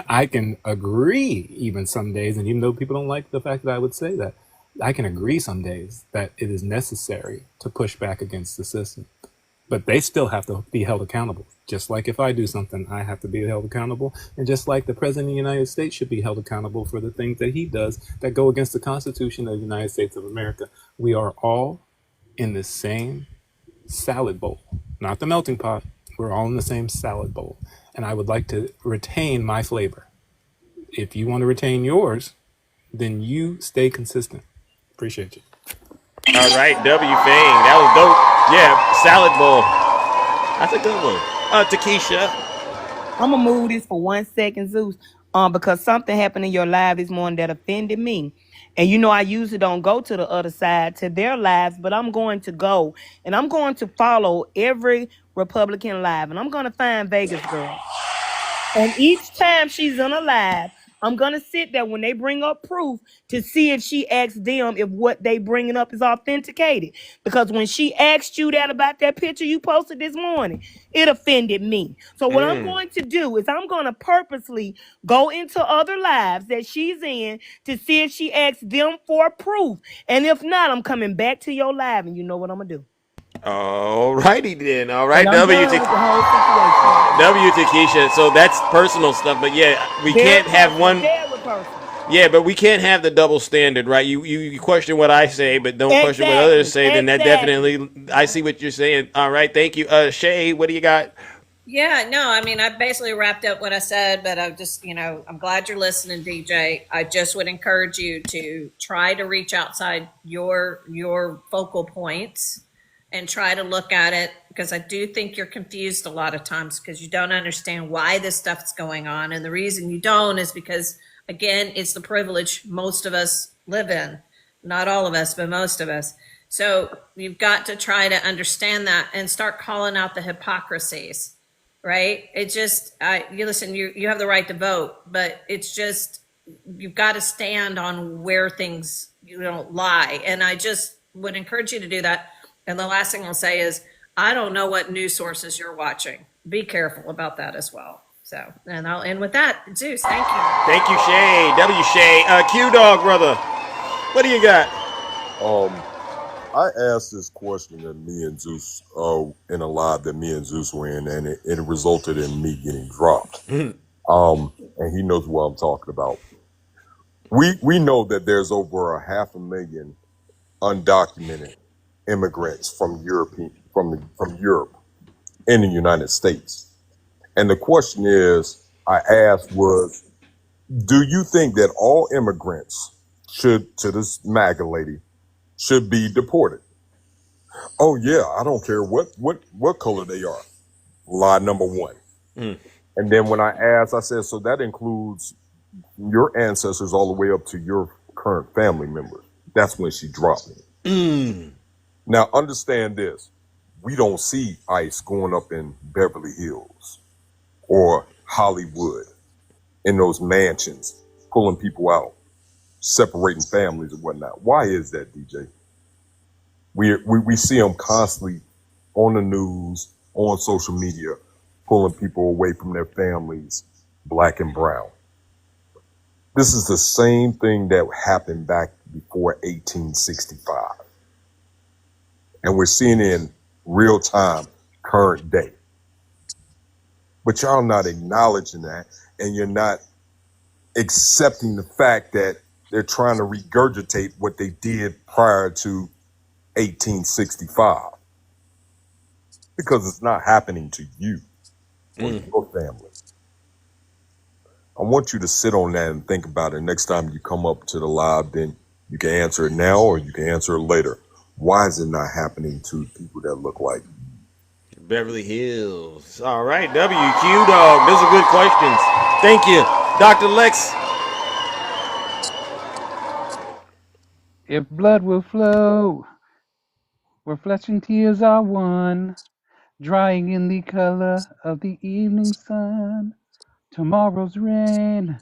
I can agree even some days, and even though people don't like the fact that I would say that, I can agree some days that it is necessary to push back against the system. But they still have to be held accountable. Just like if I do something, I have to be held accountable. And just like the President of the United States should be held accountable for the things that he does that go against the Constitution of the United States of America. We are all in the same salad bowl, not the melting pot. We're all in the same salad bowl. And I would like to retain my flavor. If you want to retain yours, then you stay consistent. Appreciate you. All right, W. Fang. That was dope. Yeah, salad bowl. That's a good one. Takesha. I'm gonna move this for 1 second, Zeus. Because something happened in your live this morning that offended me. And you know, I usually don't go to the other side to their lives, but I'm going to go and I'm going to follow every Republican live, and I'm gonna find Vegas Girl. And each time she's on a live, I'm gonna sit there when they bring up proof to see if she asks them if what they bringing up is authenticated. Because when she asked you that about that picture you posted this morning, it offended me. So what I'm going to do is I'm gonna purposely go into other lives that she's in to see if she asks them for proof. And if not, I'm coming back to your live, and you know what I'm gonna do. All righty then. All right, Takesha. So that's personal stuff, but yeah, we can't have one. Yeah, but we can't have the double standard, right? You question what I say, but don't question what others say. Then that definitely, I see what you're saying. All right, thank you, Shay. What do you got? Yeah, no, I mean, I basically wrapped up what I said, but I just, I'm glad you're listening, DJ. I just would encourage you to try to reach outside your focal points and try to look at it, because I do think you're confused a lot of times because you don't understand why this stuff's going on. And the reason you don't is because, again, it's the privilege most of us live in. Not all of us, but most of us. So you've got to try to understand that and start calling out the hypocrisies, right? It just, you listen, you have the right to vote, but it's just, you've got to stand on where things, lie. And I just would encourage you to do that. And the last thing I'll say is, I don't know what news sources you're watching. Be careful about that as well. So, and I'll end with that. Zeus, thank you. Thank you, Shay. W. Shay. Q-Dog, brother. What do you got? I asked this question to me and Zeus in a live that me and Zeus were in, and it resulted in me getting dropped. And he knows what I'm talking about. We know that there's over 500,000 undocumented immigrants from Europe in the United States. And the question I asked was, do you think that all immigrants to this MAGA lady, should be deported? Oh yeah, I don't care what color they are. Lie number one. Mm. And then when I asked, I said, so that includes your ancestors all the way up to your current family members. That's when she dropped me. Mm. Now understand this. We don't see ICE going up in Beverly Hills or Hollywood in those mansions, pulling people out, separating families and whatnot. Why is that, DJ? We see them constantly on the news, on social media, pulling people away from their families, black and brown. This is the same thing that happened back before 1865. And we're seeing it in real time, current day. But y'all not acknowledging that, and you're not accepting the fact that they're trying to regurgitate what they did prior to 1865. Because it's not happening to you or your family. I want you to sit on that and think about it. Next time you come up to the live, then you can answer it now or you can answer it later. Why is it not happening to people that look like you? Beverly Hills. All right, WQ Dog. Those are good questions. Thank you. Dr. Lex. If blood will flow, where flesh and tears are one, drying in the color of the evening sun, tomorrow's rain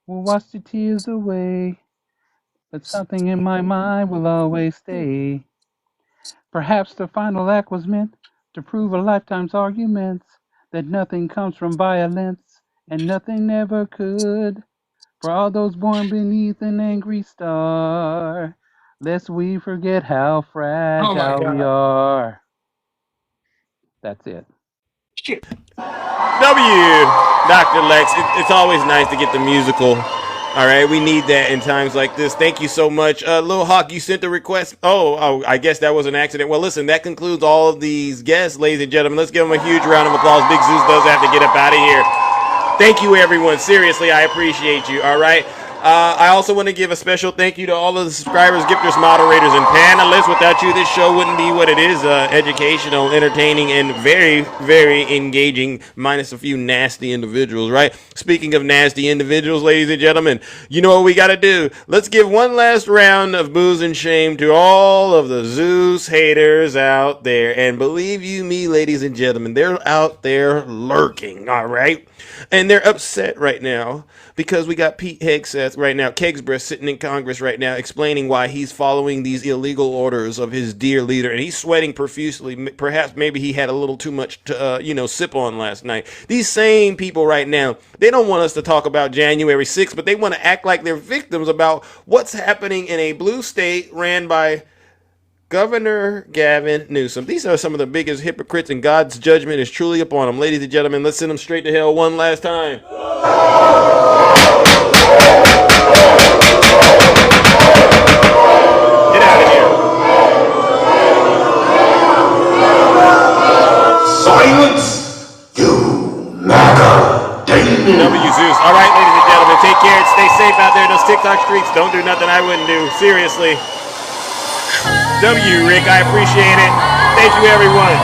will wash the tears away, but something in my mind will always stay. Perhaps the final act was meant to prove a lifetime's arguments, that nothing comes from violence, and nothing never could. For all those born beneath an angry star, lest we forget how fragile we are. That's it. Dr. Lex. It's always nice to get the musical. All right, we need that in times like this. Thank you so much. Lil Hawk, you sent the request. Oh, I guess that was an accident. Well, listen, that concludes all of these guests, ladies and gentlemen. Let's give them a huge round of applause. Big Zeus does have to get up out of here. Thank you, everyone. Seriously, I appreciate you. All right. I also want to give a special thank you to all of the subscribers, gifters, moderators, and panelists. Without you, this show wouldn't be what it is. Educational, entertaining, and very, very engaging, minus a few nasty individuals, right? Speaking of nasty individuals, ladies and gentlemen, you know what we got to do. Let's give one last round of booze and shame to all of the Zeus haters out there. And believe you me, ladies and gentlemen, they're out there lurking, all right? And they're upset right now because we got Pete Hegseth right now, Kegsbreast, sitting in Congress right now explaining why he's following these illegal orders of his dear leader. And he's sweating profusely. Perhaps maybe he had a little too much to, sip on last night. These same people right now, they don't want us to talk about January 6th, but they want to act like they're victims about what's happening in a blue state ran by Governor Gavin Newsom. These are some of the biggest hypocrites, and God's judgment is truly upon them. Ladies and gentlemen, let's send them straight to hell one last time. Get out of here. Silence, you MAGA demon. W Zeus. All right, ladies and gentlemen, take care and stay safe out there in those TikTok streets. Don't do nothing I wouldn't do. Seriously. W, Rick, I appreciate it. Thank you, everyone.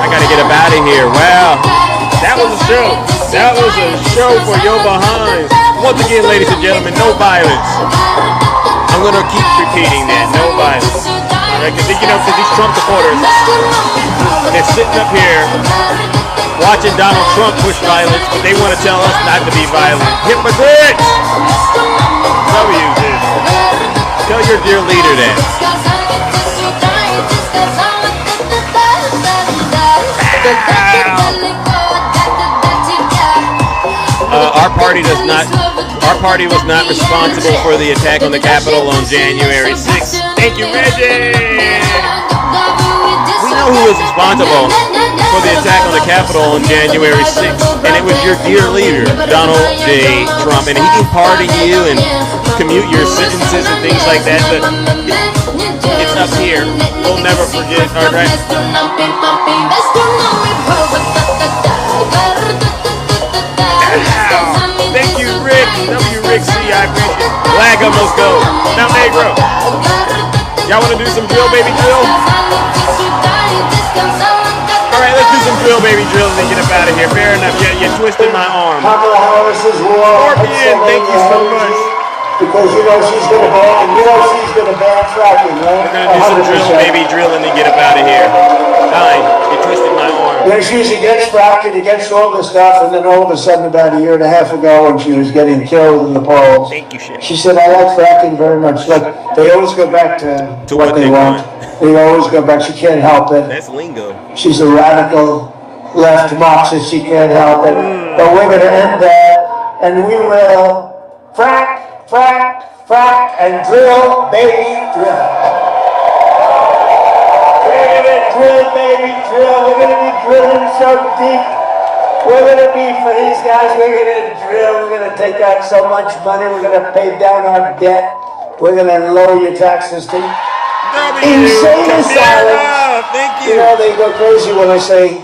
I gotta get up out of here. Wow. That was a show. That was a show for your behinds. Once again, ladies and gentlemen, no violence. I'm gonna keep repeating that. No violence. Alright, because these Trump supporters, they're sitting up here watching Donald Trump push violence, but they want to tell us not to be violent. Hypocrites! W this. Tell your dear leader that. Our party was not responsible for the attack on the Capitol on January 6th. Thank you, Reggie! We know who was responsible for the attack on the Capitol on January 6th, and it was your dear leader, Donald J. Trump. And he can pardon you and commute your sentences and things like that, but it's up here. We'll never forget, all right? Thank you, Rick. W. Rick C. I appreciate it. Black drill, let's go. Mount Negro. Y'all want to do some drill, baby drill? All right, let's do some drill, baby drill, and then get up out of here. Fair enough. Yeah, you twisted my arm. Kamala Harris is war. Scorpion, thank you so much. Because she's gonna ban fracking, right? We're gonna do some drill, baby drill, and then get up out of here. Fine, you twisted my arm. Yeah, she's against fracking, against all this stuff, and then all of a sudden, about a year and a half ago, when she was getting killed in the polls, thank you, shit. she said, "I like fracking very much." Like they always go back to what they want. They always go back. She can't help it. That's lingo. She's a radical left Marxist. She can't help it. But we're going to end that, and we will frack, frack, frack, and drill, baby, drill. We're going to drill, baby, drill. We're going to be drilling so deep. We're going to be, for these guys, we're going to drill. We're going to take out so much money. We're going to pay down our debt. We're going to lower your taxes to insane asylums. Thank you. You know, they go crazy when I say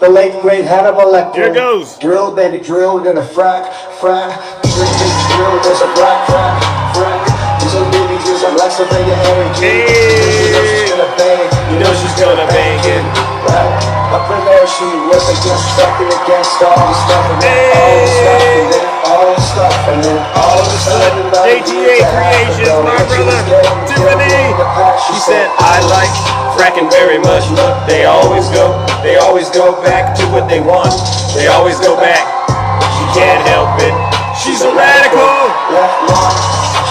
the late great Hannibal Lecter. Here goes. Drill, baby, drill. We're gonna frack, frack. Drill, there's a frack, frack, frack. There's a baby, there's a Pennsylvania energy. You know she's gonna bang. You know she's gonna bang it. Right. Up in there, she was against fracking, against all the stuff, and then all the stuff, and then all the stuff, and then all the stuff. JTA Creations, my brother, Tiffany. She said, I like fracking very much. Look, they always go back to what they want. They always go back. She can't help it. She's a radical. Left one,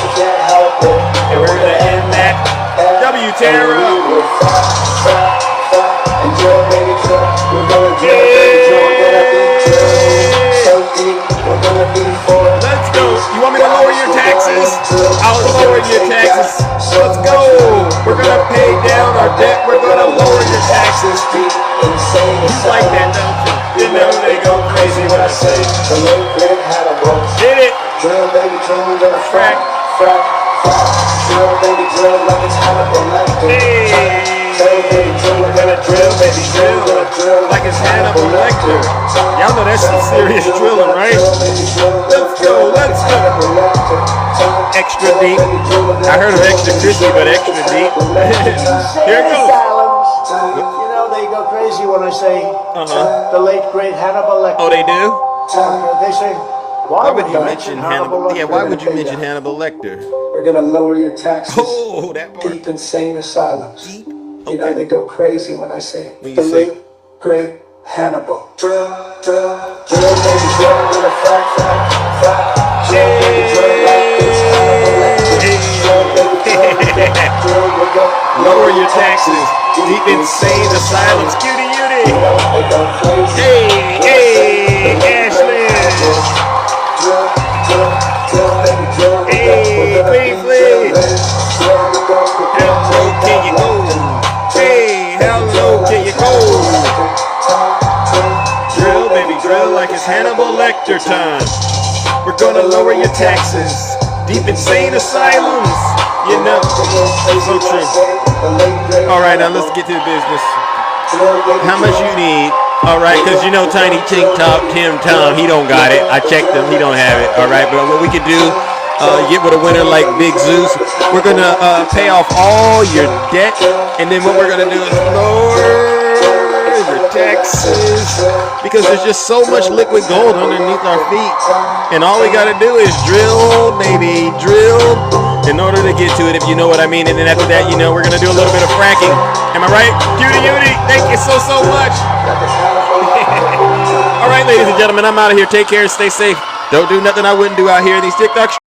she can't help it. And we're gonna end that. W Terra. And drill, baby, drill. We're gonna drill, baby, drill. We're gonna be drill. So deep, we're gonna be for it. Let's go. You want me to lower your taxes? I'll lower your taxes. Let's go. We're gonna pay down our debt. We're gonna lower your taxes. You like that, don't you? You know they go crazy when I say the late great Hannibal. Did it. Drill, baby, drill. We're gonna frack, frack, frack. Drill, baby, drill like it's Hannibal Lecter. Drill, baby, drill. We're gonna drill, baby, drill like it's Hannibal Lecter. Y'all know that's some serious drilling, right? Let's go, let's go. Extra deep. I heard of extra crispy, but extra deep. Here it goes. You know they go crazy when I say the late great Hannibal Lecter. Oh, they do? They say, why would you mention Hannibal? Yeah, why would you mention Hannibal Lecter? We're gonna lower your taxes. Oh, that part. Deep insane asylums. Deep. You know they go crazy when I say the late great Hannibal. Drill, drill, drill, baby, drill. We're gonna frack, frack, frack. Drill, baby, drill like this Hannibal Lecter. Drill, baby, drill, we're gonna lower your taxes. Deep insane asylums. Cutie, cutie. Hey, hey, Ashley. Hey, Queen Flea. Hello, can you go? Hey, hello, can you go? Drill, baby, drill like it's Hannibal Lecter time. We're gonna lower your taxes. Deep insane asylums. You know, so true. All right, now let's get to the business. How much you need? All right, because you know Tiny Tink Top Tim Tom, he don't got it. I checked him, he don't have it. All right, but what we could do, get with a winner like Big Zeus. We're gonna pay off all your debt, and then what we're gonna do is lower your taxes because there's just so much liquid gold underneath our feet, and all we gotta do is drill, baby, drill. In order to get to it, if you know what I mean. And then after that, you know, we're going to do a little bit of fracking. Am I right? Cutie, cutie, thank you so much. All right, ladies and gentlemen, I'm out of here. Take care and stay safe. Don't do nothing I wouldn't do out here in these TikTok